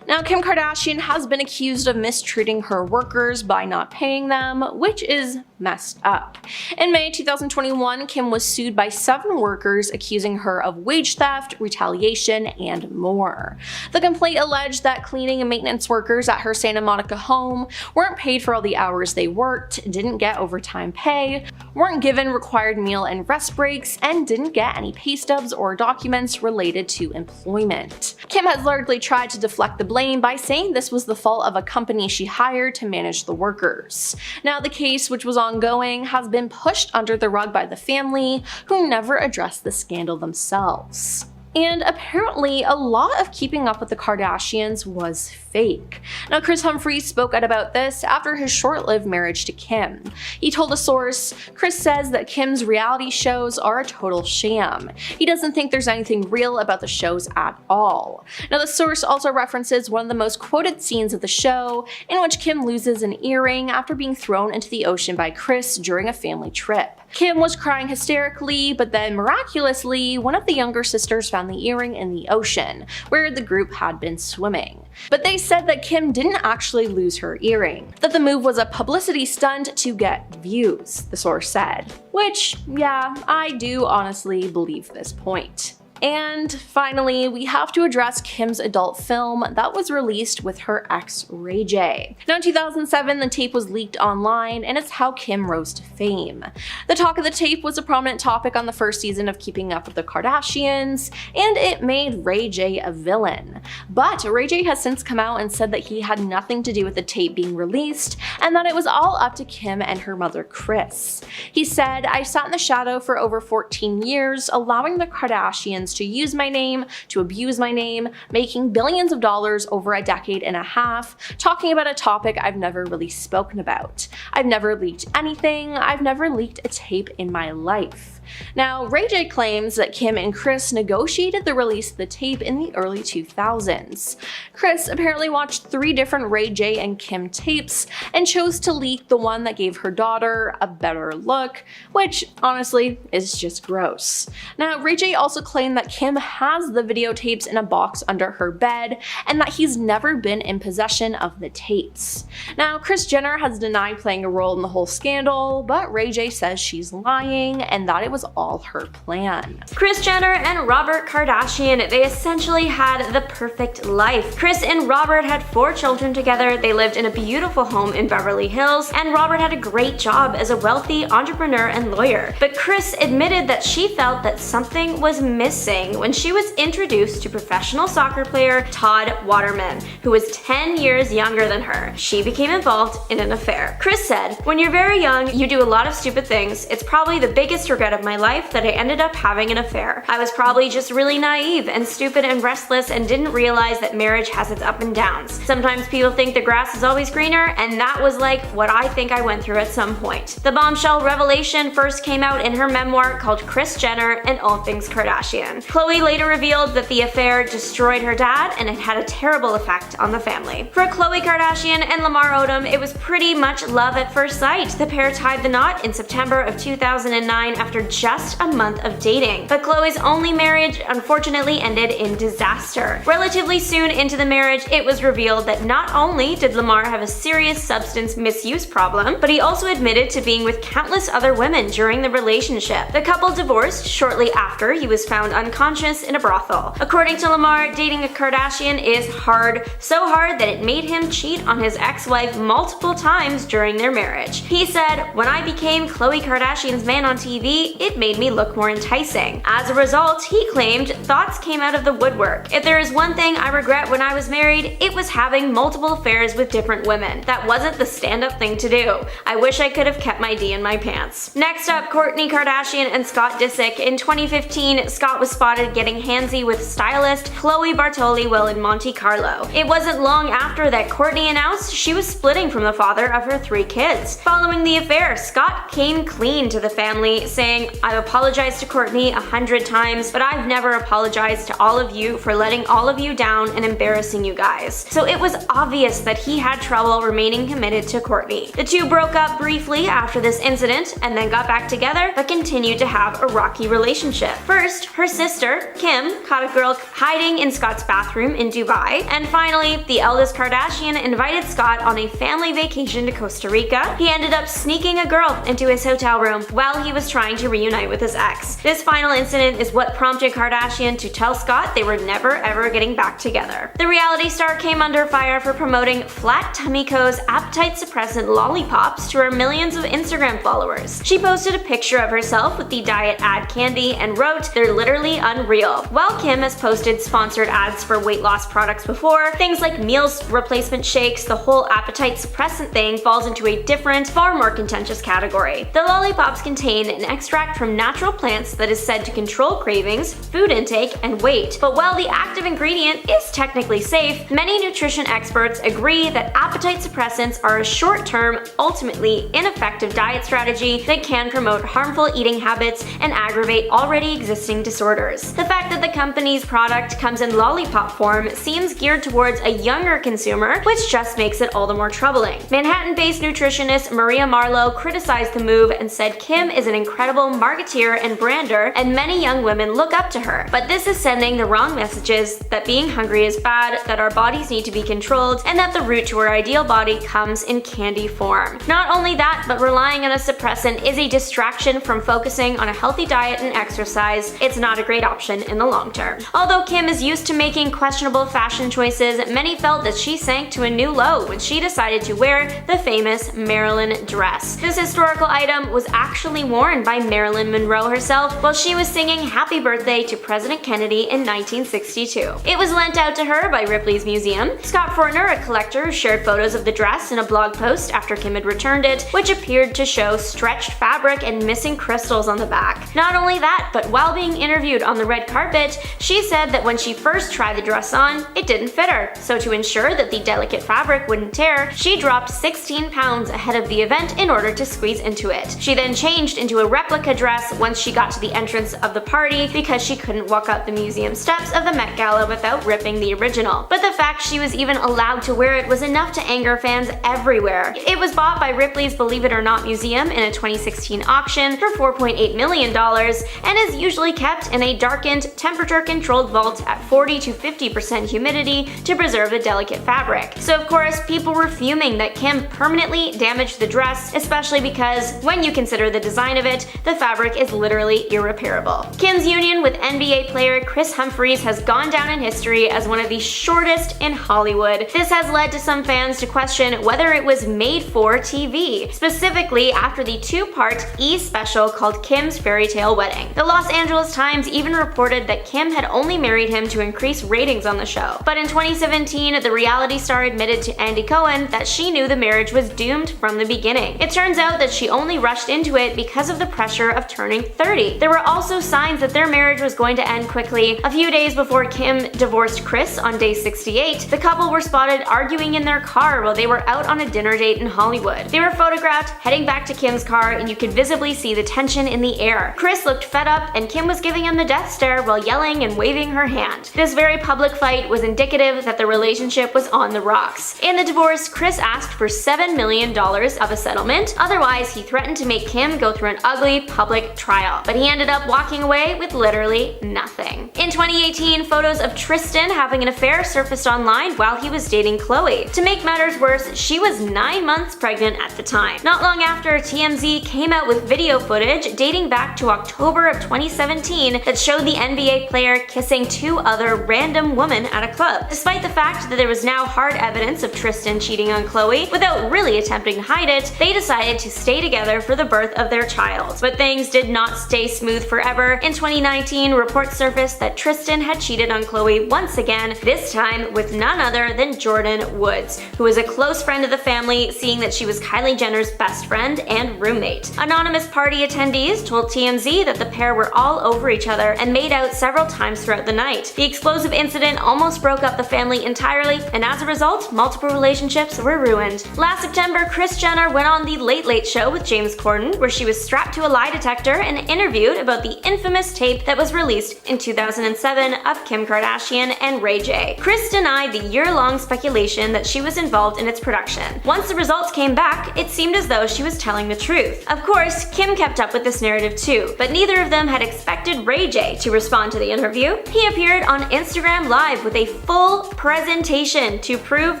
Now, Kim Kardashian has been accused of mistreating her workers by not paying them, which is messed up. In May 2021, Kim was sued by 7 workers accusing her of wage theft, retaliation, and more. The complaint alleged that cleaning and maintenance workers at her Santa Monica home weren't paid for all the hours they worked, didn't get overtime pay, weren't given required meal and rest breaks, and didn't get any pay stubs or documents related to employment. Kim has largely tried to deflect the blame by saying this was the fault of a company she hired to manage the workers. Now, the case, which was ongoing, has been pushed under the rug by the family, who never addressed the scandal themselves. And apparently, a lot of keeping up with the Kardashians was fake. Now, Kris Humphries spoke out about this after his short-lived marriage to Kim. He told a source, "Kris says that Kim's reality shows are a total sham. He doesn't think there's anything real about the shows at all." Now, the source also references one of the most quoted scenes of the show, in which Kim loses an earring after being thrown into the ocean by Kris during a family trip. Kim was crying hysterically, but then miraculously, one of the younger sisters found the earring in the ocean, where the group had been swimming. But they said that Kim didn't actually lose her earring, that the move was a publicity stunt to get views, the source said. Which, yeah, I do honestly believe this point. And finally, we have to address Kim's adult film that was released with her ex, Ray J. Now, in 2007, the tape was leaked online, and it's how Kim rose to fame. The talk of the tape was a prominent topic on the first season of Keeping Up with the Kardashians, and it made Ray J a villain. But Ray J has since come out and said that he had nothing to do with the tape being released, and that it was all up to Kim and her mother, Kris. He said, "I sat in the shadow for over 14 years, allowing the Kardashians to use my name, to abuse my name, making billions of dollars over a decade and a half, talking about a topic I've never really spoken about. I've never leaked anything. I've never leaked a tape in my life." Now, Ray J claims that Kim and Kris negotiated the release of the tape in the early 2000s. Kris apparently watched 3 different Ray J and Kim tapes and chose to leak the one that gave her daughter a better look, which honestly is just gross. Now, Ray J also claimed that Kim has the videotapes in a box under her bed and that he's never been in possession of the tapes. Now, Kris Jenner has denied playing a role in the whole scandal, but Ray J says she's lying and that it was all her plan. Kris Jenner and Robert Kardashian, they essentially had the perfect life. Kris and Robert had 4 children together, they lived in a beautiful home in Beverly Hills, and Robert had a great job as a wealthy entrepreneur and lawyer. But Kris admitted that she felt that something was missing when she was introduced to professional soccer player Todd Waterman, who was 10 years younger than her. She became involved in an affair. Kris said, "When you're very young, you do a lot of stupid things. It's probably the biggest regret of my life that I ended up having an affair. I was probably just really naive and stupid and restless and didn't realize that marriage has its ups and downs. Sometimes people think the grass is always greener, and that was like what I think I went through at some point." The bombshell revelation first came out in her memoir called Kris Jenner and All Things Kardashian. Khloe later revealed that the affair destroyed her dad and it had a terrible effect on the family. For Khloe Kardashian and Lamar Odom, it was pretty much love at first sight. The pair tied the knot in September of 2009 after just a month of dating. But Khloe's only marriage unfortunately ended in disaster. Relatively soon into the marriage, it was revealed that not only did Lamar have a serious substance misuse problem, but he also admitted to being with countless other women during the relationship. The couple divorced shortly after he was found unconscious in a brothel. According to Lamar, dating a Kardashian is hard, so hard that it made him cheat on his ex-wife multiple times during their marriage. He said, "When I became Khloe Kardashian's man on TV, it made me look more enticing." As a result, he claimed, thoughts came out of the woodwork. "If there is one thing I regret when I was married, it was having multiple affairs with different women. That wasn't the stand-up thing to do. I wish I could have kept my D in my pants." Next up, Kourtney Kardashian and Scott Disick. In 2015, Scott was spotted getting handsy with stylist Chloe Bartoli while in Monte Carlo. It wasn't long after that Kourtney announced she was splitting from the father of her 3 kids. Following the affair, Scott came clean to the family, saying, "I've apologized to Kourtney 100 times, but I've never apologized to all of you for letting all of you down and embarrassing you guys." So it was obvious that he had trouble remaining committed to Kourtney. The two broke up briefly after this incident and then got back together, but continued to have a rocky relationship. First, her sister, Kim, caught a girl hiding in Scott's bathroom in Dubai, and finally, the eldest Kardashian invited Scott on a family vacation to Costa Rica. He ended up sneaking a girl into his hotel room while he was trying to reunite with his ex. This final incident is what prompted Kardashian to tell Scott they were never ever getting back together. The reality star came under fire for promoting Flat Tummy Co.'s appetite suppressant lollipops to her millions of Instagram followers. She posted a picture of herself with the diet ad candy and wrote, "They're literally unreal." While Kim has posted sponsored ads for weight loss products before, things like meals replacement shakes, the whole appetite suppressant thing falls into a different, far more contentious category. The lollipops contain an extract from natural plants that is said to control cravings, food intake, and weight. But while the active ingredient is technically safe, many nutrition experts agree that appetite suppressants are a short-term, ultimately ineffective diet strategy that can promote harmful eating habits and aggravate already existing disorders. The fact that the company's product comes in lollipop form seems geared towards a younger consumer, which just makes it all the more troubling. Manhattan-based nutritionist Maria Marlowe criticized the move and said Kim is an incredible marketeer and brander, and many young women look up to her. But this is sending the wrong messages that being hungry is bad, that our bodies need to be controlled, and that the route to our ideal body comes in candy form. Not only that, but relying on a suppressant is a distraction from focusing on a healthy diet and exercise. It's not a great option in the long term. Although Kim is used to making questionable fashion choices, many felt that she sank to a new low when she decided to wear the famous Marilyn dress. This historical item was actually worn by Marilyn Monroe herself while she was singing Happy Birthday to President Kennedy in 1962. It was lent out to her by Ripley's Museum. Scott Fortner, a collector, shared photos of the dress in a blog post after Kim had returned it, which appeared to show stretched fabric and missing crystals on the back. Not only that, but while being interviewed on the red carpet, she said that when she first tried the dress on, it didn't fit her. So to ensure that the delicate fabric wouldn't tear, she dropped 16 pounds ahead of the event in order to squeeze into it. She then changed into a replica dress once she got to the entrance of the party because she couldn't walk up the museum steps of the Met Gala without ripping the original. But the fact she was even allowed to wear it was enough to anger fans everywhere. It was bought by Ripley's Believe It or Not Museum in a 2016 auction for $4.8 million and is usually kept in a darkened, temperature-controlled vault at 40 to 50% humidity to preserve the delicate fabric. So of course, people were fuming that Kim permanently damaged the dress, especially because when you consider the design of it, the fabric is literally irreparable. Kim's union with NBA player Kris Humphries has gone down in history as one of the shortest in Hollywood. This has led to some fans to question whether it was made for TV, specifically after the 2-part E! special called Kim's Fairy Tale Wedding. The Los Angeles Times even reported that Kim had only married him to increase ratings on the show. But in 2017, the reality star admitted to Andy Cohen that she knew the marriage was doomed from the beginning. It turns out that she only rushed into it because of the pressure of turning 30. There were also signs that their marriage was going to end quickly. A few days before Kim divorced Kris on day 68, the couple were spotted arguing in their car while they were out on a dinner date in Hollywood. They were photographed heading back to Kim's car, and you could visibly see the tension in the air. Kris looked fed up, and Kim was giving him the death stare while yelling and waving her hand. This very public fight was indicative that the relationship was on the rocks. In the divorce, Kris asked for $7 million of a settlement. Otherwise, he threatened to make Kim go through an ugly public public trial, but he ended up walking away with literally nothing. In 2018, photos of Tristan having an affair surfaced online while he was dating Khloe. To make matters worse, she was 9 months pregnant at the time. Not long after, TMZ came out with video footage dating back to October of 2017 that showed the NBA player kissing 2 other random women at a club. Despite the fact that there was now hard evidence of Tristan cheating on Khloe, without really attempting to hide it, they decided to stay together for the birth of their child. But things did not stay smooth forever. In 2019, reports surfaced that Tristan had cheated on Khloe once again, this time with none other than Jordyn Woods, who was a close friend of the family, seeing that she was Kylie Jenner's best friend and roommate. Anonymous party attendees told TMZ that the pair were all over each other and made out several times throughout the night. The explosive incident almost broke up the family entirely, and as a result, multiple relationships were ruined. Last September, Kris Jenner went on The Late Late Show with James Corden, where she was strapped to a lie detector and interviewed about the infamous tape that was released in 2007 of Kim Kardashian and Ray J. Kris denied the year-long speculation that she was involved in its production. Once the results came back, it seemed as though she was telling the truth. Of course, Kim kept up with this narrative too, but neither of them had expected Ray J to respond to the interview. He appeared on Instagram Live with a full presentation to prove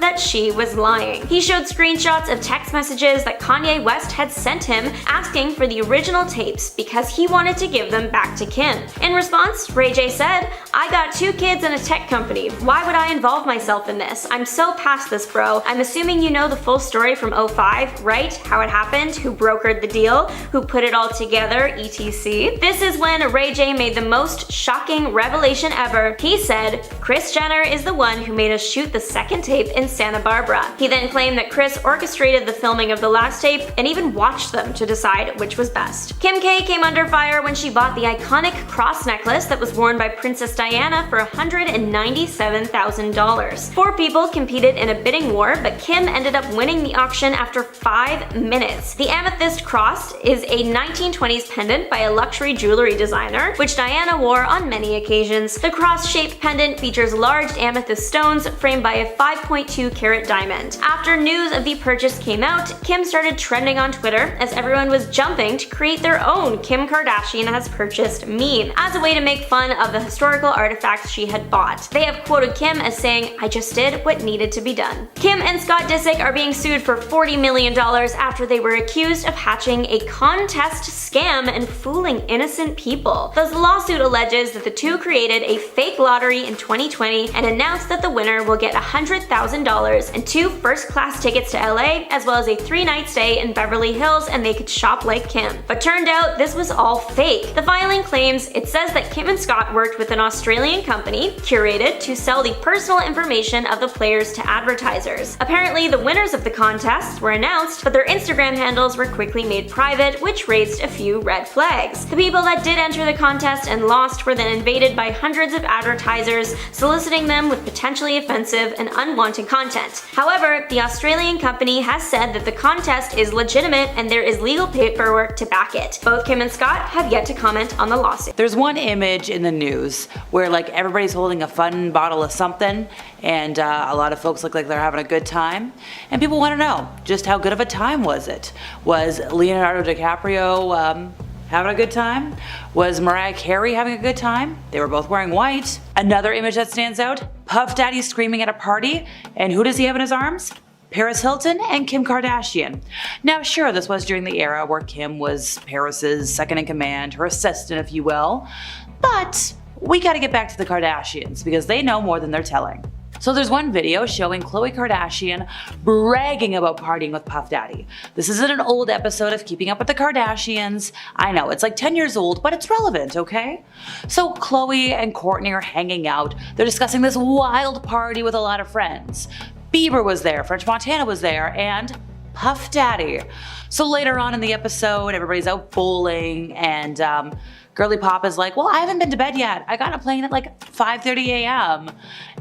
that she was lying. He showed screenshots of text messages that Kanye West had sent him asking for the original tapes because he wanted to give them back to Kim. In response, Ray J said, "I got 2 kids and a tech company. Why would I involve myself in this? I'm so past this, bro. I'm assuming you know the full story from 05, right? How it happened, who brokered the deal, who put it all together, etc." This is when Ray J made the most shocking revelation ever. He said, "Kris Jenner is the one who made us shoot the second tape in Santa Barbara." He then claimed that Kris orchestrated the filming of the last tape and even watched them to decide which was best. Kim K came under fire when she bought the iconic cross necklace that was worn by Princess Diana for $197,000. 4 people competed in a bidding war, but Kim ended up winning the auction after 5 minutes. The amethyst cross is a 1920s pendant by a luxury jewelry designer, which Diana wore on many occasions. The cross-shaped pendant features large amethyst stones framed by a 5.2 carat diamond. After news of the purchase came out, Kim started trending on Twitter as everyone was jumping to create their own Kim Kardashian has purchased meme as a way to make fun of the historical artifacts she had bought. They have quoted Kim as saying, "I just did what needed to be done." Kim and Scott Disick are being sued for $40 million after they were accused of hatching a contest scam and fooling innocent people. The lawsuit alleges that the two created a fake lottery in 2020 and announced that the winner will get $100,000 and 2 first-class tickets to LA, as well as a 3-night stay in Beverly Hills, and they could shop like Kim. But turned out this was all fake. The filing claims it says that Kim and Scott worked with an Australian company, Curated, to sell the personal information of the players to advertisers. Apparently, the winners of the contest were announced, but their Instagram handles were quickly made private, which raised a few red flags. The people that did enter the contest and lost were then invaded by hundreds of advertisers, soliciting them with potentially offensive and unwanted content. However, the Australian company has said that the contest is legitimate and there is legal paperwork to back it. Both Kim and Scott have yet to comment on the lawsuit. There's one image in the news where like everybody's holding a fun bottle of something, and a lot of folks look like they're having a good time, and people want to know just how good of a time was it. Was Leonardo DiCaprio having a good time? Was Mariah Carey having a good time? They were both wearing white. Another image that stands out, Puff Daddy screaming at a party, and who does he have in his arms? Paris Hilton and Kim Kardashian. Now sure, this was during the era where Kim was Paris's second in command, her assistant if you will, but we gotta get back to the Kardashians because they know more than they're telling. So there's one video showing Khloe Kardashian bragging about partying with Puff Daddy. This isn't an old episode of Keeping Up with the Kardashians. I know, it's like 10 years old, but it's relevant, okay? So Khloe and Kourtney are hanging out. They're discussing this wild party with a lot of friends. Bieber was there, French Montana was there, and Puff Daddy. So later on in the episode, everybody's out bowling, and Girly Pop is like, well, I haven't been to bed yet. I got a plane at like 5:30 a.m.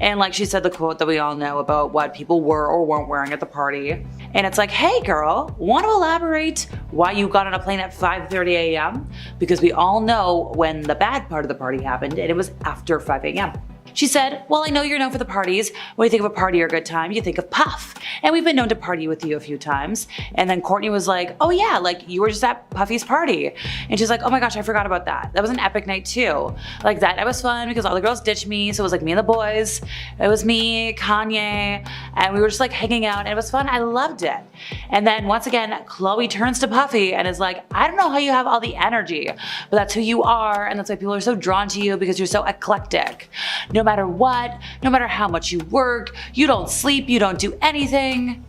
And like she said the quote that we all know about what people were or weren't wearing at the party. And it's like, hey girl, want to elaborate why you got on a plane at 5:30 a.m.? Because we all know when the bad part of the party happened and it was after 5 a.m. She said, well, I know you're known for the parties. When you think of a party or a good time, you think of Puff. And we've been known to party with you a few times. And then Kourtney was like, oh yeah, like you were just at Puffy's party. And she's like, oh my gosh, I forgot about that. That was an epic night too. Like that was fun because all the girls ditched me. So it was like me and the boys. It was me, Kanye, and we were just like hanging out and it was fun. I loved it. And then once again, Khloe turns to Puffy and is like, I don't know how you have all the energy, but that's who you are. And that's why people are so drawn to you because you're so eclectic. No matter what, no matter how much you work, you don't sleep, you don't do anything,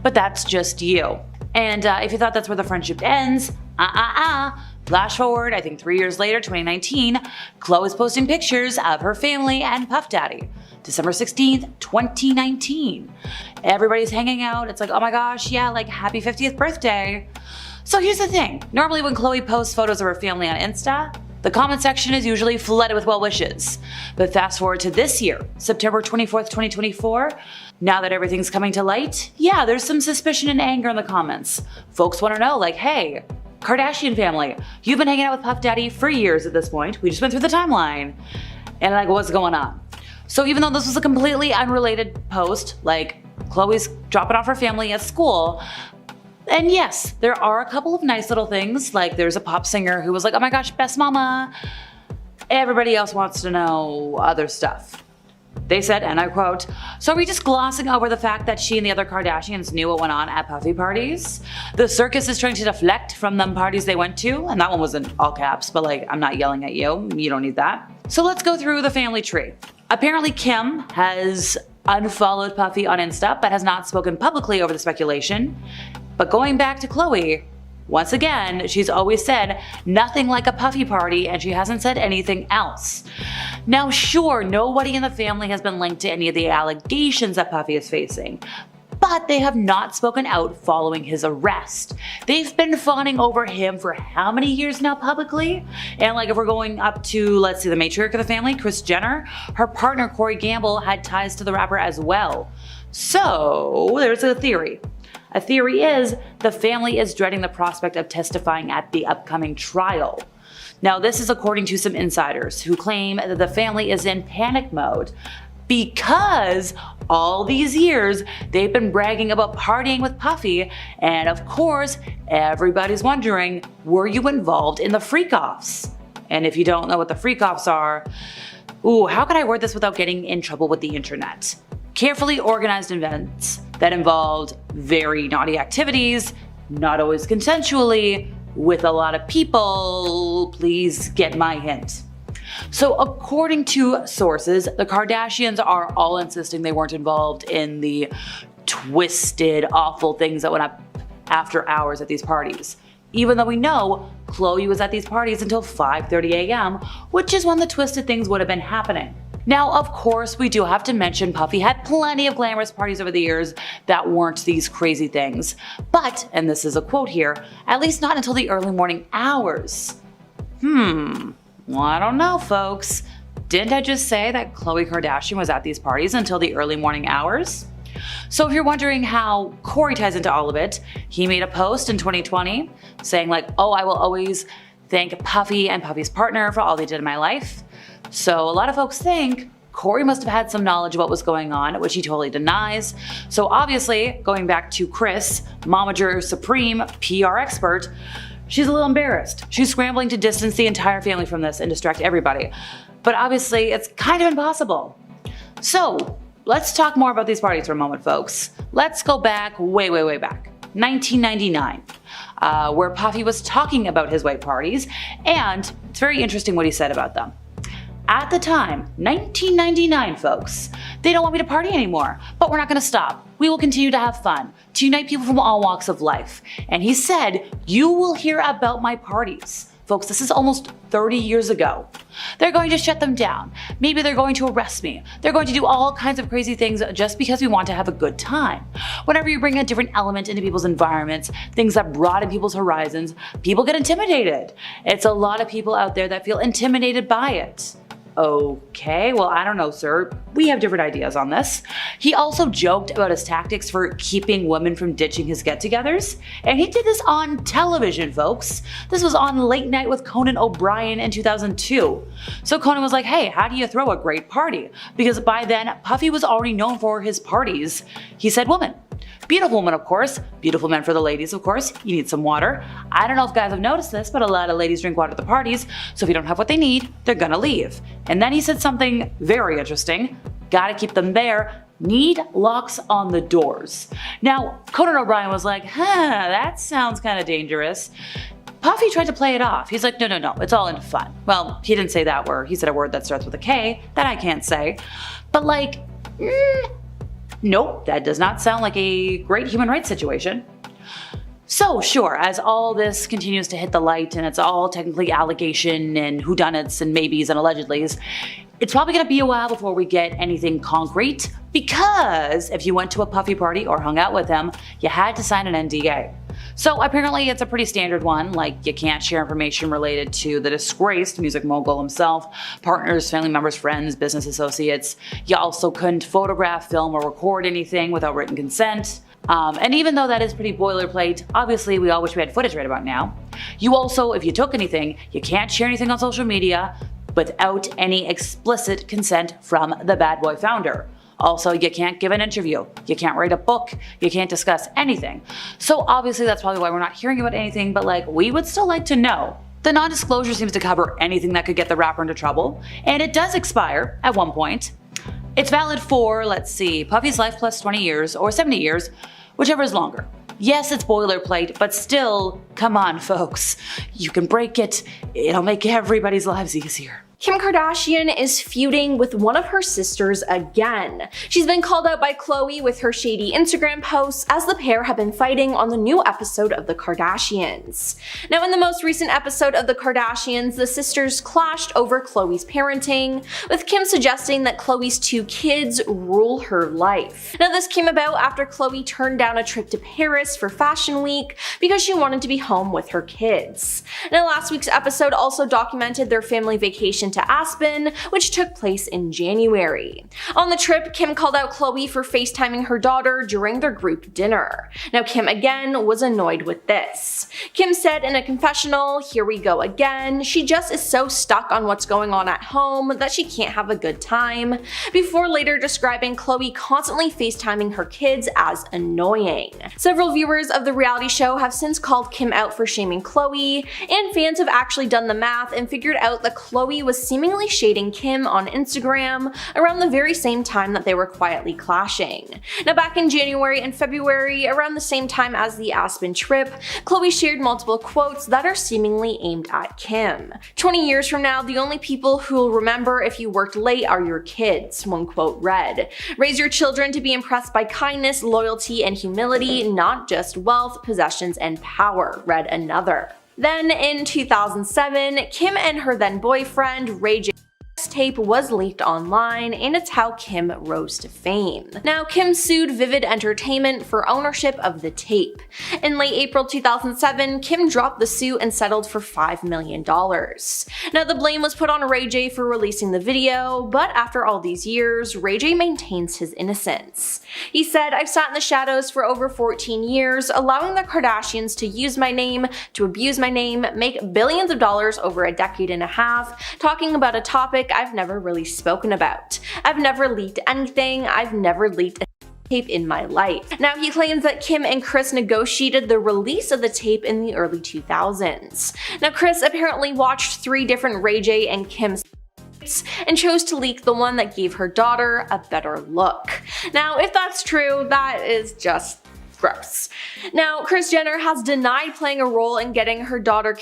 but that's just you. And if you thought that's where the friendship ends, flash forward, I think 3 years later, 2019, Khloe is posting pictures of her family and Puff Daddy. December 16th, 2019. Everybody's hanging out. It's like, oh my gosh, yeah, like happy 50th birthday. So here's the thing. Normally when Khloe posts photos of her family on Insta, the comment section is usually flooded with well wishes. But fast forward to this year, September 24th, 2024, now that everything's coming to light, yeah, there's some suspicion and anger in the comments. Folks want to know, like, hey, Kardashian family, you've been hanging out with Puff Daddy for years at this point. We just went through the timeline. And like, what's going on? So even though this was a completely unrelated post, like Khloe's dropping off her family at school, and yes, there are a couple of nice little things, like there's a pop singer who was like, oh my gosh, best mama. Everybody else wants to know other stuff. They said, and I quote, so are we just glossing over the fact that she and the other Kardashians knew what went on at Puffy parties? The circus is trying to deflect from them parties they went to, and that one was in all caps, but like, I'm not yelling at you, you don't need that. So let's go through the family tree. Apparently Kim has unfollowed Puffy on Insta, but has not spoken publicly over the speculation. But going back to Khloe, once again, she's always said nothing like a Puffy party and she hasn't said anything else. Now sure, nobody in the family has been linked to any of the allegations that Puffy is facing, but they have not spoken out following his arrest. They've been fawning over him for how many years now publicly? And like if we're going up to, let's see, the matriarch of the family, Kris Jenner, her partner Corey Gamble had ties to the rapper as well. So there's a theory. A theory is the family is dreading the prospect of testifying at the upcoming trial. Now this is according to some insiders who claim that the family is in panic mode because all these years they've been bragging about partying with Puffy, and of course everybody's wondering, were you involved in the freak-offs? And if you don't know what the freak-offs are, how could I word this without getting in trouble with the internet? Carefully organized events that involved very naughty activities, not always consensually, with a lot of people. Please get my hint. So according to sources, the Kardashians are all insisting they weren't involved in the twisted, awful things that went up after hours at these parties. Even though we know Khloe was at these parties until 5:30 a.m., which is when the twisted things would have been happening. Now, of course, we do have to mention Puffy had plenty of glamorous parties over the years that weren't these crazy things. But, and this is a quote here, at least not until the early morning hours. Well, I don't know, folks. Didn't I just say that Khloe Kardashian was at these parties until the early morning hours? So if you're wondering how Corey ties into all of it, he made a post in 2020 saying like, oh, I will always thank Puffy and Puffy's partner for all they did in my life. So a lot of folks think Corey must have had some knowledge of what was going on, which he totally denies. So obviously, going back to Kris, Momager Supreme PR expert, she's a little embarrassed. She's scrambling to distance the entire family from this and distract everybody. But obviously, it's kind of impossible. So let's talk more about these parties for a moment, folks. Let's go back, way back. 1999, where Puffy was talking about his white parties, and it's very interesting what he said about them. At the time, 1999 folks, they don't want me to party anymore, but we're not gonna stop. We will continue to have fun, to unite people from all walks of life. And he said, you will hear about my parties. Folks, this is almost 30 years ago. They're going to shut them down. Maybe they're going to arrest me. They're going to do all kinds of crazy things just because we want to have a good time. Whenever you bring a different element into people's environments, things that broaden people's horizons, people get intimidated. It's a lot of people out there that feel intimidated by it. okay, well, I don't know, sir. We have different ideas on this. He also joked about his tactics for keeping women from ditching his get-togethers, and he did this on television, folks. This was on Late Night with Conan O'Brien in 2002. So Conan was like, hey, how do you throw a great party? Because by then, Puffy was already known for his parties. He said woman. Beautiful woman, of course. Beautiful men for the ladies, of course. You need some water. I don't know if guys have noticed this, but a lot of ladies drink water at the parties, so if you don't have what they need, they're gonna leave. And then he said something very interesting. Gotta keep them there. Need locks on the doors. Now, Conan O'Brien was like, that sounds kind of dangerous. Puffy tried to play it off. He's like, no, it's all in fun. Well, he didn't say that word. He said a word that starts with a K that I can't say. But like, nope, that does not sound like a great human rights situation. So sure, as all this continues to hit the light and it's all technically allegation and whodunits and maybes and allegedlys, it's probably gonna be a while before we get anything concrete, because if you went to a Puffy party or hung out with him, you had to sign an NDA. So apparently it's a pretty standard one, like you can't share information related to the disgraced music mogul himself, partners, family members, friends, business associates. You also couldn't photograph, film, or record anything without written consent. And even though that is pretty boilerplate, obviously we all wish we had footage right about now. You also, if you took anything, you can't share anything on social media without any explicit consent from the bad boy founder. Also, you can't give an interview, you can't write a book, you can't discuss anything. So obviously that's probably why we're not hearing about anything, but like, we would still like to know. The non-disclosure seems to cover anything that could get the rapper into trouble, and it does expire at one point. It's valid for, let's see, Puffy's life plus 20 years or 70 years, whichever is longer. Yes, it's boilerplate, but still, come on folks. You can break it, it'll make everybody's lives easier. Kim Kardashian is feuding with one of her sisters again. She's been called out by Khloe with her shady Instagram posts, as the pair have been fighting on the new episode of The Kardashians. Now, in the most recent episode of The Kardashians, the sisters clashed over Khloe's parenting, with Kim suggesting that Khloe's 2 kids rule her life. Now, this came about after Khloe turned down a trip to Paris for Fashion Week because she wanted to be home with her kids. Now, last week's episode also documented their family vacation to Aspen, which took place in January. On the trip, Kim called out Khloe for FaceTiming her daughter during their group dinner. Now, Kim again was annoyed with this. Kim said in a confessional, "Here we go again. She just is so stuck on what's going on at home that she can't have a good time," before later describing Khloe constantly FaceTiming her kids as annoying. Several viewers of the reality show have since called Kim out for shaming Khloe, and fans have actually done the math and figured out that Khloe was seemingly shading Kim on Instagram around the very same time that they were quietly clashing. Now, back in January and February, around the same time as the Aspen trip, Khloe shared multiple quotes that are seemingly aimed at Kim. 20 years from now, the only people who'll remember if you worked late are your kids, one quote read. Raise your children to be impressed by kindness, loyalty, and humility, not just wealth, possessions, and power, read another. Then in 2007, Kim and her then boyfriend, Ray J, tape was leaked online, and it's how Kim rose to fame. Now, Kim sued Vivid Entertainment for ownership of the tape. In late April 2007, Kim dropped the suit and settled for $5 million. Now, the blame was put on Ray J for releasing the video, but after all these years, Ray J maintains his innocence. He said, "I've sat in the shadows for over 14 years, allowing the Kardashians to use my name, to abuse my name, make billions of dollars over a decade and a half, talking about a topic I've never really spoken about. I've never leaked anything. I've never leaked a tape in my life." Now, he claims that Kim and Kris negotiated the release of the tape in the early 2000s. Now, Kris apparently watched 3 different Ray J and Kim's and chose to leak the one that gave her daughter a better look. Now, if that's true, that is just gross. Now, Kris Jenner has denied playing a role in getting her daughter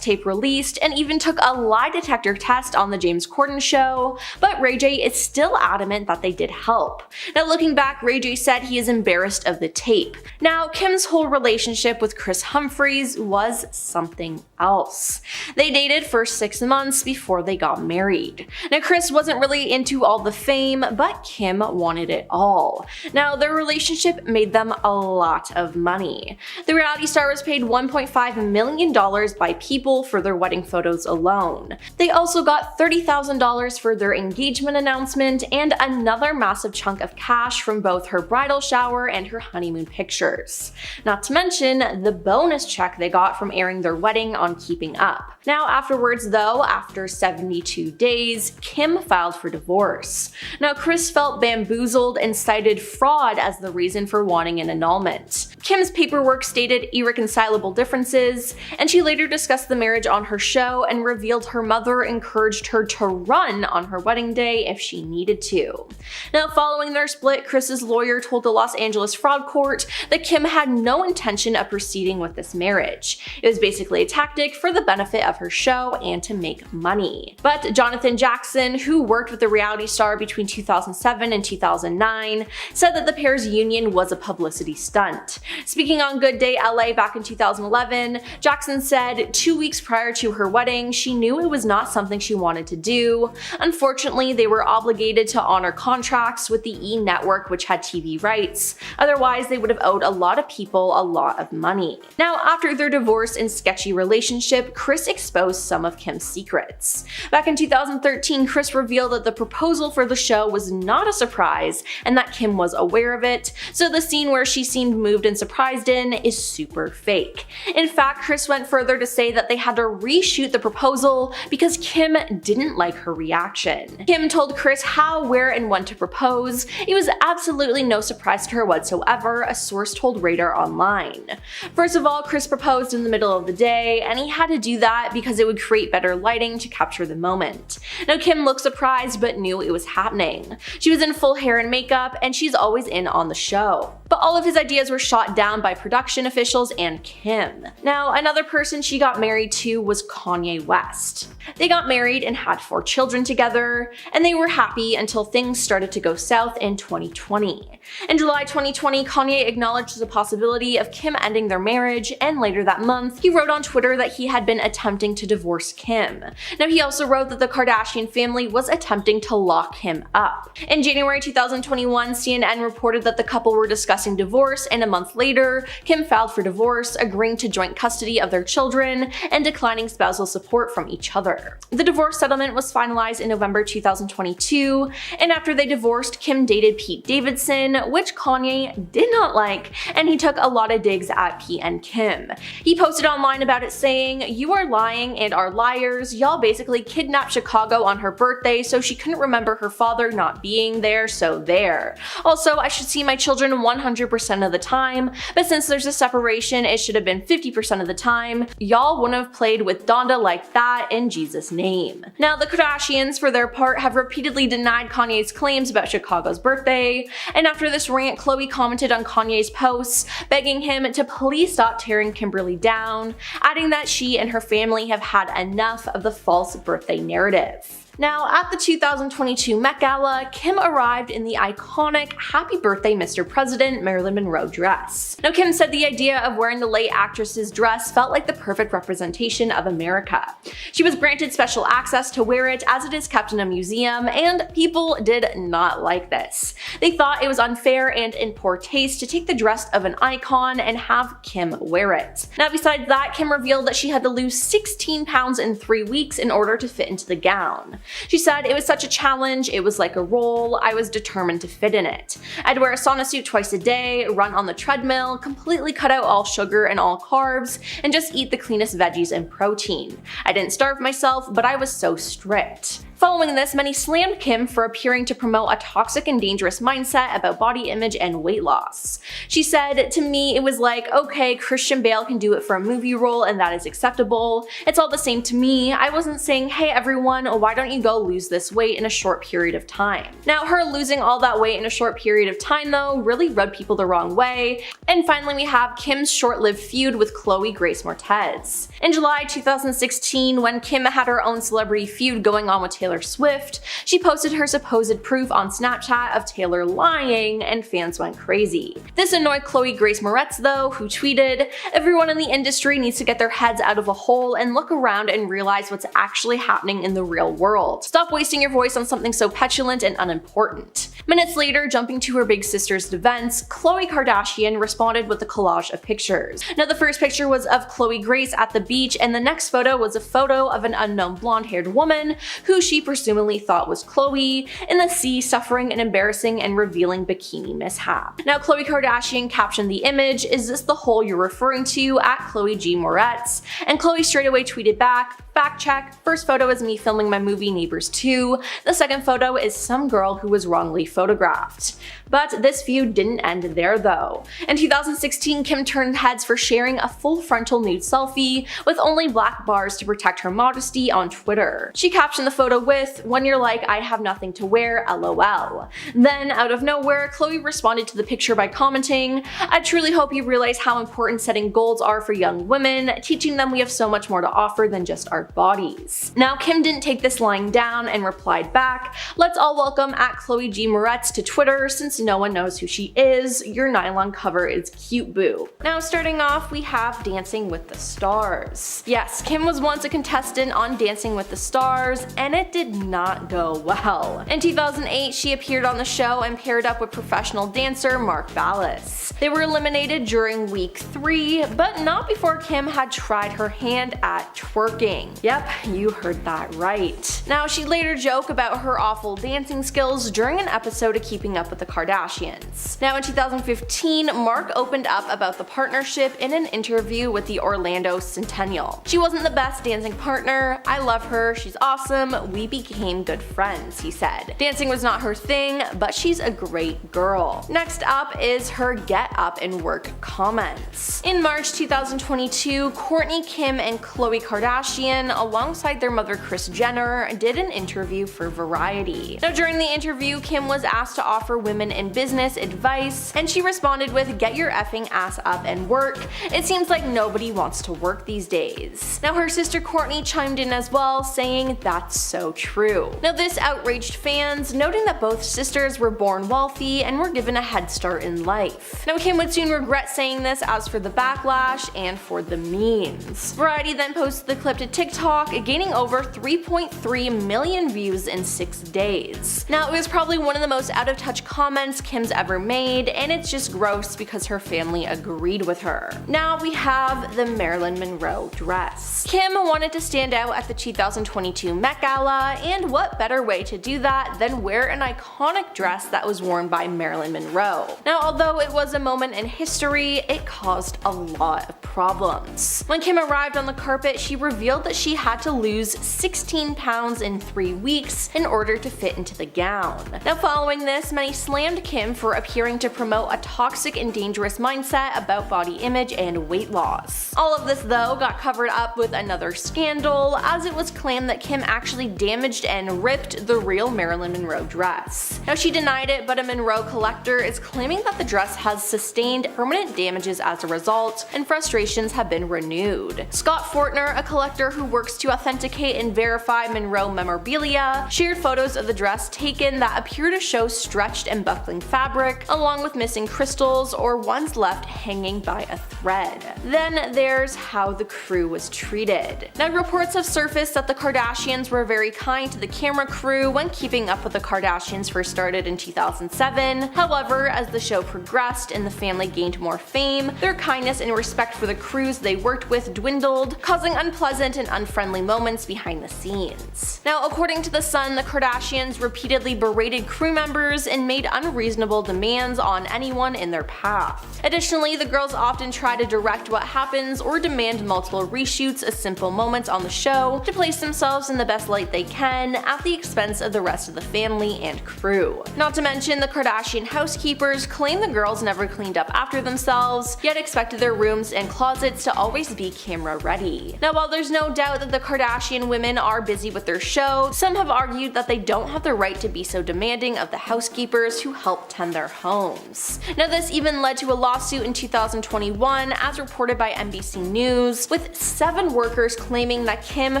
tape released, and even took a lie detector test on the James Corden show, but Ray J is still adamant that they did help. Now, looking back, Ray J said he is embarrassed of the tape. Now, Kim's whole relationship with Kris Humphries was something else. They dated for 6 months before they got married. Now, Kris wasn't really into all the fame, but Kim wanted it all. Now, their relationship made them a lot of money. The reality star was paid $1.5 million by People people for their wedding photos alone. They also got $30,000 for their engagement announcement and another massive chunk of cash from both her bridal shower and her honeymoon pictures. Not to mention the bonus check they got from airing their wedding on Keeping Up. Now afterwards though, after 72 days, Kim filed for divorce. Now Kris felt bamboozled and cited fraud as the reason for wanting an annulment. Kim's paperwork stated irreconcilable differences, and she later discussed the marriage on her show and revealed her mother encouraged her to run on her wedding day if she needed to. Now following their split, Kris's lawyer told the Los Angeles fraud court that Kim had no intention of proceeding with this marriage. It was basically a tactic for the benefit of her show and to make money. But Jonathan Jackson, who worked with the reality star between 2007 and 2009, said that the pair's union was a publicity stunt. Speaking on Good Day LA back in 2011, Jackson said 2 weeks prior to her wedding, she knew it was not something she wanted to do. Unfortunately, they were obligated to honor contracts with the E! Network, which had TV rights. Otherwise, they would have owed a lot of people a lot of money. Now, after their divorce and sketchy relationship, Kris exposed some of Kim's secrets. Back in 2013, Kris revealed that the proposal for the show was not a surprise and that Kim was aware of it, so the scene where she seemed moved and surprised in is super fake. In fact, Kris went further to say that they had to reshoot the proposal because Kim didn't like her reaction. Kim told Kris how, where, and when to propose. It was absolutely no surprise to her whatsoever, a source told Radar Online. First of all, Kris proposed in the middle of the day, and he had to do that because it would create better lighting to capture the moment. Now Kim looked surprised but knew it was happening. She was in full hair and makeup, and she's always in on the show. But all of his ideas were shot down by production officials and Kim. Now, another person she got married to was Kanye West. They got married and had 4 children together, and they were happy until things started to go south in 2020. In July 2020, Kanye acknowledged the possibility of Kim ending their marriage, and later that month, he wrote on Twitter that he had been attempting to divorce Kim. Now, he also wrote that the Kardashian family was attempting to lock him up. In January 2021, CNN reported that the couple were discussing divorce, and a month later, Kim filed for divorce, agreeing to joint custody of their children and declining spousal support from each other. The divorce settlement was finalized in November 2022, and after they divorced, Kim dated Pete Davidson, which Kanye did not like, and he took a lot of digs at Pete and Kim. He posted online about it saying, "You are lying and are liars. Y'all basically kidnapped Chicago on her birthday so she couldn't remember her father not being there, so there. Also, I should see my children 100% of the time, but since there's a separation, it should have been 50% of the time. Y'all wouldn't have played with Donda like that in Jesus' name." Now, the Kardashians, for their part, have repeatedly denied Kanye's claims about Chicago's birthday, and after this rant, Khloe commented on Kanye's posts, begging him to please stop tearing Kimberly down, adding that she and her family have had enough of the false birthday narrative. Now, at the 2022 Met Gala, Kim arrived in the iconic Happy Birthday Mr. President Marilyn Monroe dress. Now, Kim said the idea of wearing the late actress's dress felt like the perfect representation of America. She was granted special access to wear it as it is kept in a museum, and people did not like this. They thought it was unfair and in poor taste to take the dress of an icon and have Kim wear it. Now, besides that, Kim revealed that she had to lose 16 pounds in 3 weeks in order to fit into the gown. She said, "It was such a challenge, it was like a role, I was determined to fit in it. I'd wear a sauna suit twice a day, run on the treadmill, completely cut out all sugar and all carbs, and just eat the cleanest veggies and protein. I didn't starve myself, but I was so strict." Following this, many slammed Kim for appearing to promote a toxic and dangerous mindset about body image and weight loss. She said, "To me, it was like, okay, Christian Bale can do it for a movie role and that is acceptable. It's all the same to me. I wasn't saying, hey everyone, why don't you go lose this weight in a short period of time." Now, her losing all that weight in a short period of time though really rubbed people the wrong way. And finally, we have Kim's short-lived feud with Chloe Grace Moretz. In July 2016, when Kim had her own celebrity feud going on with Taylor Swift, she posted her supposed proof on Snapchat of Taylor lying, and fans went crazy. This annoyed Chloe Grace Moretz though, who tweeted, "Everyone in the industry needs to get their heads out of a hole and look around and realize what's actually happening in the real world. Stop wasting your voice on something so petulant and unimportant." Minutes later, jumping to her big sister's defense, Khloe Kardashian responded with a collage of pictures. Now, the first picture was of Khloe Grace at the beach, and the next photo was a photo of an unknown blonde-haired woman, who she presumably thought was Khloe, in the sea suffering an embarrassing and revealing bikini mishap. Now, Khloe Kardashian captioned the image, "Is this the hole you're referring to?" at Khloe G. Moretz, and Khloe straight away tweeted back, "Fact check, first photo is me filming my movie Neighbors 2, the second photo is some girl who was wrongly photographed." But this feud didn't end there though. In 2016, Kim turned heads for sharing a full frontal nude selfie with only black bars to protect her modesty on Twitter. She captioned the photo with, "When you're like, I have nothing to wear, lol." Then, out of nowhere, Khloe responded to the picture by commenting, "I truly hope you realize how important setting goals are for young women, teaching them we have so much more to offer than just our bodies." Now, Kim didn't take this lying down and replied back, "Let's all welcome at Khloe G. Moretz to Twitter since no one knows who she is. Your nylon cover is cute, boo." Now, starting off, we have Dancing with the Stars. Yes, Kim was once a contestant on Dancing with the Stars, and it did not go well. In 2008, she appeared on the show and paired up with professional dancer Mark Ballas. They were eliminated during week 3, but not before Kim had tried her hand at twerking. Yep, you heard that right. Now, she later joked about her awful dancing skills during an episode of Keeping Up with the Kardashians. Now, in 2015, Mark opened up about the partnership in an interview with the Orlando Centennial. "She wasn't the best dancing partner. I love her. She's awesome. We became good friends," he said. "Dancing was not her thing, but she's a great girl." Next up is her get up and work comments. In March 2022, Kourtney, Kim, and Khloe Kardashian, alongside their mother Kris Jenner, did an interview for Variety. Now, during the interview, Kim was asked to offer women in business advice, and she responded with, "Get your effing ass up and work. It seems like nobody wants to work these days." Now, her sister Kourtney chimed in as well, saying, "That's so true." Now, this outraged fans, noting that both sisters were born wealthy and were given a head start in life. Now, Kim would soon regret saying this as for the backlash and for the memes. Variety then posted the clip to TikTok, gaining over 3.3 million views in 6 days. Now, it was probably one of the most out of touch comments Kim's ever made, and it's just gross because her family agreed with her. Now we have the Marilyn Monroe dress. Kim wanted to stand out at the 2022 Met Gala, and what better way to do that than wear an iconic dress that was worn by Marilyn Monroe. Now, although it was a moment in history, it caused a lot of problems. When Kim arrived on the carpet, she revealed that she had to lose 16 pounds in 3 weeks in order to fit into the gown. Now, following this, many slammed Kim for appearing to promote a toxic and dangerous mindset about body image and weight loss. All of this, though, got covered up with another scandal, as it was claimed that Kim actually damaged and ripped the real Marilyn Monroe dress. Now, she denied it, but a Monroe collector is claiming that the dress has sustained permanent damages as a result, and frustrations have been renewed. Scott Fortner, a collector who works to authenticate and verify Monroe memorabilia, shared photos of the dress taken that appear to show stretched and buckling fabric, along with missing crystals or ones left hanging by a thread. Then there's how the crew was treated. Now, reports have surfaced that the Kardashians were very kind to the camera crew when Keeping Up with the Kardashians first started in 2007. However, as the show progressed and the family gained more fame, their kindness and respect for the crews they worked with dwindled, causing unpleasant and unfriendly moments behind the scenes. Now, according to The Sun, the Kardashians repeatedly berated crew members and made unreasonable demands on anyone in their path. Additionally, the girls often try to direct what happens or demand multiple reshoots of simple moments on the show to place themselves in the best light they can at the expense of the rest of the family and crew. Not to mention, the Kardashian housekeepers claim the girls never cleaned up after themselves, yet expected their rooms and closets to always be camera ready. Now, while there's no doubt that the Kardashian women are busy with their show, some have argued that they don't have the right to be so demanding of the housekeepers who help tend their homes. Now, this even led to a lawsuit in 2021, as reported by NBC News, with 7 workers claiming that Kim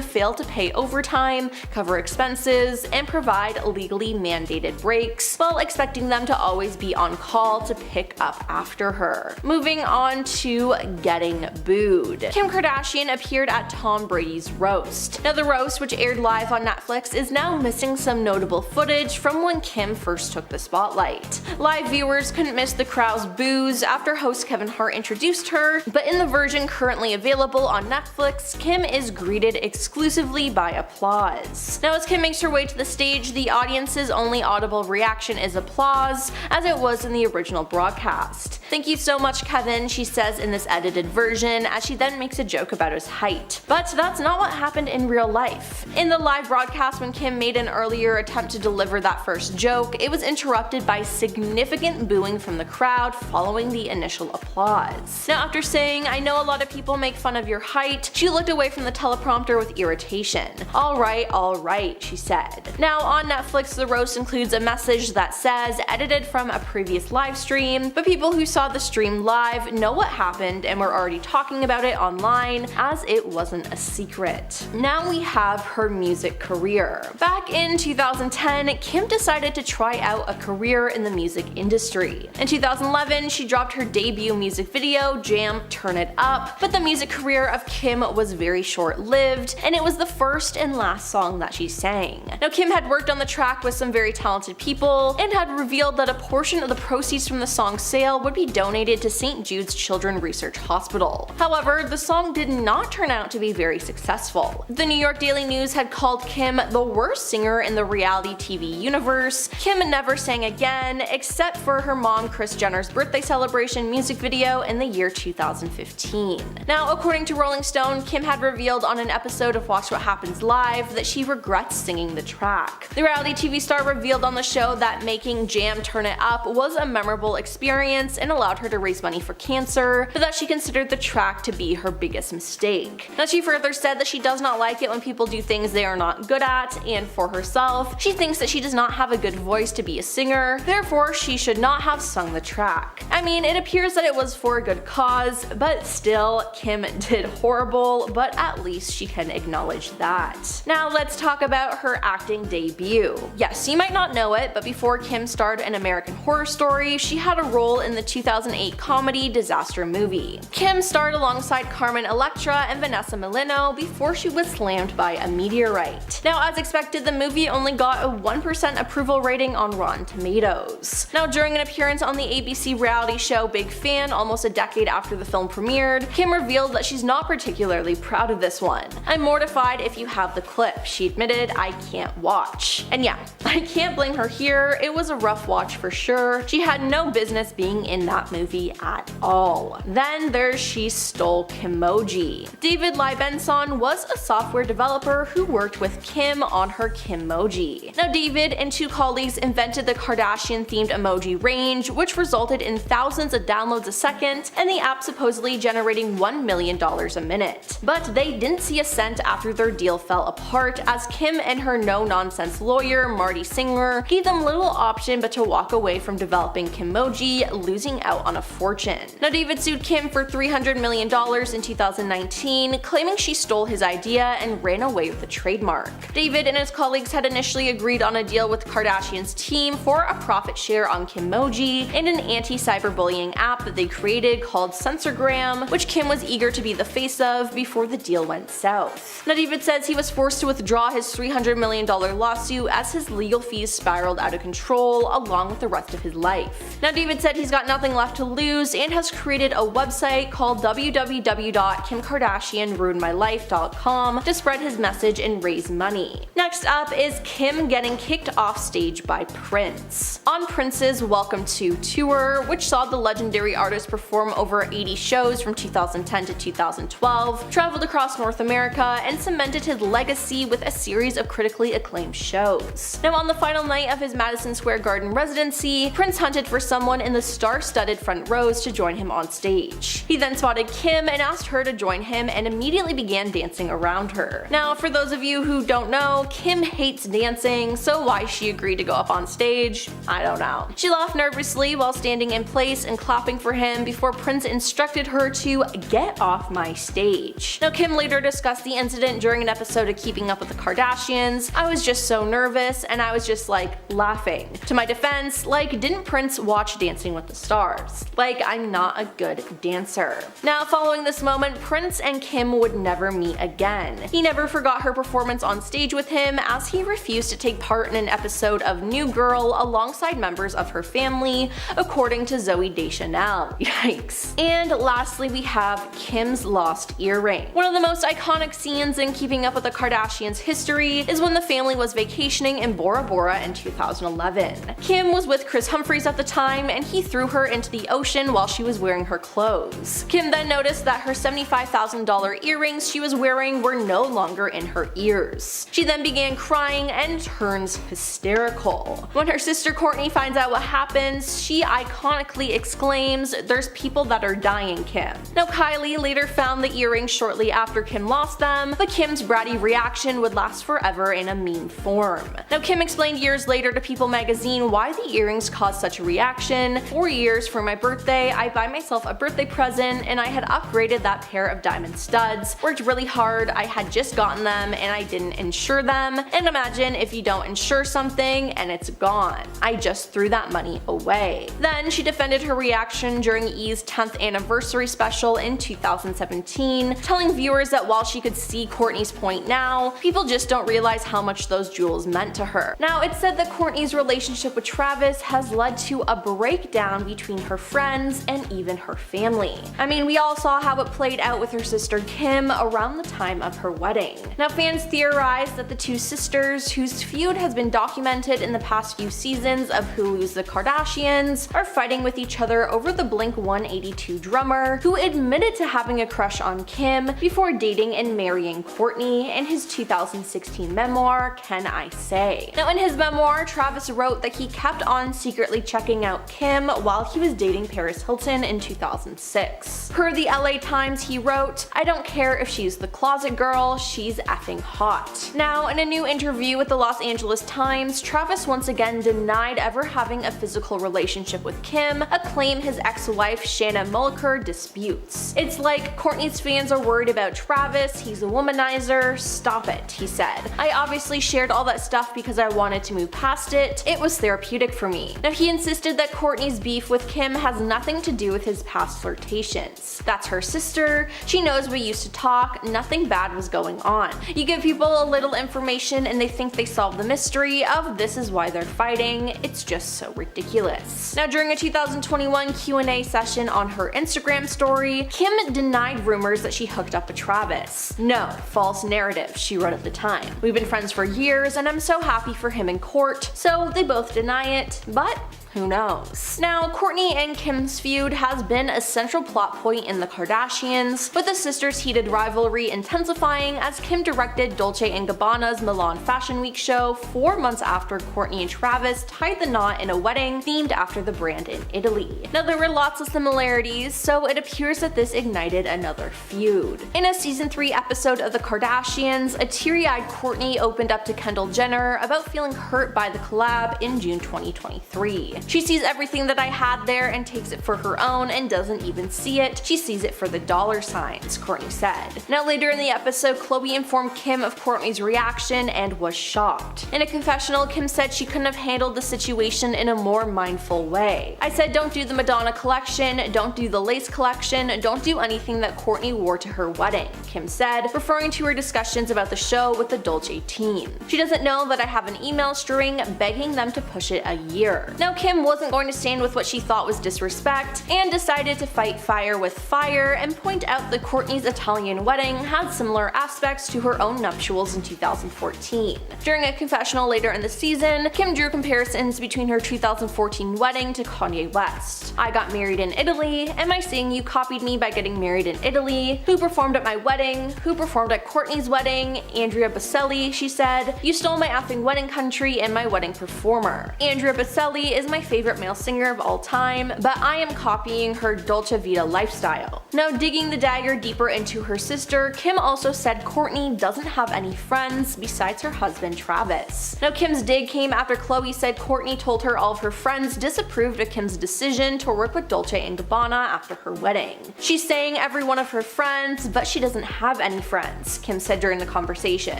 failed to pay overtime, cover expenses, and provide legally mandated breaks, while expecting them to always be on call to pick up after her. Moving on to getting booed. Kim Kardashian appeared at Tom Brady's celebrities roast. Now the roast, which aired live on Netflix, is now missing some notable footage from when Kim first took the spotlight. Live viewers couldn't miss the crowd's boos after host Kevin Hart introduced her, but in the version currently available on Netflix, Kim is greeted exclusively by applause. Now as Kim makes her way to the stage, the audience's only audible reaction is applause, as it was in the original broadcast. "Thank you so much, Kevin," she says in this edited version, as she then makes a joke about his height. But that's not what happened in real life. In the live broadcast, when Kim made an earlier attempt to deliver that first joke, it was interrupted by significant booing from the crowd following the initial applause. Now after saying, "I know a lot of people make fun of your height," she looked away from the teleprompter with irritation. All right, she said. Now on Netflix, the roast includes a message that says, edited from a previous live stream, but people who saw the stream live know what happened and were already talking about it online, as it wasn't a secret. Now we have her music career. Back in 2010, Kim decided to try out a career in the music industry. In 2011, she dropped her debut music video, Jam, Turn It Up, but the music career of Kim was very short-lived, and it was the first and last song that she sang. Now Kim had worked on the track with some very talented people, and had revealed that a portion of the proceeds from the song's sale would be donated to St. Jude's Children's Research Hospital. However, the song did not turn out to be very successful. The New York Daily News had called Kim the worst singer in the reality TV universe. Kim never sang again, except for her mom Kris Jenner's birthday celebration music video in the year 2015. Now, according to Rolling Stone, Kim had revealed on an episode of Watch What Happens Live that she regrets singing the track. The reality TV star revealed on the show that making Jam Turn It Up was a memorable experience and allowed her to raise money for cancer, but that she considered the track to be her biggest mistake. Now she further said that she does not like it when people do things they are not good at, and for herself, she thinks that she does not have a good voice to be a singer, therefore she should not have sung the track. I mean, it appears that it was for a good cause, but still, Kim did horrible, but at least she can acknowledge that. Now let's talk about her acting debut. Yes, you might not know it, but before Kim starred in American Horror Story, she had a role in the 2008 comedy Disaster Movie. Kim starred alongside Carmen Electra and Vanessa Milano before she was slammed by a meteorite. Now as expected, the movie only got a 1% approval rating on Rotten Tomatoes. Now during an appearance on the ABC reality show Big Fan almost a decade after the film premiered, Kim revealed that she's not particularly proud of this one. "I'm mortified if you have the clip," she admitted. "I can't watch." And yeah, I can't blame her here, it was a rough watch for sure. She had no business being in that movie at all. Then there's She Stole Kimoji. David Libenson was a software developer who worked with Kim on her Kimoji. Now David and two colleagues invented the Kardashian-themed emoji range, which resulted in thousands of downloads a second, and the app supposedly generating $1 million a minute. But they didn't see a cent after their deal fell apart, as Kim and her no-nonsense lawyer, Marty Singer, gave them little option but to walk away from developing Kimoji, losing out on a fortune. Now David sued Kim for $300 million in 2019, claiming she stole his idea and ran away with the trademark. David and his colleagues had initially agreed on a deal with Kardashian's team for a profit share on Kimoji and an anti-cyberbullying app that they created called Censorgram, which Kim was eager to be the face of before the deal went south. Now David says he was forced to withdraw his $300 million lawsuit as his legal fees spiraled out of control along with the rest of his life. Now David said he's got nothing left to lose and has created a website called www.kimkardashianruinedmylife.com to spread his message and raise money. Next up is Kim getting kicked off stage by Prince. On Prince's Welcome To tour, which saw the legendary artist perform over 80 shows from 2010 to 2012, traveled across North America and cemented his legacy with a series of critically acclaimed shows. Now on the final night of his Madison Square Garden residency, Prince hunted for someone in the star-studded front rows to join him on stage. He then spotted Kim and asked her to join him and immediately began dancing around her. Now for those of you who don't know, Kim hates dancing, so why she agreed to go up on stage, I don't know. She laughed nervously while standing in place and clapping for him before Prince instructed her to get off my stage. Now Kim later discussed the incident during an episode of Keeping Up with the Kardashians. "I was just so nervous and I was just like laughing. To my defense, like, didn't Prince watch Dancing with the Stars? Like, I'm not a good dancer." Now following this moment, Prince and Kim would never me again. He never forgot her performance on stage with him, as he refused to take part in an episode of New Girl alongside members of her family, according to Zooey Deschanel. Yikes. And lastly, we have Kim's lost earring. One of the most iconic scenes in Keeping Up with the Kardashians history is when the family was vacationing in Bora Bora in 2011. Kim was with Chris Humphries at the time, and he threw her into the ocean while she was wearing her clothes. Kim then noticed that her $75,000 earrings she was wearing were no longer in her ears. She then began crying and turns hysterical. When her sister Kourtney finds out what happens, she iconically exclaims, "There's people that are dying, Kim." Now Kylie later found the earrings shortly after Kim lost them, but Kim's bratty reaction would last forever in a meme form. Now Kim explained years later to People magazine why the earrings caused such a reaction. 4 years for my birthday, I buy myself a birthday present and I had upgraded that pair of diamond studs. Worked really hard, I had just gotten them and I didn't insure them. And imagine if you don't insure something and it's gone. I just threw that money away. Then she defended her reaction during E's 10th anniversary special in 2017, telling viewers that while she could see Kourtney's point now, people just don't realize how much those jewels meant to her. Now it's said that Kourtney's relationship with Travis has led to a breakdown between her friends and even her family. I mean, we all saw how it played out with her sister Kim around the time of her wedding. Now fans theorize that the two sisters, whose feud has been documented in the past few seasons of Hulu's The Kardashians, are fighting with each other over the Blink-182 drummer, who admitted to having a crush on Kim before dating and marrying Kourtney in his 2016 memoir, Can I Say? Now in his memoir, Travis wrote that he kept on secretly checking out Kim while he was dating Paris Hilton in 2006. Per the LA Times, he wrote, "I don't care if she's the closet girl, she's effing hot." Now in a new interview with the Los Angeles Times, Travis once again denied ever having a physical relationship with Kim, a claim his ex-wife Shanna Mulliker disputes. "It's like Kourtney's fans are worried about Travis, he's a womanizer, stop it," he said. "I obviously shared all that stuff because I wanted to move past it. It was therapeutic for me." Now he insisted that Kourtney's beef with Kim has nothing to do with his past flirtations. That's her sister, she knows we used to talk, nothing bad was going on. You give people a little information and they think they solve the mystery of this is why they're fighting. It's just so ridiculous. Now during a 2021 Q&A session on her Instagram story, Kim denied rumors that she hooked up with Travis. "No, false narrative," she wrote at the time. "We've been friends for years and I'm so happy for him in court." So they both deny it, but who knows? Now, Kourtney and Kim's feud has been a central plot point in The Kardashians, with the sisters' heated rivalry intensifying as Kim directed Dolce & Gabbana's Milan Fashion Week show 4 months after Kourtney and Travis tied the knot in a wedding themed after the brand in Italy. Now, there were lots of similarities, so it appears that this ignited another feud. In a season 3 episode of The Kardashians, a teary-eyed Kourtney opened up to Kendall Jenner about feeling hurt by the collab in June 2023. She sees everything that I had there and takes it for her own and doesn't even see it. She sees it for the dollar signs, Kourtney said. Now later in the episode, Khloe informed Kim of Kourtney's reaction and was shocked. In a confessional, Kim said she couldn't have handled the situation in a more mindful way. "I said don't do the Madonna collection, don't do the lace collection, don't do anything that Kourtney wore to her wedding," Kim said, referring to her discussions about the show with the Dolce team. "She doesn't know that I have an email string begging them to push it a year." Now Kim wasn't going to stand with what she thought was disrespect and decided to fight fire with fire and point out that Kourtney's Italian wedding had similar aspects to her own nuptials in 2014. During a confessional later in the season, Kim drew comparisons between her 2014 wedding to Kanye West. "I got married in Italy. Am I saying you copied me by getting married in Italy? Who performed at my wedding? Who performed at Kourtney's wedding? Andrea Bocelli," she said. "You stole my effing wedding country and my wedding performer. Andrea Bocelli is my favorite male singer of all time, but I am copying her Dolce Vita lifestyle." Now digging the dagger deeper into her sister, Kim also said Kourtney doesn't have any friends besides her husband Travis. Now Kim's dig came after Khloe said Kourtney told her all of her friends disapproved of Kim's decision to work with Dolce & Gabbana after her wedding. "She's saying every one of her friends, but she doesn't have any friends," Kim said during the conversation.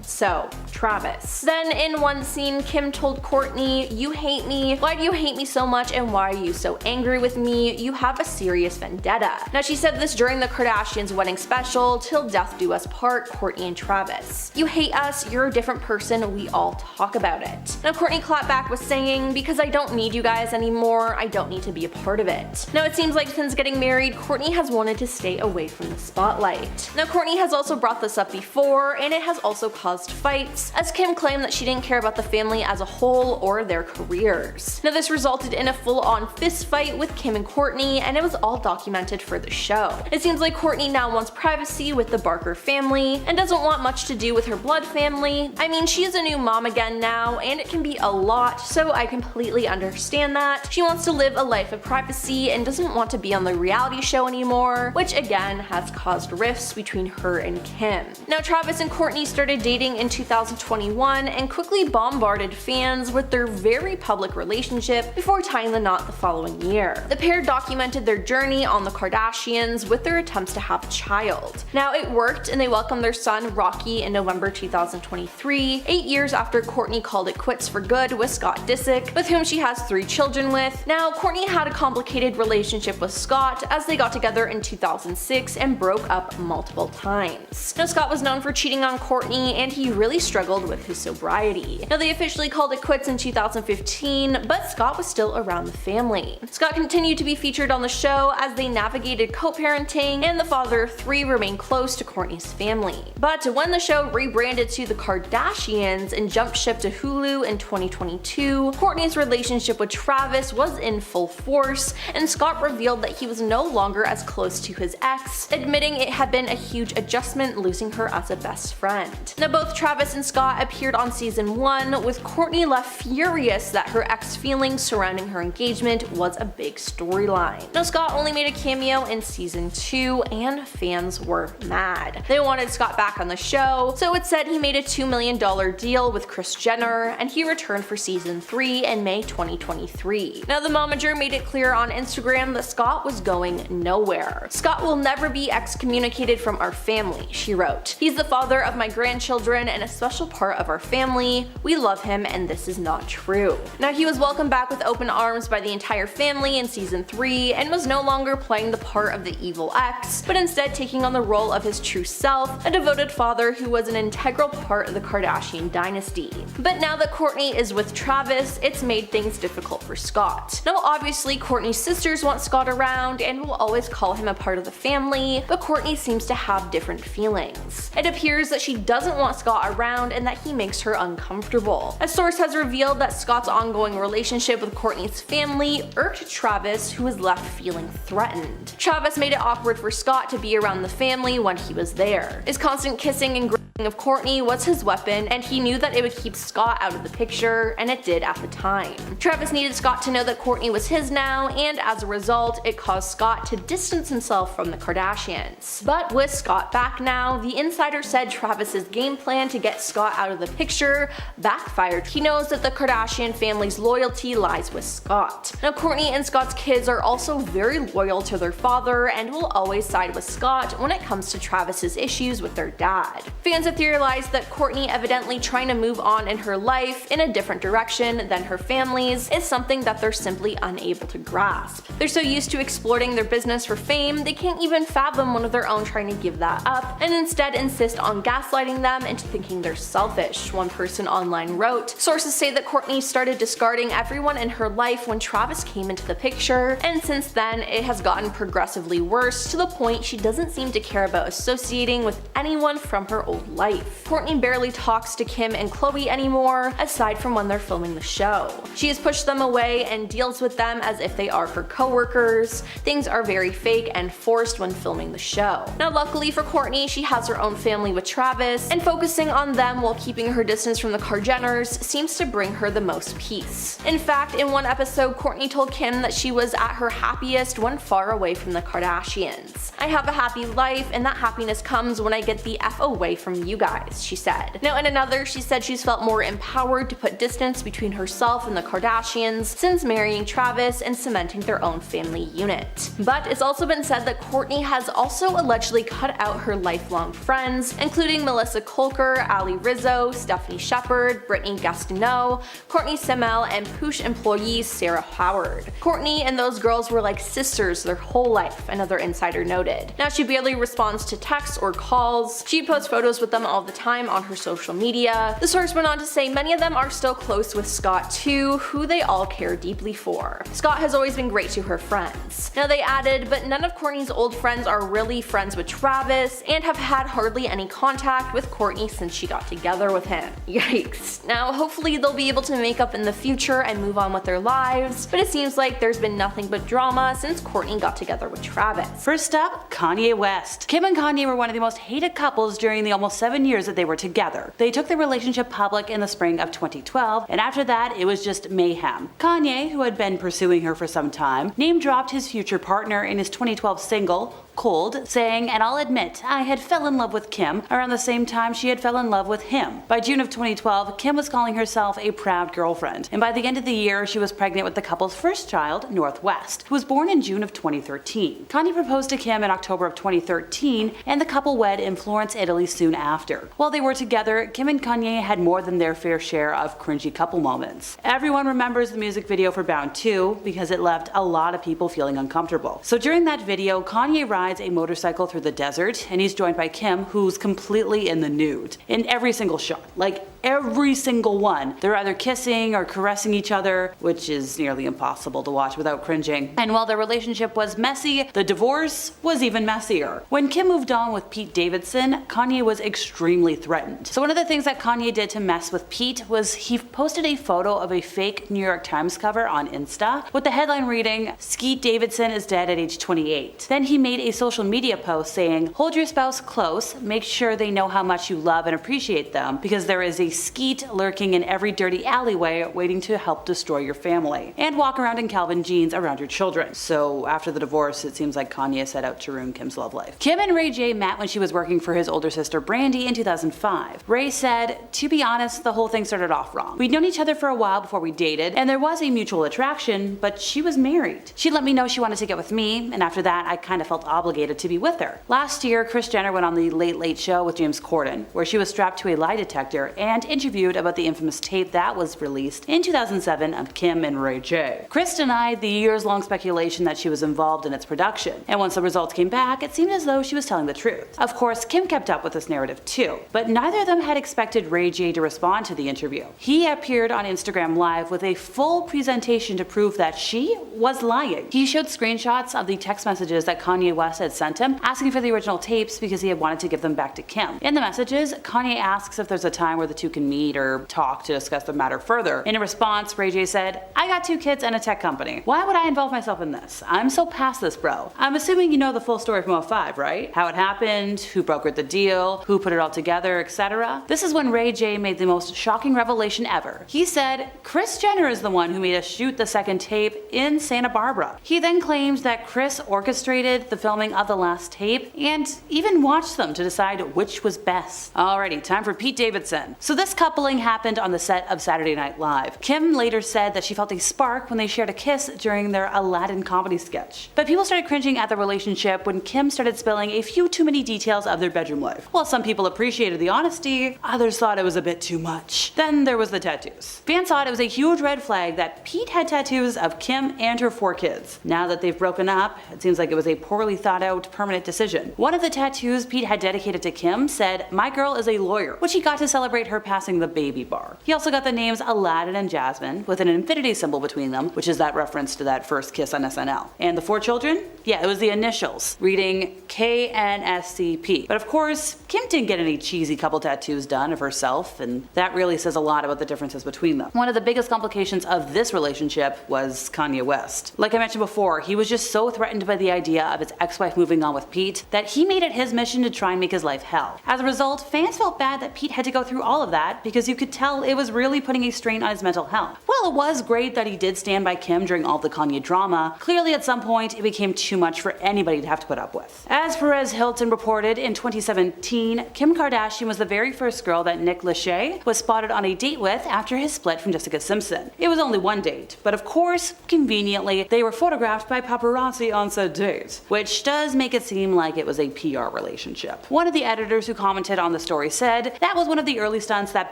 So, Travis. Then in one scene, Kim told Kourtney, "You hate me. Why do you hate me so much and why are you so angry with me? You have a serious vendetta. Now she said this during the Kardashians' wedding special, Till Death Do Us Part, Kourtney and Travis. You hate us, you're a different person, we all talk about it. Now Kourtney clapped back with saying, because I don't need you guys anymore, I don't need to be a part of it. Now it seems like since getting married, Kourtney has wanted to stay away from the spotlight. Now Kourtney has also brought this up before, and it has also caused fights, as Kim claimed that she didn't care about the family as a whole or their careers. Now this resulted in a full-on fist fight with Kim and Kourtney, and it was all documented for the show. It seems like Kourtney now wants privacy with the Barker family, and doesn't want much to do with her blood family. I mean, she is a new mom again now, and it can be a lot, so I completely understand that. She wants to live a life of privacy and doesn't want to be on the reality show anymore, which again has caused rifts between her and Kim. Now Travis and Kourtney started dating in 2021 and quickly bombarded fans with their very public relationship before tying the knot the following year. The pair documented their journey on the Kardashians with their attempts to have a child. Now it worked, and they welcomed their son Rocky in November 2023, 8 years after Kourtney called it quits for good with Scott Disick, with whom she has 3 children with. Now Kourtney had a complicated relationship with Scott as they got together in 2006 and broke up multiple times. Now Scott was known for cheating on Kourtney, and he really struggled with his sobriety. Now they officially called it quits in 2015, but Scott was still around the family. Scott continued to be featured on the show as they navigated co-parenting, and the father of 3 remained close to Kourtney's family. But when the show rebranded to The Kardashians and jumped ship to Hulu in 2022, Kourtney's relationship with Travis was in full force, and Scott revealed that he was no longer as close to his ex, admitting it had been a huge adjustment losing her as a best friend. Now both Travis and Scott appeared on season 1, with Kourtney left furious that her ex feelings surrounding her engagement was a big storyline. Now Scott only made a cameo in season 2, and fans were mad. They wanted Scott back on the show, so it said he made a $2 million deal with Kris Jenner, and he returned for season 3 in May 2023. Now the momager made it clear on Instagram that Scott was going nowhere. Scott will never be excommunicated from our family, she wrote. He's the father of my grandchildren and a special part of our family. We love him, and this is not true. Now he was welcomed back with open arms by the entire family in season 3 and was no longer playing the part of the evil ex, but instead taking on the role of his true self, a devoted father who was an integral part of the Kardashian dynasty. But now that Kourtney is with Travis, it's made things difficult for Scott. Now obviously Kourtney's sisters want Scott around and will always call him a part of the family, but Kourtney seems to have different feelings. It appears that she doesn't want Scott around and that he makes her uncomfortable. A source has revealed that Scott's ongoing relationship with Kourtney's family irked Travis, who was left feeling threatened. Travis made it awkward for Scott to be around the family when he was there. His constant kissing and of Kourtney was his weapon, and he knew that it would keep Scott out of the picture, and it did at the time. Travis needed Scott to know that Kourtney was his now, and as a result, it caused Scott to distance himself from the Kardashians. But with Scott back now, the insider said Travis's game plan to get Scott out of the picture backfired. He knows that the Kardashian family's loyalty lies with Scott. Now Kourtney and Scott's kids are also very loyal to their father and will always side with Scott when it comes to Travis's issues with their dad. Fans have theorized that Kourtney evidently trying to move on in her life in a different direction than her family's is something that they're simply unable to grasp. They're so used to exploiting their business for fame, they can't even fathom one of their own trying to give that up, and instead insist on gaslighting them into thinking they're selfish, one person online wrote. Sources say that Kourtney started discarding everyone in her life when Travis came into the picture, and since then it has gotten progressively worse to the point she doesn't seem to care about associating with anyone from her old life. Kourtney barely talks to Kim and Khloe anymore, aside from when they're filming the show. She has pushed them away and deals with them as if they are her co-workers. Things are very fake and forced when filming the show. Now luckily for Kourtney, she has her own family with Travis, and focusing on them while keeping her distance from the Kardashians seems to bring her the most peace. In fact, in one episode, Kourtney told Kim that she was at her happiest when far away from the Kardashians. I have a happy life, and that happiness comes when I get the F away from you guys, she said. Now in another, she said she's felt more empowered to put distance between herself and the Kardashians since marrying Travis and cementing their own family unit. But it's also been said that Kourtney has also allegedly cut out her lifelong friends, including Melissa Kolker, Ali Rizzo, Stephanie Shepard, Brittany Gastineau, Courtney Semmel, and Poosh employee Sarah Howard. Kourtney and those girls were like sisters their whole life, another insider noted. Now she barely responds to texts or calls. She posts photos with them all the time on her social media. The source went on to say many of them are still close with Scott too, who they all care deeply for. Scott has always been great to her friends. Now they added, but none of Kourtney's old friends are really friends with Travis and have had hardly any contact with Kourtney since she got together with him. Yikes. Now hopefully they'll be able to make up in the future and move on with their lives, but it seems like there's been nothing but drama since Kourtney got together with Travis. First up, Kanye West. Kim and Kanye were one of the most hated couples during the almost 7 years that they were together. They took their relationship public in the spring of 2012, and after that it was just mayhem. Kanye, who had been pursuing her for some time, name-dropped his future partner in his 2012 single, Cold, saying, "And I'll admit, I had fell in love with Kim around the same time she had fell in love with him." By June of 2012, Kim was calling herself a proud girlfriend, and by the end of the year, she was pregnant with the couple's first child, Northwest, who was born in June of 2013. Kanye proposed to Kim in October of 2013, and the couple wed in Florence, Italy soon after. While they were together, Kim and Kanye had more than their fair share of cringy couple moments. Everyone remembers the music video for Bound 2 because it left a lot of people feeling uncomfortable. So during that video, Kanye rides a motorcycle through the desert, and he's joined by Kim, who's completely in the nude. In every single shot. Like, every single one. They're either kissing or caressing each other, which is nearly impossible to watch without cringing. And while their relationship was messy, the divorce was even messier. When Kim moved on with Pete Davidson, Kanye was extremely threatened. So one of the things that Kanye did to mess with Pete was he posted a photo of a fake New York Times cover on Insta with the headline reading, "Skeet Davidson is dead at age 28. Then he made a social media post saying, "Hold your spouse close, make sure they know how much you love and appreciate them, because there is a skeet lurking in every dirty alleyway waiting to help destroy your family. And walk around in Calvin jeans around your children." So after the divorce, it seems like Kanye set out to ruin Kim's love life. Kim and Ray J met when she was working for his older sister Brandy in 2005. Ray said, "To be honest, the whole thing started off wrong. We'd known each other for a while before we dated, and there was a mutual attraction, but she was married. She let me know she wanted to get with me, and after that I kind of felt obligated to be with her." Last year, Kris Jenner went on the Late Late Show with James Corden, where she was strapped to a lie detector and interviewed about the infamous tape that was released in 2007 of Kim and Ray J. Kris denied the years-long speculation that she was involved in its production, and once the results came back, it seemed as though she was telling the truth. Of course, Kim kept up with this narrative too, but neither of them had expected Ray J to respond to the interview. He appeared on Instagram Live with a full presentation to prove that she was lying. He showed screenshots of the text messages that Kanye West had sent him, asking for the original tapes because he had wanted to give them back to Kim. In the messages, Kanye asks if there's a time where the two can meet or talk to discuss the matter further. In response, Ray J said, "I got 2 kids and a tech company. Why would I involve myself in this? I'm so past this, bro. I'm assuming you know the full story from 05, right? How it happened, who brokered the deal, who put it all together, etc." This is when Ray J made the most shocking revelation ever. He said, "Kris Jenner is the one who made us shoot the second tape in Santa Barbara." He then claimed that Kris orchestrated the filming of the last tape and even watched them to decide which was best. Alrighty, time for Pete Davidson. So this coupling happened on the set of Saturday Night Live. Kim later said that she felt a spark when they shared a kiss during their Aladdin comedy sketch. But people started cringing at the relationship when Kim started spilling a few too many details of their bedroom life. While some people appreciated the honesty, others thought it was a bit too much. Then there was the tattoos. Fans thought it was a huge red flag that Pete had tattoos of Kim and her 4 kids. Now that they've broken up, it seems like it was a poorly thought out permanent decision. One of the tattoos Pete had dedicated to Kim said, "My girl is a lawyer," which he got to celebrate her passing the baby bar. He also got the names Aladdin and Jasmine with an infinity symbol between them, which is that reference to that first kiss on SNL. And the 4 children? Yeah, it was the initials, reading KNSCP. But of course, Kim didn't get any cheesy couple tattoos done of herself, and that really says a lot about the differences between them. One of the biggest complications of this relationship was Kanye West. Like I mentioned before, he was just so threatened by the idea of his ex-wife moving on with Pete that he made it his mission to try and make his life hell. As a result, fans felt bad that Pete had to go through all of that because you could tell it was really putting a strain on his mental health. While it was great that he did stand by Kim during all the Kanye drama, clearly at some point it became too too much for anybody to have to put up with. As Perez Hilton reported in 2017, Kim Kardashian was the very first girl that Nick Lachey was spotted on a date with after his split from Jessica Simpson. It was only one date, but of course, conveniently, they were photographed by paparazzi on said date, which does make it seem like it was a PR relationship. One of the editors who commented on the story said, "That was one of the early stunts that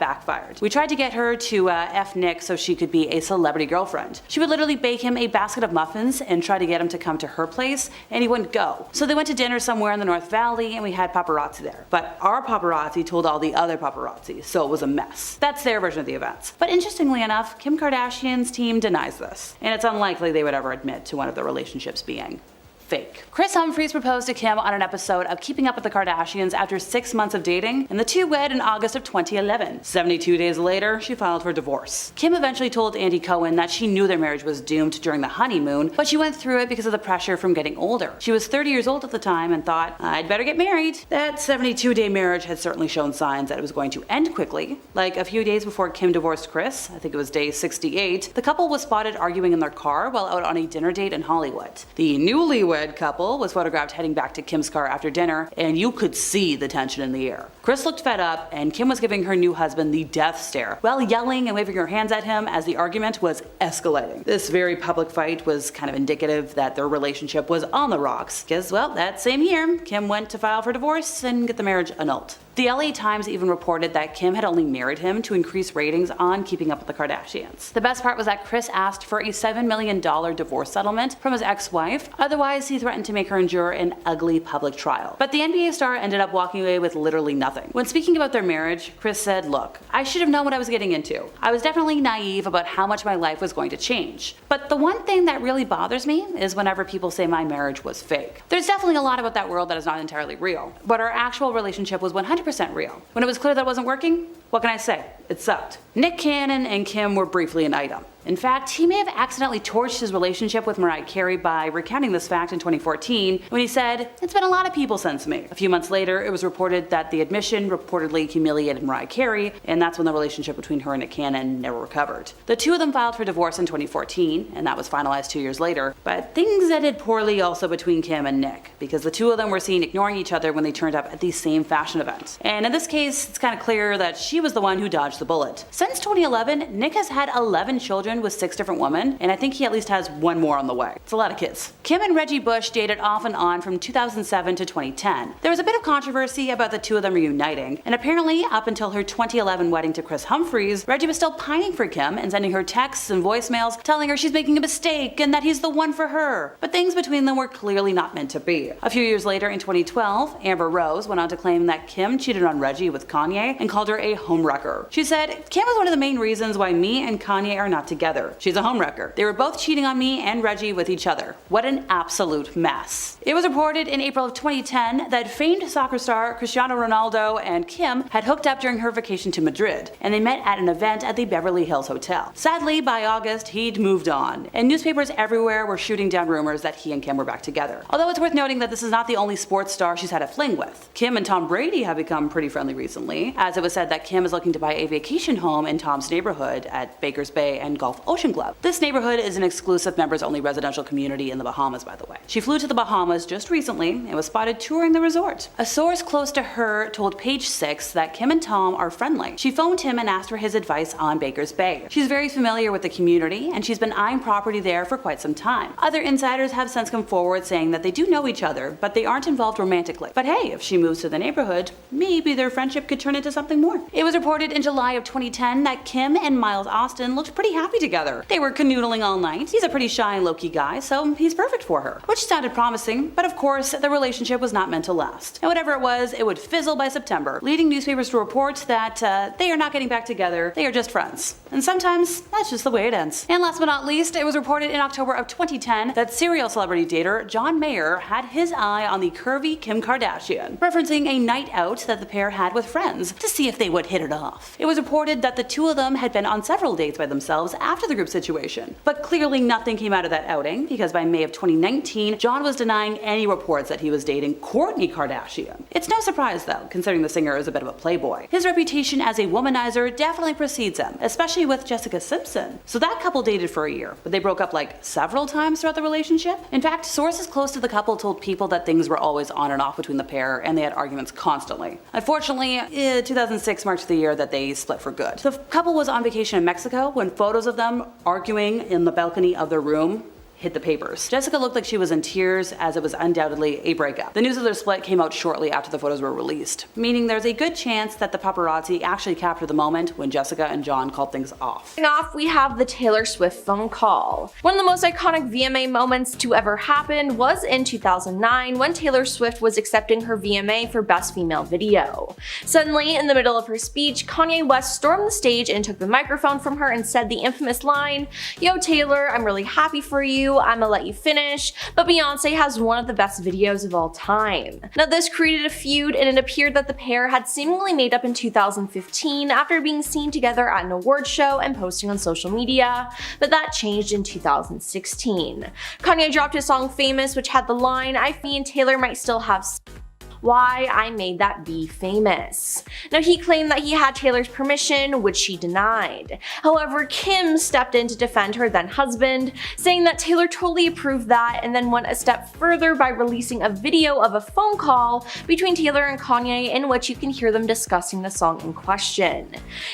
backfired. We tried to get her to F Nick so she could be a celebrity girlfriend. She would literally bake him a basket of muffins and try to get him to come to her place, and he wouldn't go. So they went to dinner somewhere in the North Valley and we had paparazzi there. But our paparazzi told all the other paparazzi, so it was a mess." That's their version of the events. But interestingly enough, Kim Kardashian's team denies this, and it's unlikely they would ever admit to one of their relationships being fake. Kris Humphries proposed to Kim on an episode of Keeping Up with the Kardashians after 6 months of dating, and the two wed in August of 2011. 72 days later, she filed for divorce. Kim eventually told Andy Cohen that she knew their marriage was doomed during the honeymoon, but she went through it because of the pressure from getting older. She was 30 years old at the time and thought, "I'd better get married." That 72-day marriage had certainly shown signs that it was going to end quickly. Like a few days before Kim divorced Kris, I think it was day 68, the couple was spotted arguing in their car while out on a dinner date in Hollywood. The newlywed couple was photographed heading back to Kim's car after dinner, and you could see the tension in the air. Kris looked fed up, and Kim was giving her new husband the death stare while yelling and waving her hands at him as the argument was escalating. This very public fight was kind of indicative that their relationship was on the rocks, because, well, that same year, Kim went to file for divorce and get the marriage annulled. The LA Times even reported that Kim had only married him to increase ratings on Keeping Up with the Kardashians. The best part was that Kris asked for a $7 million divorce settlement from his ex-wife, otherwise he threatened to make her endure an ugly public trial. But the NBA star ended up walking away with literally nothing. When speaking about their marriage, Kris said, "Look, I should have known what I was getting into. I was definitely naive about how much my life was going to change. But the one thing that really bothers me is whenever people say my marriage was fake. There's definitely a lot about that world that is not entirely real, but our actual relationship was 100% real. When it was clear that it wasn't working, what can I say? It sucked." Nick Cannon and Kim were briefly an item. In fact, he may have accidentally torched his relationship with Mariah Carey by recounting this fact in 2014 when he said, "It's been a lot of people since me." A few months later, it was reported that the admission reportedly humiliated Mariah Carey, and that's when the relationship between her and Nick Cannon never recovered. The two of them filed for divorce in 2014, and that was finalized 2 years later. But things ended poorly also between Kim and Nick, because the two of them were seen ignoring each other when they turned up at the same fashion event. And in this case, it's kind of clear that she was the one who dodged the bullet. Since 2011, Nick has had 11 children with 6 different women, and I think he at least has one more on the way. It's a lot of kids. Kim and Reggie Bush dated off and on from 2007 to 2010. There was a bit of controversy about the two of them reuniting, and apparently up until her 2011 wedding to Kris Humphries, Reggie was still pining for Kim and sending her texts and voicemails telling her she's making a mistake and that he's the one for her. But things between them were clearly not meant to be. A few years later in 2012, Amber Rose went on to claim that Kim cheated on Reggie with Kanye and called her a homewrecker. She said, "Kim is one of the main reasons why me and Kanye are not together. She's a homewrecker. They were both cheating on me and Reggie with each other. What an absolute mess." It was reported in April of 2010 that famed soccer star Cristiano Ronaldo and Kim had hooked up during her vacation to Madrid, and they met at an event at the Beverly Hills Hotel. Sadly, by August, he'd moved on, and newspapers everywhere were shooting down rumors that he and Kim were back together. Although it's worth noting that this is not the only sports star she's had a fling with. Kim and Tom Brady have become pretty friendly recently, as it was said that Kim is looking to buy a vacation home in Tom's neighborhood at Baker's Bay and Gulf Ocean Club. This neighborhood is an exclusive members-only residential community in the Bahamas, by the way. She flew to the Bahamas just recently and was spotted touring the resort. A source close to her told Page 6 that Kim and Tom are friendly. She phoned him and asked for his advice on Baker's Bay. She's very familiar with the community, and she's been eyeing property there for quite some time. Other insiders have since come forward saying that they do know each other, but they aren't involved romantically. But hey, if she moves to the neighborhood, maybe their friendship could turn into something more. It was reported in July of 2010 that Kim and Miles Austin looked pretty happy together. They were canoodling all night. He's a pretty shy and low-key guy, so he's perfect for her. Which sounded promising, but of course, the relationship was not meant to last. And whatever it was, it would fizzle by September, leading newspapers to report that they are not getting back together, they are just friends. And sometimes, that's just the way it ends. And last but not least, it was reported in October of 2010 that serial celebrity dater John Mayer had his eye on the curvy Kim Kardashian, referencing a night out that the pair had with friends to see if they would hit hit it off. It was reported that the two of them had been on several dates by themselves after the group situation. But clearly nothing came out of that outing, because by May of 2019, John was denying any reports that he was dating Kourtney Kardashian. It's no surprise though, considering the singer is a bit of a playboy. His reputation as a womanizer definitely precedes him, especially with Jessica Simpson. So that couple dated for a year, but they broke up like several times throughout the relationship. In fact, sources close to the couple told People that things were always on and off between the pair, and they had arguments constantly. Unfortunately, 2006 marked the year that they split for good. The couple was on vacation in Mexico when photos of them arguing in the balcony of their room hit the papers. Jessica looked like she was in tears, as it was undoubtedly a breakup. The news of their split came out shortly after the photos were released, meaning there's a good chance that the paparazzi actually captured the moment when Jessica and John called things off. Off, we have the Taylor Swift phone call. One of the most iconic VMA moments to ever happen was in 2009 when Taylor Swift was accepting her VMA for Best Female Video. Suddenly, in the middle of her speech, Kanye West stormed the stage and took the microphone from her and said the infamous line, "Yo Taylor, I'm really happy for you, I'ma let you finish, but Beyonce has one of the best videos of all time." Now this created a feud, and it appeared that the pair had seemingly made up in 2015 after being seen together at an award show and posting on social media, but that changed in 2016. Kanye dropped his song Famous, which had the line, "I me and Taylor might still have why I made that be famous." Now he claimed that he had Taylor's permission, which she denied. However, Kim stepped in to defend her then husband, saying that Taylor totally approved that, and then went a step further by releasing a video of a phone call between Taylor and Kanye in which you can hear them discussing the song in question.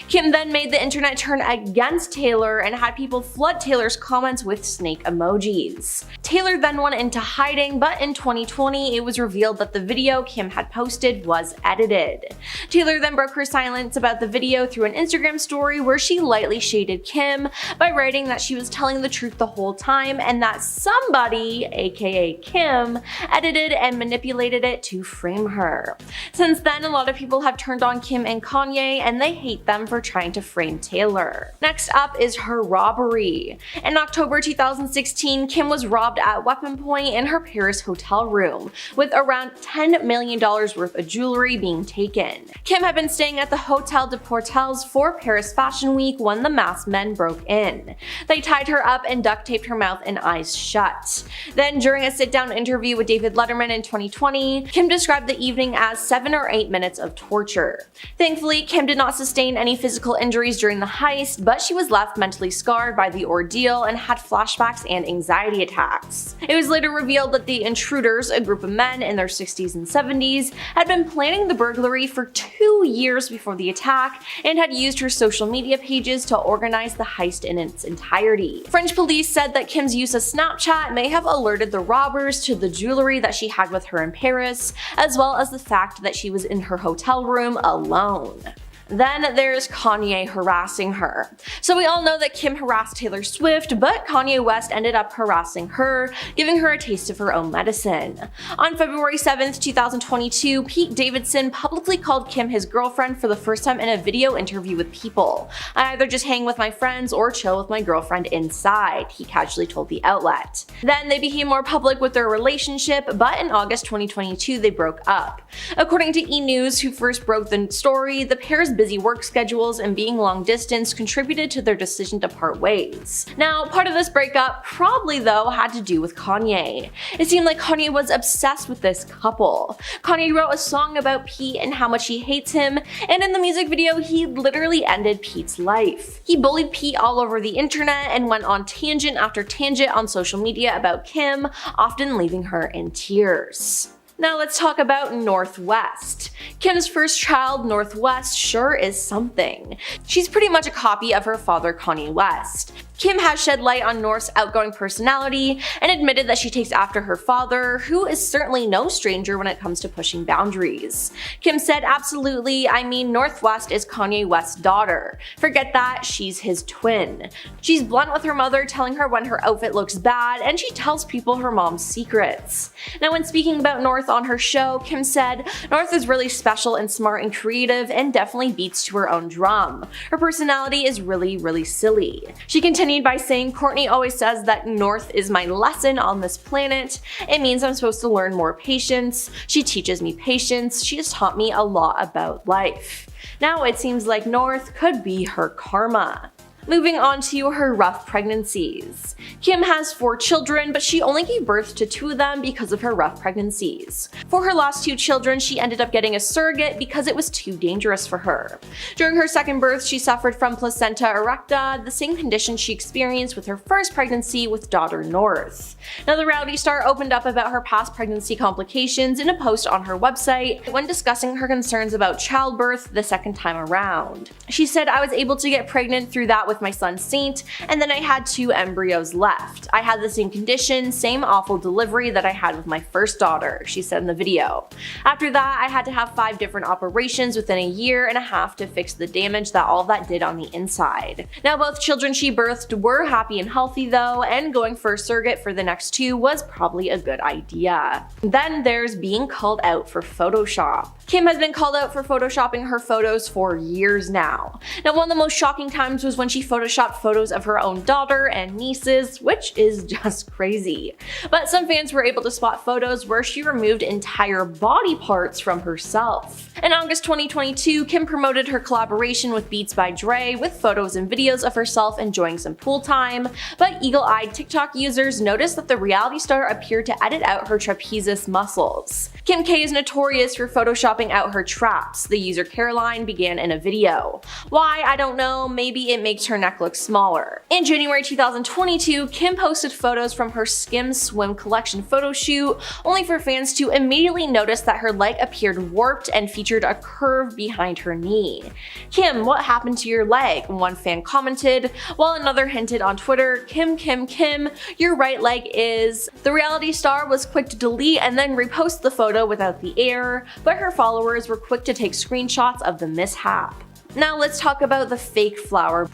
Kim then made the internet turn against Taylor and had people flood Taylor's comments with snake emojis. Taylor then went into hiding, but in 2020 it was revealed that the video Kim had posted was edited. Taylor then broke her silence about the video through an Instagram story where she lightly shaded Kim by writing that she was telling the truth the whole time and that somebody, aka Kim, edited and manipulated it to frame her. Since then, a lot of people have turned on Kim and Kanye, and they hate them for trying to frame Taylor. Next up is her robbery. In October 2016, Kim was robbed at weapon point in her Paris hotel room, with around $10 million worth of jewelry being taken. Kim had been staying at the Hotel de Portels for Paris Fashion Week when the masked men broke in. They tied her up and duct taped her mouth and eyes shut. Then, during a sit-down interview with David Letterman in 2020, Kim described the evening as 7 or 8 minutes of torture. Thankfully, Kim did not sustain any physical injuries during the heist, but she was left mentally scarred by the ordeal and had flashbacks and anxiety attacks. It was later revealed that the intruders, a group of men in their 60s and 70s, had been planning the burglary for 2 years before the attack and had used her social media pages to organize the heist in its entirety. French police said that Kim's use of Snapchat may have alerted the robbers to the jewelry that she had with her in Paris, as well as the fact that she was in her hotel room alone. Then there's Kanye harassing her. So we all know that Kim harassed Taylor Swift, but Kanye West ended up harassing her, giving her a taste of her own medicine. On February 7th, 2022, Pete Davidson publicly called Kim his girlfriend for the first time in a video interview with People. "I either just hang with my friends or chill with my girlfriend inside," he casually told the outlet. Then they became more public with their relationship, but in August 2022 they broke up. According to E! News, who first broke the story, the pair's busy work schedules and being long distance contributed to their decision to part ways. Now, part of this breakup probably though had to do with Kanye. It seemed like Kanye was obsessed with this couple. Kanye wrote a song about Pete and how much he hates him, and in the music video he literally ended Pete's life. He bullied Pete all over the internet and went on tangent after tangent on social media about Kim, often leaving her in tears. Now let's talk about North West. Kim's first child, North West, sure is something. She's pretty much a copy of her father, Kanye West. Kim has shed light on North's outgoing personality and admitted that she takes after her father, who is certainly no stranger when it comes to pushing boundaries. Kim said, "Absolutely, I mean North West is Kanye West's daughter. Forget that, she's his twin." She's blunt with her mother, telling her when her outfit looks bad, and she tells people her mom's secrets. Now when speaking about North on her show, Kim said, "North is really special and smart and creative and definitely beats to her own drum. Her personality is really silly." She continued continued by saying, Kourtney always says that North is my lesson on this planet. It means I'm supposed to learn more patience. She teaches me patience. She has taught me a lot about life. Now it seems like North could be her karma. Moving on to her rough pregnancies. Kim has 4 children, but she only gave birth to 2 of them because of her rough pregnancies. For her last 2 children, she ended up getting a surrogate because it was too dangerous for her. During her second birth, she suffered from placenta erecta, the same condition she experienced with her first pregnancy with daughter North. Now, the reality star opened up about her past pregnancy complications in a post on her website when discussing her concerns about childbirth the second time around. She said, "I was able to get pregnant through that with my son Saint, and then I had 2 embryos left. I had the same condition, same awful delivery that I had with my first daughter," she said in the video. After that, I had to have 5 different operations within a year and a half to fix the damage that all of that did on the inside. Now, both children she birthed were happy and healthy though, and going for a surrogate for the next 2 was probably a good idea. Then there's being called out for Photoshop. Kim has been called out for photoshopping her photos for years now. Now, one of the most shocking times was when she photoshopped photos of her own daughter and nieces, which is just crazy. But some fans were able to spot photos where she removed entire body parts from herself. In August 2022, Kim promoted her collaboration with Beats by Dre with photos and videos of herself enjoying some pool time, but eagle-eyed TikTok users noticed that the reality star appeared to edit out her trapezius muscles. Kim K is notorious for photoshopping out her traps, the user Caroline began in a video. Why? I don't know, maybe it makes her neck look smaller. In January 2022, Kim posted photos from her Skim Swim collection photo shoot, only for fans to immediately notice that her leg appeared warped and featured a curve behind her knee. "Kim, what happened to your leg?" one fan commented, while another hinted on Twitter, Kim, your right leg is." The reality star was quick to delete and then repost the photo without the error, but her followers were quick to take screenshots of the mishap. Now let's talk about the fake flower.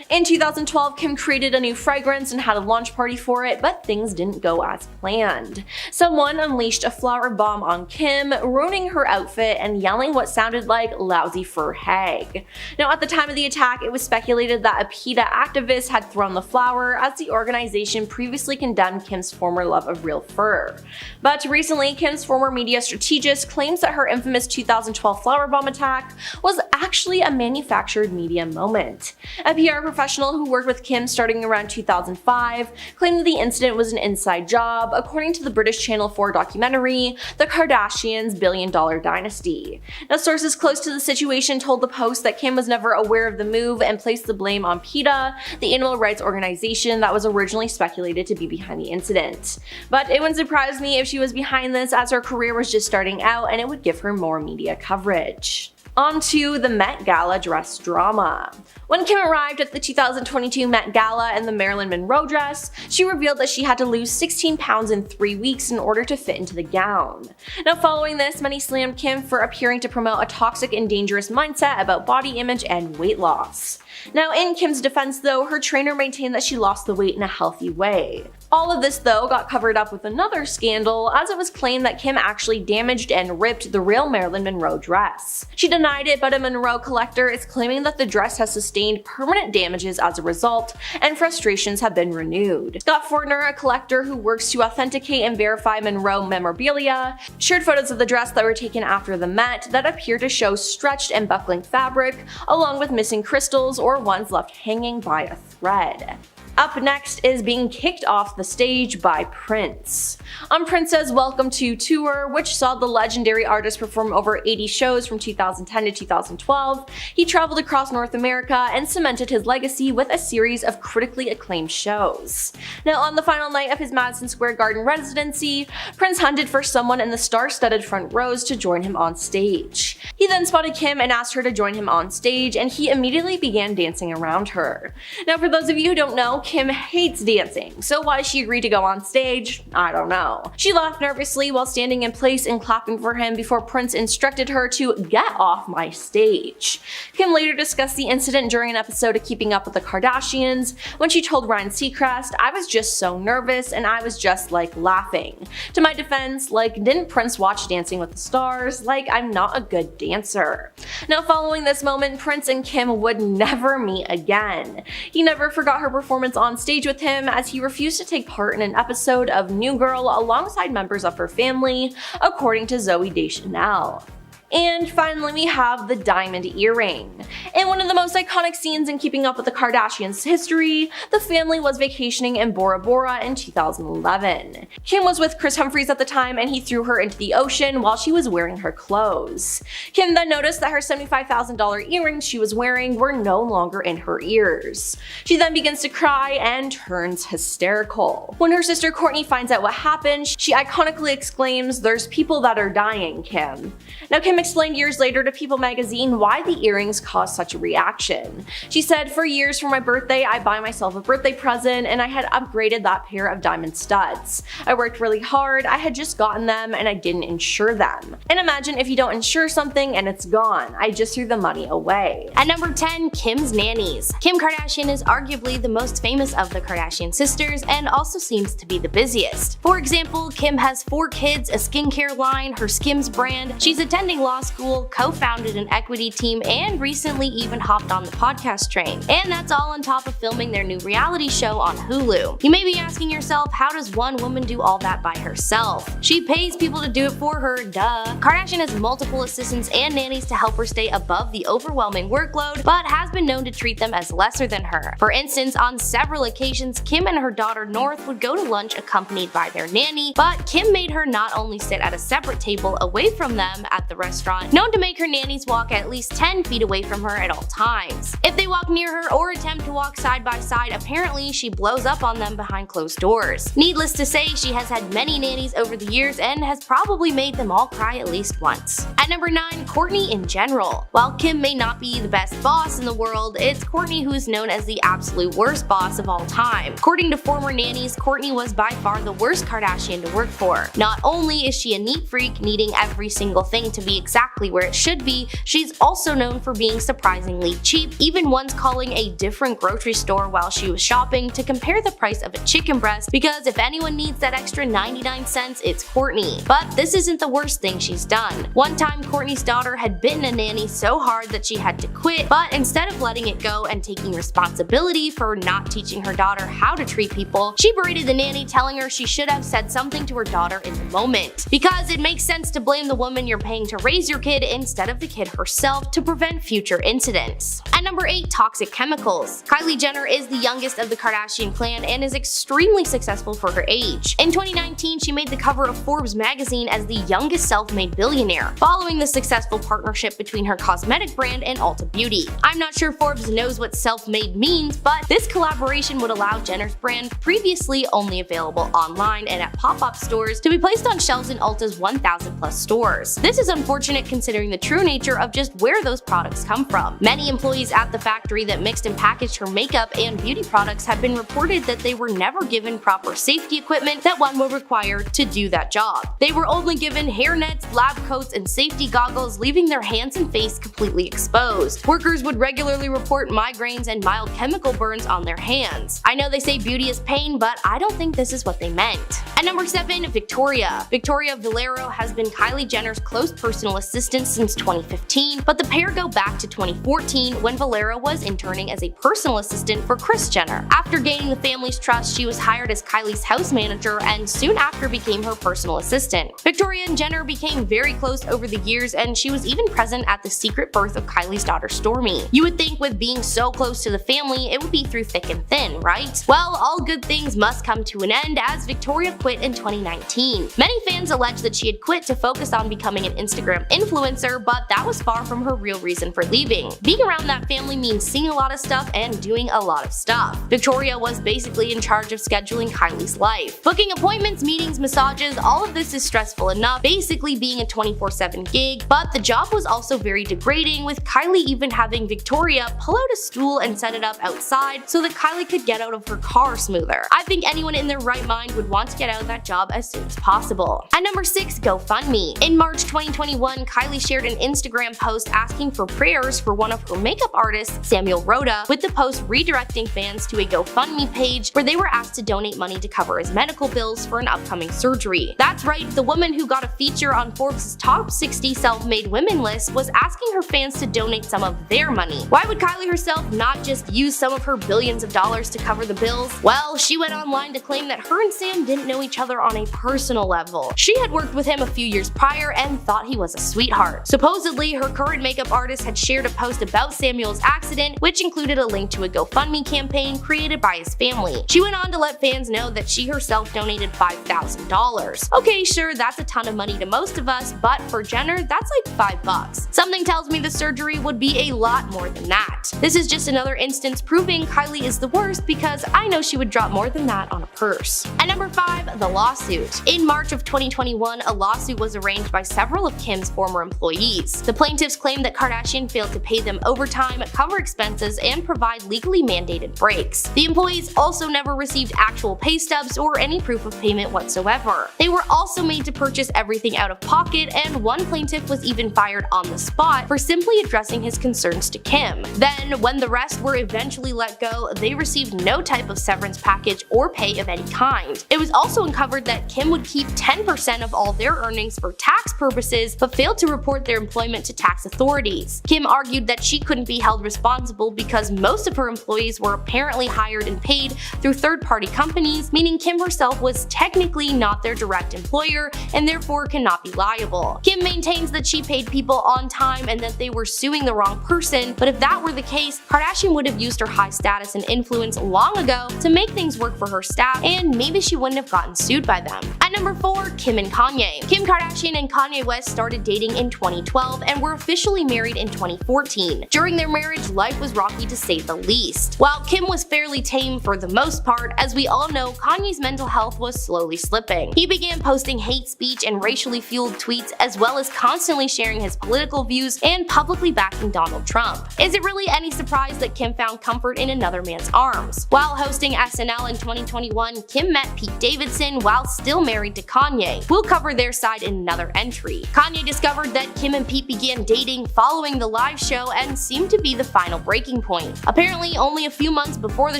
In 2012, Kim created a new fragrance and had a launch party for it, but things didn't go as planned. Someone unleashed a flower bomb on Kim, ruining her outfit and yelling what sounded like "lousy fur hag." Now, at the time of the attack, it was speculated that a PETA activist had thrown the flower, as the organization previously condemned Kim's former love of real fur. But recently, Kim's former media strategist claims that her infamous 2012 flower bomb attack was actually a manufactured media moment. A PR professional who worked with Kim starting around 2005 claimed that the incident was an inside job, according to the British Channel 4 documentary, The Kardashians' Billion-Dollar Dynasty. Now, sources close to the situation told the Post that Kim was never aware of the move and placed the blame on PETA, the animal rights organization that was originally speculated to be behind the incident. But it wouldn't surprise me if she was behind this, as her career was just starting out and it would give her more media coverage. On to the Met Gala dress drama. When Kim arrived at the 2022 Met Gala in the Marilyn Monroe dress, she revealed that she had to lose 16 pounds in 3 weeks in order to fit into the gown. Now, following this, many slammed Kim for appearing to promote a toxic and dangerous mindset about body image and weight loss. Now, in Kim's defense though, her trainer maintained that she lost the weight in a healthy way. All of this though got covered up with another scandal, as it was claimed that Kim actually damaged and ripped the real Marilyn Monroe dress. She denied it, but a Monroe collector is claiming that the dress has sustained permanent damages as a result, and frustrations have been renewed. Scott Fortner, a collector who works to authenticate and verify Monroe memorabilia, shared photos of the dress that were taken after the Met that appear to show stretched and buckling fabric, along with missing crystals or ones left hanging by a thread. Up next is being kicked off the stage by Prince. On Prince's Welcome to Tour, which saw the legendary artist perform over 80 shows from 2010 to 2012, he traveled across North America and cemented his legacy with a series of critically acclaimed shows. Now, on the final night of his Madison Square Garden residency, Prince hunted for someone in the star-studded front rows to join him on stage. He then spotted Kim and asked her to join him on stage, and he immediately began dancing around her. Now, for those of you who don't know, Kim hates dancing, so why she agreed to go on stage, I don't know. She laughed nervously while standing in place and clapping for him before Prince instructed her to get off my stage. Kim later discussed the incident during an episode of Keeping Up with the Kardashians when she told Ryan Seacrest, "I was just so nervous and I was just like laughing. To my defense, like, didn't Prince watch Dancing with the Stars? Like, I'm not a good dancer." Now following this moment, Prince and Kim would never meet again. He never forgot her performance on stage with him, as he refused to take part in an episode of New Girl alongside members of her family, according to Zooey Deschanel. And finally, we have the diamond earring. In one of the most iconic scenes in Keeping Up with the Kardashians history, the family was vacationing in Bora Bora in 2011. Kim was with Kris Humphries at the time, and he threw her into the ocean while she was wearing her clothes. Kim then noticed that her $75,000 earrings she was wearing were no longer in her ears. She then begins to cry and turns hysterical. When her sister Kourtney finds out what happened, she iconically exclaims, "There's people that are dying, Kim." Now, Kim explained years later to People magazine why the earrings caused such a reaction. She said, "For years for my birthday, I buy myself a birthday present and I had upgraded that pair of diamond studs. I worked really hard, I had just gotten them and I didn't insure them. And imagine if you don't insure something and it's gone. I just threw the money away." At number 10, Kim's nannies. Kim Kardashian is arguably the most famous of the Kardashian sisters and also seems to be the busiest. For example, Kim has 4 kids, a skincare line, her Skims brand, she's attending law school, co-founded an equity team, and recently even hopped on the podcast train. And that's all on top of filming their new reality show on Hulu. You may be asking yourself, how does one woman do all that by herself? She pays people to do it for her, duh. Kardashian has multiple assistants and nannies to help her stay above the overwhelming workload, but has been known to treat them as lesser than her. For instance, on several occasions, Kim and her daughter North would go to lunch accompanied by their nanny, but Kim made her not only sit at a separate table away from them at the restaurant, known to make her nannies walk at least 10 feet away from her at all times. If they walk near her or attempt to walk side by side, apparently she blows up on them behind closed doors. Needless to say, she has had many nannies over the years and has probably made them all cry at least once. At number 9, Kourtney in general. While Kim may not be the best boss in the world, it's Kourtney who is known as the absolute worst boss of all time. According to former nannies, Kourtney was by far the worst Kardashian to work for. Not only is she a neat freak, needing every single thing to be exactly where it should be, she's also known for being surprisingly cheap, even once calling a different grocery store while she was shopping to compare the price of a chicken breast, because if anyone needs that extra 99 cents, it's Kourtney. But this isn't the worst thing she's done. One time, Kourtney's daughter had bitten a nanny so hard that she had to quit, but instead of letting it go and taking responsibility for not teaching her daughter how to treat people, she berated the nanny, telling her she should have said something to her daughter in the moment. Because it makes sense to blame the woman you're paying to raise your kid instead of the kid herself to prevent future incidents. At number 8, toxic chemicals. Kylie Jenner is the youngest of the Kardashian clan and is extremely successful for her age. In 2019, she made the cover of Forbes magazine as the youngest self-made billionaire, following the successful partnership between her cosmetic brand and Ulta Beauty. I'm not sure Forbes knows what self-made means, but this collaboration would allow Jenner's brand, previously only available online and at pop-up stores, to be placed on shelves in Ulta's 1,000 plus stores. This is unfortunate considering the true nature of just where those products come from. Many employees at the factory that mixed and packaged her makeup and beauty products have been reported that they were never given proper safety equipment that one would require to do that job. They were only given hairnets, lab coats, and safety goggles, leaving their hands and face completely exposed. Workers would regularly report migraines and mild chemical burns on their hands. I know they say beauty is pain, but I don't think this is what they meant. At number 7, Victoria. Victoria Valero has been Kylie Jenner's close personal assistant since 2015, but the pair go back to 2014 when Valero was interning as a personal assistant for Kris Jenner. After gaining the family's trust, she was hired as Kylie's house manager and soon after became her personal assistant. Victoria and Jenner became very close over the years, and she was even present at the secret birth of Kylie's daughter Stormi. You would think with being so close to the family, it would be through thick and thin, right? Well, all good things must come to an end as Victoria quit quit in 2019. Many fans allege that she had quit to focus on becoming an Instagram influencer, but that was far from her real reason for leaving. Being around that family means seeing a lot of stuff and doing a lot of stuff. Victoria was basically in charge of scheduling Kylie's life. Booking appointments, meetings, massages, all of this is stressful enough, basically being a 24/7 gig, but the job was also very degrading, with Kylie even having Victoria pull out a stool and set it up outside so that Kylie could get out of her car smoother. I think anyone in their right mind would want to get out of that job as soon as possible. At number 6, GoFundMe. In March 2021, Kylie shared an Instagram post asking for prayers for one of her makeup artists, Samuel Rhoda, with the post redirecting fans to a GoFundMe page where they were asked to donate money to cover his medical bills for an upcoming surgery. That's right, the woman who got a feature on Forbes' top 60 self-made women list was asking her fans to donate some of their money. Why would Kylie herself not just use some of her billions of dollars to cover the bills? Well, she went online to claim that her and Sam didn't know each other on a personal level. She had worked with him a few years prior and thought he was a sweetheart. Supposedly, her current makeup artist had shared a post about Samuel's accident, which included a link to a GoFundMe campaign created by his family. She went on to let fans know that she herself donated $5,000. Okay, sure, that's a ton of money to most of us, but for Jenner, that's like $5. Something tells me the surgery would be a lot more than that. This is just another instance proving Kylie is the worst, because I know she would drop more than that on a purse. At number 5, the lawsuit. In March of 2021, a lawsuit was arranged by several of Kim's former employees. The plaintiffs claimed that Kardashian failed to pay them overtime, cover expenses, and provide legally mandated breaks. The employees also never received actual pay stubs or any proof of payment whatsoever. They were also made to purchase everything out of pocket, and one plaintiff was even fired on the spot for simply addressing his concerns to Kim. Then, when the rest were eventually let go, they received no type of severance package or pay of any kind. It was also uncovered that Kim would keep 10% of all their earnings for tax purposes, but failed to report their employment to tax authorities. Kim argued that she couldn't be held responsible because most of her employees were apparently hired and paid through third-party companies, meaning Kim herself was technically not their direct employer and therefore cannot be liable. Kim maintains that she paid people on time and that they were suing the wrong person, but if that were the case, Kardashian would have used her high status and influence long ago to make things work for her staff, and maybe she wouldn't have gotten sued by them. At number 4, Kim and Kanye. Kim Kardashian and Kanye West started dating in 2012 and were officially married in 2014. During their marriage, life was rocky to say the least. While Kim was fairly tame for the most part, as we all know, Kanye's mental health was slowly slipping. He began posting hate speech and racially fueled tweets, as well as constantly sharing his political views and publicly backing Donald Trump. Is it really any surprise that Kim found comfort in another man's arms? While hosting SNL in 2021, Kim met Pete Davidson while still married to Kanye. We'll cover their side in another entry. Kanye discovered that Kim and Pete began dating following the live show and seemed to be the final breaking point. Apparently, only a few months before the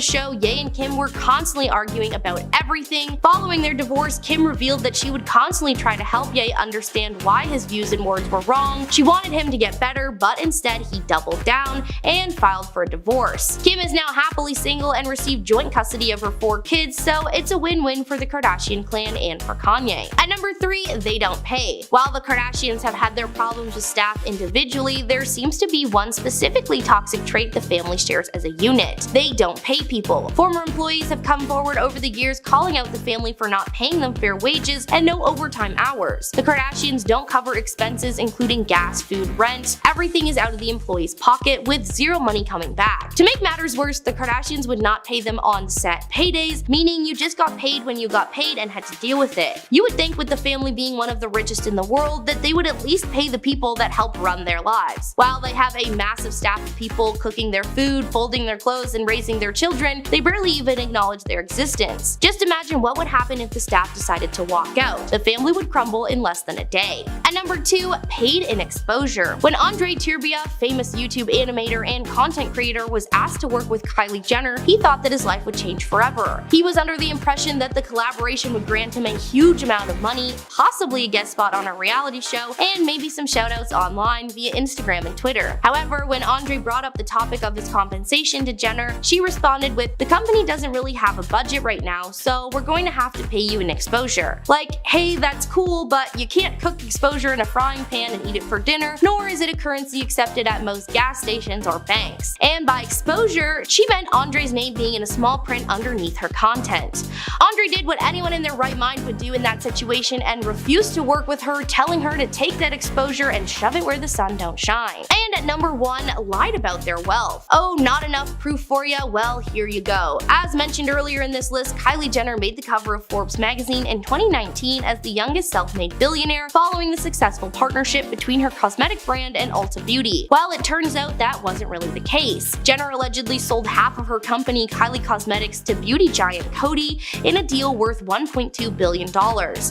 show, Ye and Kim were constantly arguing about everything. Following their divorce, Kim revealed that she would constantly try to help Ye understand why his views and words were wrong. She wanted him to get better, but instead he doubled down and filed for a divorce. Kim is now happily single and received joint custody of her 4 kids, so it's a win-win for the Kardashian clan and for Kanye. At number 3, they don't pay. While the Kardashians have had their problems with staff individually, there seems to be one specifically toxic trait the family shares as a unit. They don't pay people. Former employees have come forward over the years calling out the family for not paying them fair wages and no overtime hours. The Kardashians don't cover expenses including gas, food, rent. Everything is out of the employee's pocket with zero money coming back. To make matters worse, the Kardashians would not pay them on set paydays, meaning you just got paid when you got paid and had to deal with it. You would think with the family being one of the richest in the world that they would at least pay the people that help run their lives. While they have a massive staff of people cooking their food, folding their clothes, and raising their children, they barely even acknowledge their existence. Just imagine what would happen if the staff decided to walk out. The family would crumble in less than a day. At number 2, paid in exposure. When Andre Turbia, famous YouTube animator and content creator, was asked to work with Kylie Jenner, he thought that his life would change forever. He was under the impression that the collaboration would grant him a huge amount of money, possibly a guest spot on a reality show, and maybe some shoutouts online via Instagram and Twitter. However, when Andre brought up the topic of his compensation to Jenner, she responded with, "The company doesn't really have a budget right now, so we're going to have to pay you in exposure." Like, hey, that's cool, but you can't cook exposure in a frying pan and eat it for dinner, nor is it a currency accepted at most gas stations or banks. And by exposure, she meant Andre's name being in a small print underneath her content. Andre did what anyone in their right mind would do in that situation and refused to work with her, telling her to take that exposure and shove it where the sun don't shine. And at number 1, lied about their wealth. Oh, not enough proof for ya? Well, here you go. As mentioned earlier in this list, Kylie Jenner made the cover of Forbes magazine in 2019 as the youngest self-made billionaire, following the successful partnership between her cosmetic brand and Ulta Beauty. Well, it turns out that wasn't really the case. Jenner allegedly sold half of her company, Kylie Cosmetics, to beauty giant Coty in a deal worth $1.2 billion.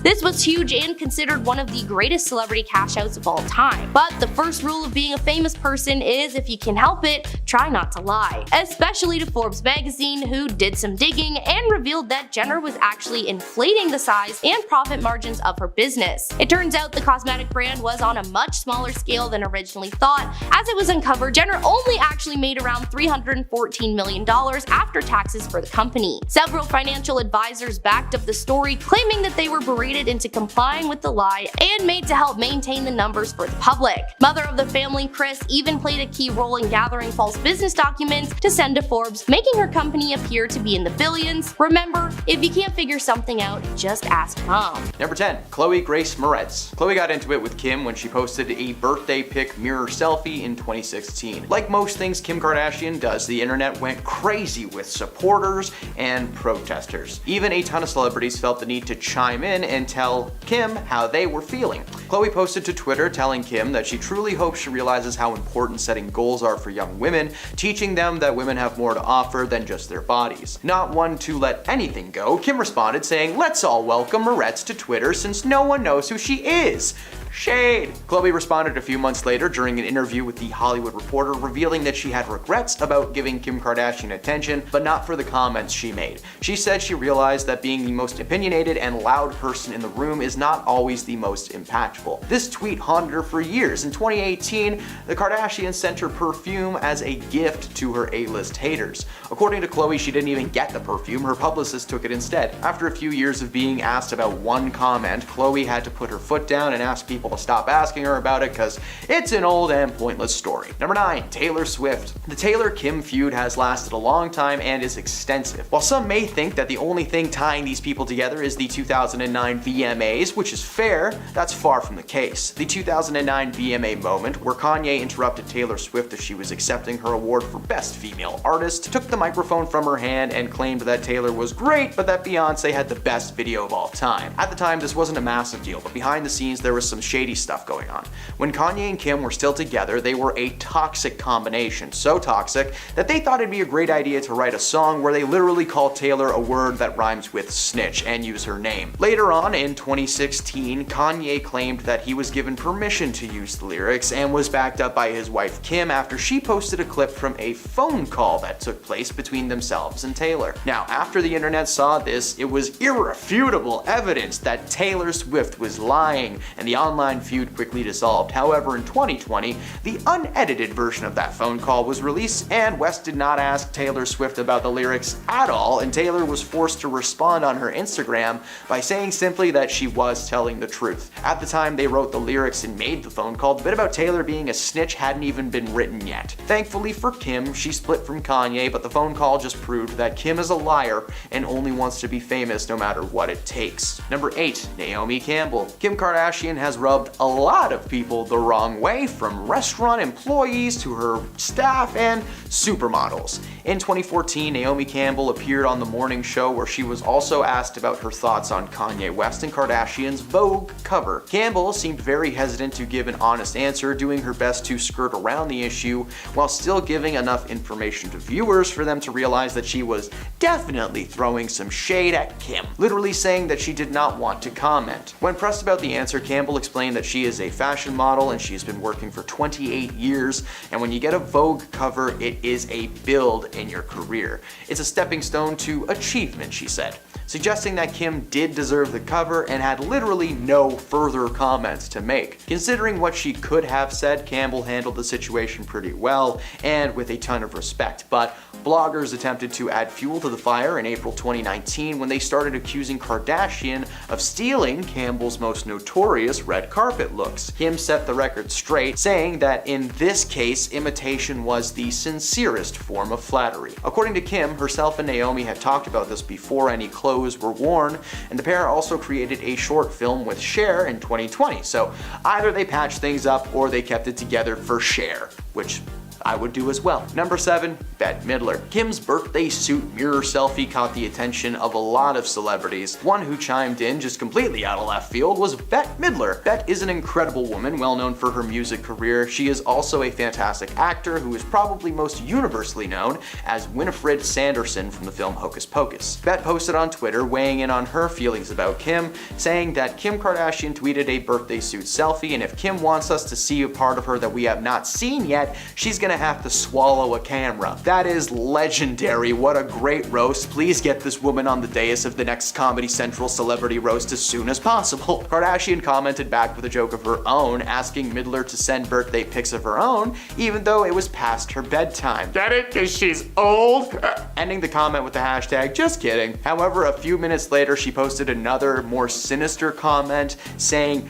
This was huge and considered one of the greatest celebrity cash outs of all time. But the first rule of being a famous person is, if you can help it, try not to lie. Especially to Forbes magazine, who did some digging and revealed that Jenner was actually inflating the size and profit margins of her business. It turns out the cosmetic brand was on a much smaller scale than originally thought. As it was uncovered, Jenner only actually made around $314 million after taxes for the company. Several financial advisors backed up the story, claiming that they were berated into complying with the lie and made to help maintain the numbers for the public. Mother of the family, Kris, even played a key role in gathering false business documents to send to Forbes, making her company appear to be in the billions. Remember, if you can't figure something out, just ask mom. Number 10. Chloe Grace Moretz. Chloe got into it with Kim when she posted a birthday pic mirror selfie in 2016. Like most things Kim Kardashian does, the internet went crazy with supporters and protesters. Even a ton of celebrities felt the need to chime in and tell Kim how they were feeling. Chloe posted to Twitter telling Kim that she truly hopes she realizes how important setting goals are for young women, teaching them that women have more to offer than just their bodies. Not one to let anything go, Kim responded saying, "Let's all welcome Moretz to Twitter since no one knows who she is." Shade! Chloe responded a few months later during an interview with The Hollywood Reporter, revealing that she had regrets about giving Kim Kardashian attention, but not for the comments she made. She said she realized that being the most opinionated and loud person in the room is not always the most impactful. This tweet haunted her for years. In 2018, the Kardashians sent her perfume as a gift to her A-list haters. According to Chloe, she didn't even get the perfume, her publicist took it instead. After a few years of being asked about one comment, Chloe had to put her foot down and ask people to stop asking her about it because it's an old and pointless story. Number 9. Taylor Swift. The Taylor-Kim feud has lasted a long time and is extensive. While some may think that the only thing tying these people together is the 2009 VMAs, which is fair, that's far from the case. The 2009 VMA moment, where Kanye interrupted Taylor Swift as she was accepting her award for Best Female Artist, took the microphone from her hand and claimed that Taylor was great, but that Beyonce had the best video of all time. At the time, this wasn't a massive deal, but behind the scenes there was some shady stuff going on. When Kanye and Kim were still together, they were a toxic combination, so toxic that they thought it'd be a great idea to write a song where they literally call Taylor a word that rhymes with snitch and use her name. Later on in 2016, Kanye claimed that he was given permission to use the lyrics and was backed up by his wife Kim after she posted a clip from a phone call that took place between themselves and Taylor. Now, after the internet saw this, it was irrefutable evidence that Taylor Swift was lying, and the online feud quickly dissolved. However, in 2020, the unedited version of that phone call was released, and West did not ask Taylor Swift about the lyrics at all, and Taylor was forced to respond on her Instagram by saying simply that she was telling the truth. At the time they wrote the lyrics and made the phone call, the bit about Taylor being a snitch hadn't even been written yet. Thankfully for Kim, she split from Kanye, but the phone call just proved that Kim is a liar and only wants to be famous no matter what it takes. Number 8. Naomi Campbell. Kim Kardashian has rubbed a lot of people the wrong way, from restaurant employees to her staff and supermodels. In 2014, Naomi Campbell appeared on The Morning Show, where she was also asked about her thoughts on Kanye West and Kardashian's Vogue cover. Campbell seemed very hesitant to give an honest answer, doing her best to skirt around the issue while still giving enough information to viewers for them to realize that she was definitely throwing some shade at Kim, literally saying that she did not want to comment. When pressed about the answer, Campbell explained that she is a fashion model and she's been working for 28 years, and when you get a Vogue cover, it is a build in your career. It's a stepping stone to achievement, she said, suggesting that Kim did deserve the cover and had literally no further comments to make. Considering what she could have said, Campbell handled the situation pretty well and with a ton of respect, but Bloggers attempted to add fuel to the fire in April 2019 when they started accusing Kardashian of stealing Campbell's most notorious red carpet looks. Kim set the record straight, saying that in this case, imitation was the sincerest form of flattery. According to Kim, herself and Naomi had talked about this before any clothes were worn, and the pair also created a short film with Cher in 2020. So either they patched things up or they kept it together for Cher, which I would do as well. Number 7, Bette Midler. Kim's birthday suit mirror selfie caught the attention of a lot of celebrities. One who chimed in just completely out of left field was Bette Midler. Bette is an incredible woman, well known for her music career. She is also a fantastic actor who is probably most universally known as Winifred Sanderson from the film Hocus Pocus. Bette posted on Twitter weighing in on her feelings about Kim, saying that Kim Kardashian tweeted a birthday suit selfie, and if Kim wants us to see a part of her that we have not seen yet, she's gonna have to swallow a camera. That is legendary. What a great roast. Please get this woman on the dais of the next Comedy Central celebrity roast as soon as possible. Kardashian commented back with a joke of her own, asking Midler to send birthday pics of her own, even though it was past her bedtime. Get it? Cause she's old? Ending the comment with the hashtag, just kidding. However, a few minutes later, she posted another, more sinister comment saying,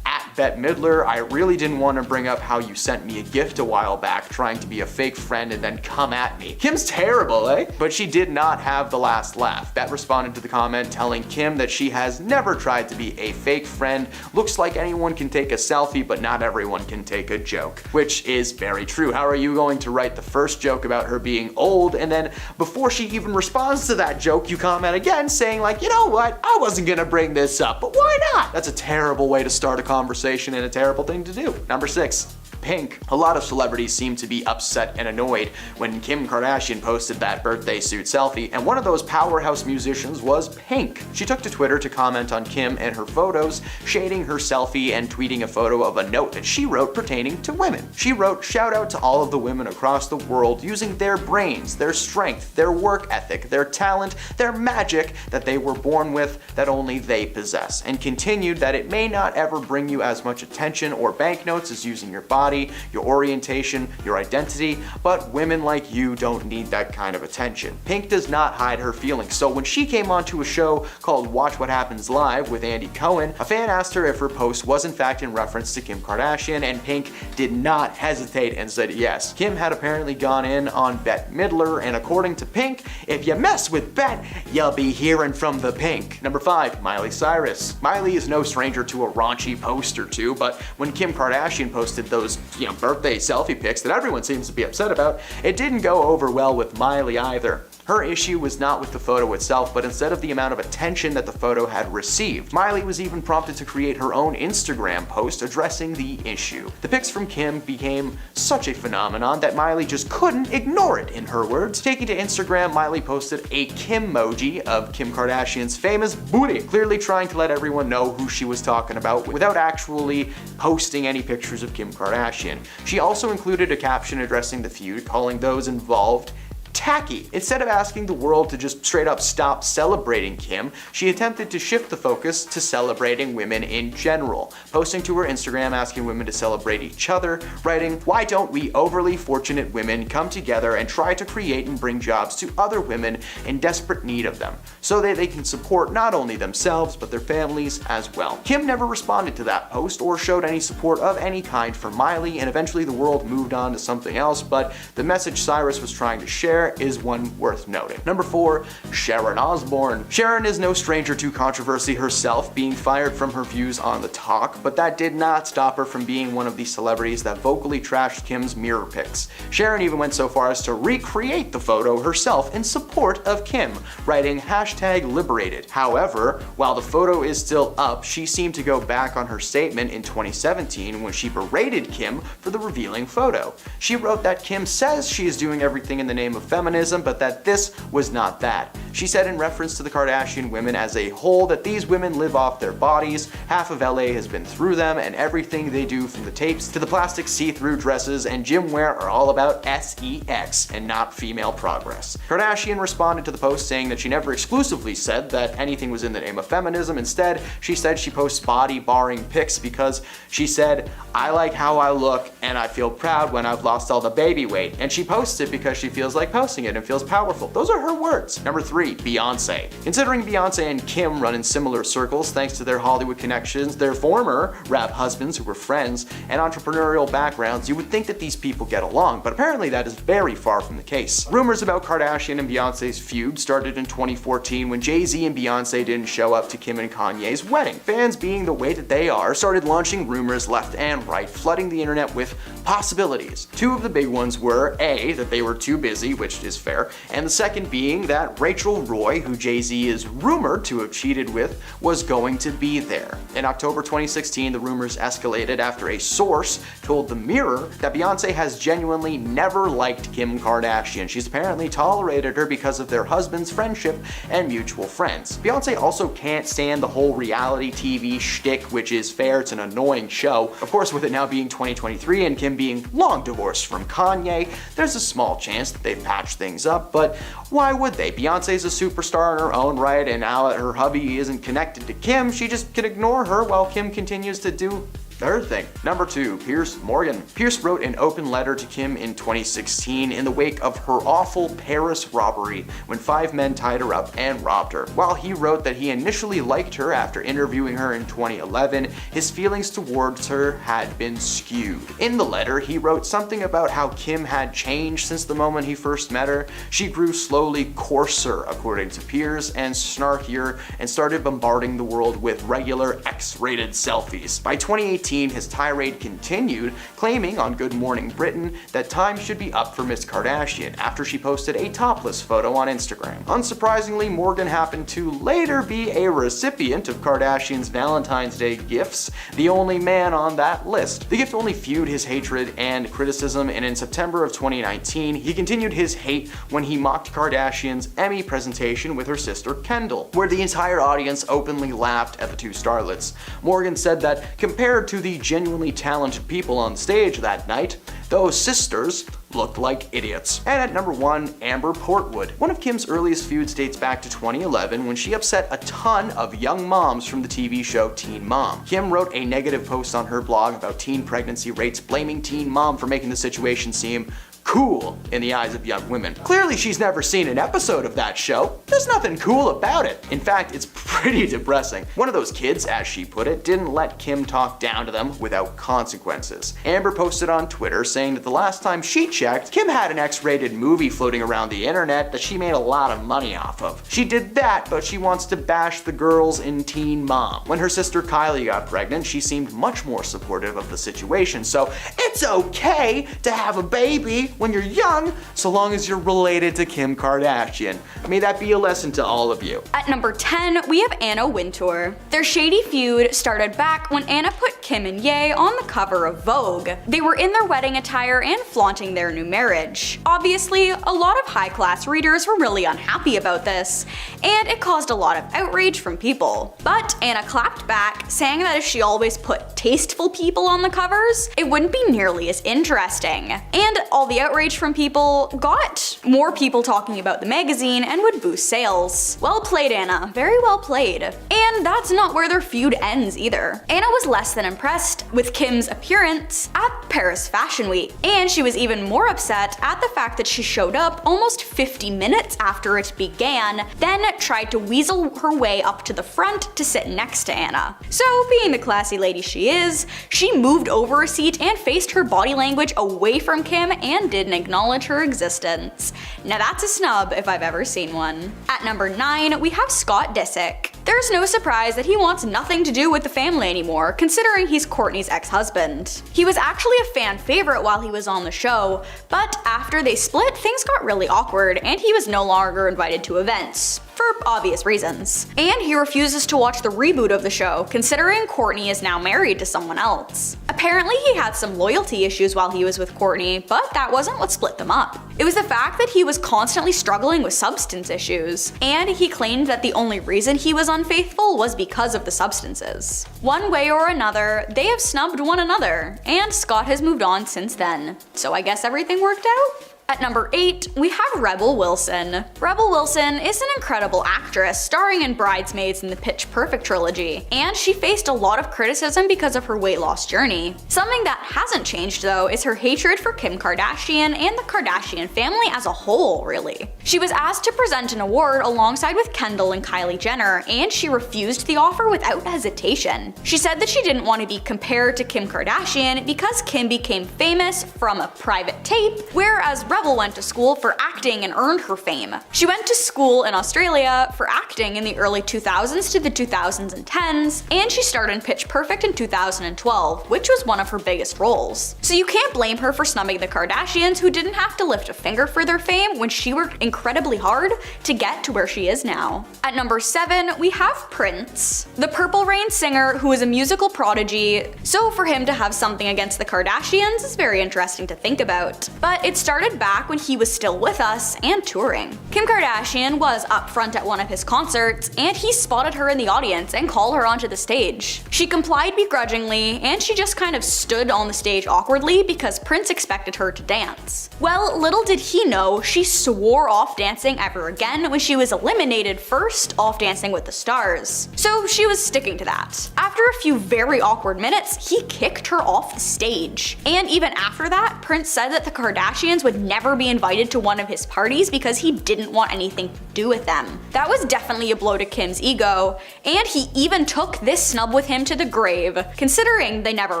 Bette Midler, I really didn't want to bring up how you sent me a gift a while back trying to be a fake friend and then come at me. Kim's terrible, eh? But she did not have the last laugh. Bette responded to the comment telling Kim that she has never tried to be a fake friend. Looks like anyone can take a selfie, but not everyone can take a joke. Which is very true. How are you going to write the first joke about her being old, and then before she even responds to that joke, you comment again saying like, you know what, I wasn't gonna bring this up, but why not? That's a terrible way to start a conversation and a terrible thing to do. Number 6. Pink. A lot of celebrities seem to be upset and annoyed when Kim Kardashian posted that birthday suit selfie, and one of those powerhouse musicians was Pink. She took to Twitter to comment on Kim and her photos, shading her selfie and tweeting a photo of a note that she wrote pertaining to women. She wrote, "Shout out to all of the women across the world using their brains, their strength, their work ethic, their talent, their magic that they were born with that only they possess," and continued that it may not ever bring you as much attention or banknotes as using your body, your orientation, your identity, but women like you don't need that kind of attention. Pink does not hide her feelings, so when she came onto a show called Watch What Happens Live with Andy Cohen, a fan asked her if her post was in fact in reference to Kim Kardashian, and Pink did not hesitate and said yes. Kim had apparently gone in on Bette Midler, and according to Pink, if you mess with Bette, you'll be hearing from the Pink. Number 5, Miley Cyrus. Miley is no stranger to a raunchy post or two, but when Kim Kardashian posted those birthday selfie pics that everyone seems to be upset about, it didn't go over well with Miley either. Her issue was not with the photo itself, but instead of the amount of attention that the photo had received. Miley was even prompted to create her own Instagram post addressing the issue. The pics from Kim became such a phenomenon that Miley just couldn't ignore it, in her words. Taking to Instagram, Miley posted a Kim-moji of Kim Kardashian's famous booty, clearly trying to let everyone know who she was talking about without actually posting any pictures of Kim Kardashian. She also included a caption addressing the feud, calling those involved tacky. Instead of asking the world to just straight up stop celebrating Kim, she attempted to shift the focus to celebrating women in general, posting to her Instagram asking women to celebrate each other, writing, "Why don't we overly fortunate women come together and try to create and bring jobs to other women in desperate need of them, so that they can support not only themselves but their families as well." Kim never responded to that post or showed any support of any kind for Miley, and eventually the world moved on to something else, but the message Cyrus was trying to share is one worth noting. Number 4, Sharon Osbourne. Sharon is no stranger to controversy herself, being fired from her views on The Talk, but that did not stop her from being one of the celebrities that vocally trashed Kim's mirror pics. Sharon even went so far as to recreate the photo herself in support of Kim, writing #liberated. However, while the photo is still up, she seemed to go back on her statement in 2017 when she berated Kim for the revealing photo. She wrote that Kim says she is doing everything in the name of feminism, but that this was not that. She said in reference to the Kardashian women as a whole that these women live off their bodies, half of LA has been through them, and everything they do from the tapes to the plastic see-through dresses and gym wear are all about sex and not female progress. Kardashian responded to the post saying that she never exclusively said that anything was in the name of feminism. Instead, she said she posts body-barring pics because she said, "I like how I look and I feel proud when I've lost all the baby weight," and she posts it because she feels like posting discussing it and feels powerful. Those are her words. Number 3, Beyonce. Considering Beyonce and Kim run in similar circles thanks to their Hollywood connections, their former rap husbands who were friends, and entrepreneurial backgrounds, you would think that these people get along, but apparently that is very far from the case. Rumors about Kardashian and Beyonce's feud started in 2014 when Jay-Z and Beyonce didn't show up to Kim and Kanye's wedding. Fans, being the way that they are, started launching rumors left and right, flooding the internet with possibilities. 2 of the big ones were A, that they were too busy, which is fair, and the second being that Rachel Roy, who Jay-Z is rumored to have cheated with, was going to be there. In October 2016, the rumors escalated after a source told The Mirror that Beyonce has genuinely never liked Kim Kardashian. She's apparently tolerated her because of their husband's friendship and mutual friends. Beyonce also can't stand the whole reality TV shtick, which is fair, it's an annoying show. Of course, with it now being 2023 and Kim being long divorced from Kanye, there's a small chance that they've patched things up, but why would they? Beyonce's a superstar in her own right, and now that her hubby isn't connected to Kim, she just can ignore her while Kim continues to do her thing. Number 2, Piers Morgan. Piers wrote an open letter to Kim in 2016 in the wake of her awful Paris robbery when 5 men tied her up and robbed her. While he wrote that he initially liked her after interviewing her in 2011, his feelings towards her had been skewed. In the letter, he wrote something about how Kim had changed since the moment he first met her. She grew slowly coarser, according to Piers, and snarkier, and started bombarding the world with regular X-rated selfies. By 2018, his tirade continued, claiming on Good Morning Britain that time should be up for Miss Kardashian after she posted a topless photo on Instagram. Unsurprisingly, Morgan happened to later be a recipient of Kardashian's Valentine's Day gifts, the only man on that list. The gift only fueled his hatred and criticism, and in September of 2019, he continued his hate when he mocked Kardashian's Emmy presentation with her sister Kendall, where the entire audience openly laughed at the 2 starlets. Morgan said that compared to the genuinely talented people on stage that night, those sisters looked like idiots. And at number 1, Amber Portwood. One of Kim's earliest feuds dates back to 2011 when she upset a ton of young moms from the TV show Teen Mom. Kim wrote a negative post on her blog about teen pregnancy rates, blaming Teen Mom for making the situation seem cool in the eyes of young women. Clearly she's never seen an episode of that show. There's nothing cool about it. In fact, it's pretty depressing. One of those kids, as she put it, didn't let Kim talk down to them without consequences. Amber posted on Twitter saying that the last time she checked, Kim had an X-rated movie floating around the internet that she made a lot of money off of. She did that, but she wants to bash the girls in Teen Mom. When her sister Kylie got pregnant, she seemed much more supportive of the situation, so it's okay to have a baby when you're young, so long as you're related to Kim Kardashian. May that be a lesson to all of you. At number 10, we have Anna Wintour. Their shady feud started back when Anna put Kim and Ye on the cover of Vogue. They were in their wedding attire and flaunting their new marriage. Obviously, a lot of high-class readers were really unhappy about this, and it caused a lot of outrage from people. But Anna clapped back, saying that if she always put tasteful people on the covers, it wouldn't be nearly as interesting. And all the outrage from people got more people talking about the magazine and would boost sales. Well played, Anna. Very well played. And that's not where their feud ends either. Anna was less than impressed with Kim's appearance at Paris Fashion Week, and she was even more upset at the fact that she showed up almost 50 minutes after it began, then tried to weasel her way up to the front to sit next to Anna. So, being the classy lady she is, she moved over a seat and faced her body language away from Kim and didn't acknowledge her existence. Now that's a snub if I've ever seen one. At number 9, we have Scott Disick. There's no surprise that he wants nothing to do with the family anymore, considering he's Kourtney's ex-husband. He was actually a fan favorite while he was on the show, but after they split, things got really awkward and he was no longer invited to events, for obvious reasons. And he refuses to watch the reboot of the show, considering Kourtney is now married to someone else. Apparently he had some loyalty issues while he was with Kourtney, but that wasn't what split them up. It was the fact that he was constantly struggling with substance issues, and he claimed that the only reason he was unfaithful was because of the substances. One way or another, they have snubbed one another, and Scott has moved on since then. So I guess everything worked out? At number 8, we have Rebel Wilson. Rebel Wilson is an incredible actress starring in Bridesmaids and the Pitch Perfect trilogy, and she faced a lot of criticism because of her weight loss journey. Something that hasn't changed though is her hatred for Kim Kardashian and the Kardashian family as a whole, really. She was asked to present an award alongside with Kendall and Kylie Jenner, and she refused the offer without hesitation. She said that she didn't want to be compared to Kim Kardashian because Kim became famous from a private tape, whereas Rebel went to school for acting and earned her fame. She went to school in Australia for acting in the early 2000s to the 2010s, and she starred in Pitch Perfect in 2012, which was one of her biggest roles. So you can't blame her for snubbing the Kardashians, who didn't have to lift a finger for their fame when she worked incredibly hard to get to where she is now. At number 7, we have Prince, the Purple Rain singer who is a musical prodigy, so for him to have something against the Kardashians is very interesting to think about. But it started back when he was still with us and touring. Kim Kardashian was up front at one of his concerts, and he spotted her in the audience and called her onto the stage. She complied begrudgingly, and she just kind of stood on the stage awkwardly because Prince expected her to dance. Well, little did he know, she swore off dancing ever again when she was eliminated first off Dancing with the Stars. So she was sticking to that. After a few very awkward minutes, he kicked her off the stage. And even after that, Prince said that the Kardashians would never be invited to one of his parties because he didn't want anything to do with them. That was definitely a blow to Kim's ego, and he even took this snub with him to the grave, considering they never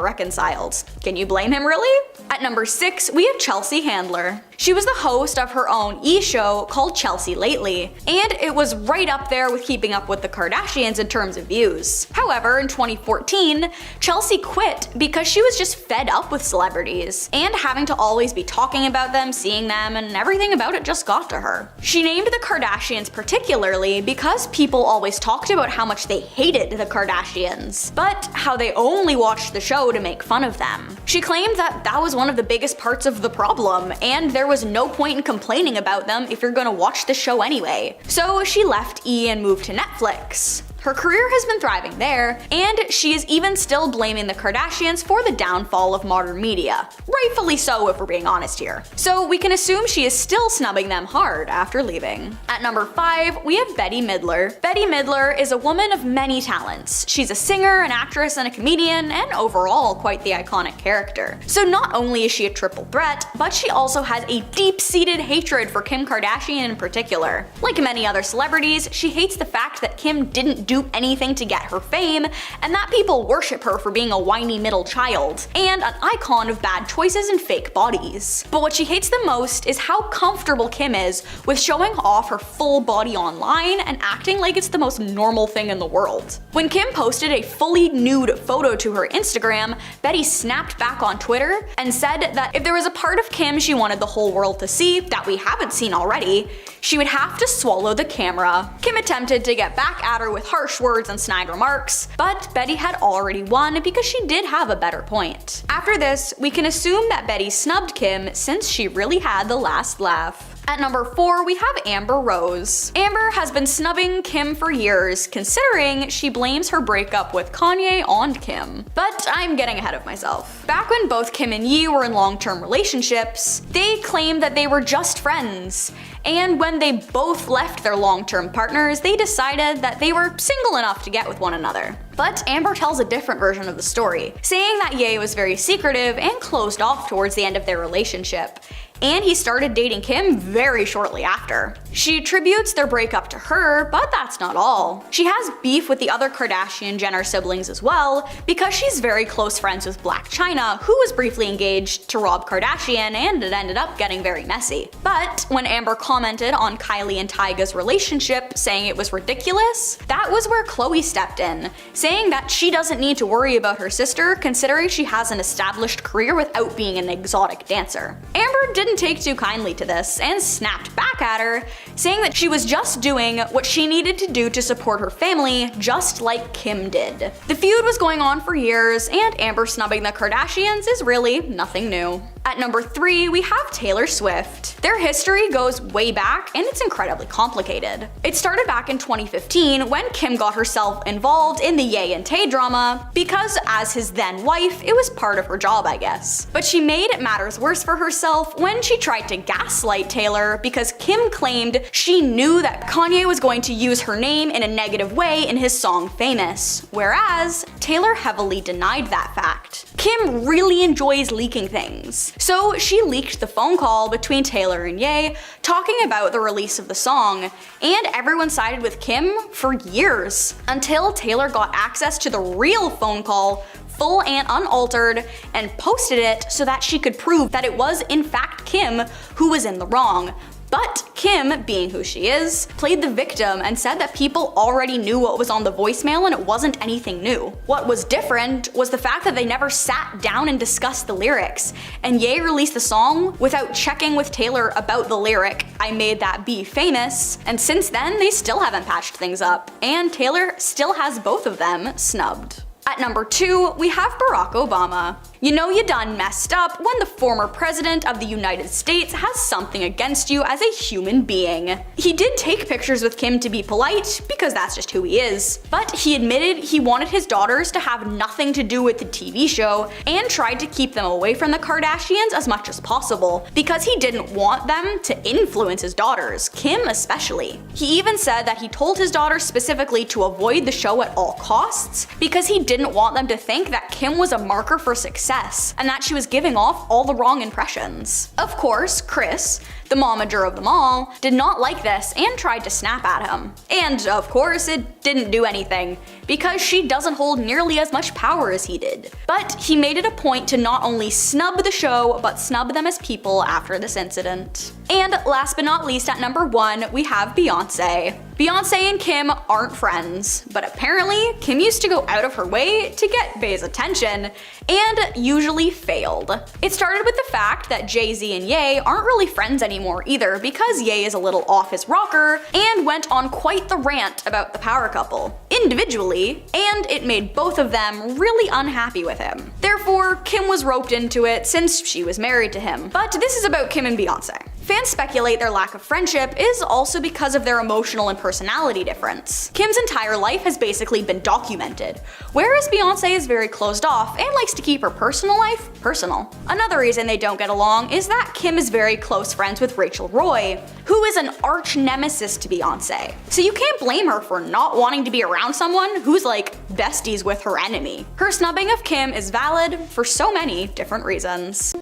reconciled. Can you blame him, really? At number 6, we have Chelsea Handler. She was the host of her own e-show called Chelsea Lately, and it was right up there with Keeping Up with the Kardashians in terms of views. However, in 2014, Chelsea quit because she was just fed up with celebrities, and having to always be talking about them, seeing them, and everything about it just got to her. She named the Kardashians particularly because people always talked about how much they hated the Kardashians, but how they only watched the show to make fun of them. She claimed that that was one of the biggest parts of the problem, and there was no point in complaining about them if you're gonna watch the show anyway. So she left E! And moved to Netflix. Her career has been thriving there, and she is even still blaming the Kardashians for the downfall of modern media. Rightfully so, if we're being honest here. So we can assume she is still snubbing them hard after leaving. At number 5, we have Bette Midler. Bette Midler is a woman of many talents. She's a singer, an actress, and a comedian, and overall quite the iconic character. So not only is she a triple threat, but she also has a deep-seated hatred for Kim Kardashian in particular. Like many other celebrities, she hates the fact that Kim didn't do anything to get her fame, and that people worship her for being a whiny middle child, and an icon of bad choices and fake bodies. But what she hates the most is how comfortable Kim is with showing off her full body online and acting like it's the most normal thing in the world. When Kim posted a fully nude photo to her Instagram, Bette snapped back on Twitter and said that if there was a part of Kim she wanted the whole world to see that we haven't seen already, she would have to swallow the camera. Kim attempted to get back at her with harsh words and snide remarks, but Bette had already won because she did have a better point. After this, we can assume that Bette snubbed Kim since she really had the last laugh. At number 4, we have Amber Rose. Amber has been snubbing Kim for years, considering she blames her breakup with Kanye on Kim. But I'm getting ahead of myself. Back when both Kim and Ye were in long-term relationships, they claimed that they were just friends. And when they both left their long-term partners, they decided that they were single enough to get with one another. But Amber tells a different version of the story, saying that Ye was very secretive and closed off towards the end of their relationship, and he started dating Kim very shortly after. She attributes their breakup to her, but that's not all. She has beef with the other Kardashian-Jenner siblings as well, because she's very close friends with Blac Chyna, who was briefly engaged to Rob Kardashian, and it ended up getting very messy. But when Amber commented on Kylie and Tyga's relationship, saying it was ridiculous, that was where Khloe stepped in, saying that she doesn't need to worry about her sister, considering she has an established career without being an exotic dancer. Amber didn't take too kindly to this and snapped back at her, saying that she was just doing what she needed to do to support her family, just like Kim did. The feud was going on for years, and Amber snubbing the Kardashians is really nothing new. At number 3, we have Taylor Swift. Their history goes way back, and it's incredibly complicated. It started back in 2015 when Kim got herself involved in the Ye and Tay drama, because as his then wife, it was part of her job, I guess. But she made matters worse for herself when Then she tried to gaslight Taylor because Kim claimed she knew that Kanye was going to use her name in a negative way in his song Famous, whereas Taylor heavily denied that fact. Kim really enjoys leaking things, so she leaked the phone call between Taylor and Ye talking about the release of the song, and everyone sided with Kim for years, until Taylor got access to the real phone call, full and unaltered, and posted it so that she could prove that it was in fact Kim who was in the wrong. But Kim, being who she is, played the victim and said that people already knew what was on the voicemail and it wasn't anything new. What was different was the fact that they never sat down and discussed the lyrics, and Ye released the song without checking with Taylor about the lyric, "I made that be famous," and since then they still haven't patched things up, and Taylor still has both of them snubbed. At number 2, we have Barack Obama. You know you done messed up when the former president of the United States has something against you as a human being. He did take pictures with Kim to be polite, because that's just who he is, but he admitted he wanted his daughters to have nothing to do with the TV show and tried to keep them away from the Kardashians as much as possible, because he didn't want them to influence his daughters, Kim especially. He even said that he told his daughters specifically to avoid the show at all costs, because he didn't want them to think that Kim was a marker for success and that she was giving off all the wrong impressions. Of course, Kris, the momager of them all, did not like this and tried to snap at him. And of course, it didn't do anything, because she doesn't hold nearly as much power as he did. But he made it a point to not only snub the show, but snub them as people after this incident. And last but not least, at number 1, we have Beyonce. Beyonce and Kim aren't friends, but apparently Kim used to go out of her way to get Bey's attention, and usually failed. It started with the fact that Jay-Z and Ye aren't really friends anymore either, because Ye is a little off his rocker and went on quite the rant about the power couple, individually, and it made both of them really unhappy with him. Therefore, Kim was roped into it since she was married to him. But this is about Kim and Beyonce. Fans speculate their lack of friendship is also because of their emotional and personality difference. Kim's entire life has basically been documented, whereas Beyonce is very closed off and likes to keep her personal life personal. Another reason they don't get along is that Kim is very close friends with Rachel Roy, who is an arch nemesis to Beyonce. So you can't blame her for not wanting to be around someone who's like besties with her enemy. Her snubbing of Kim is valid for so many different reasons.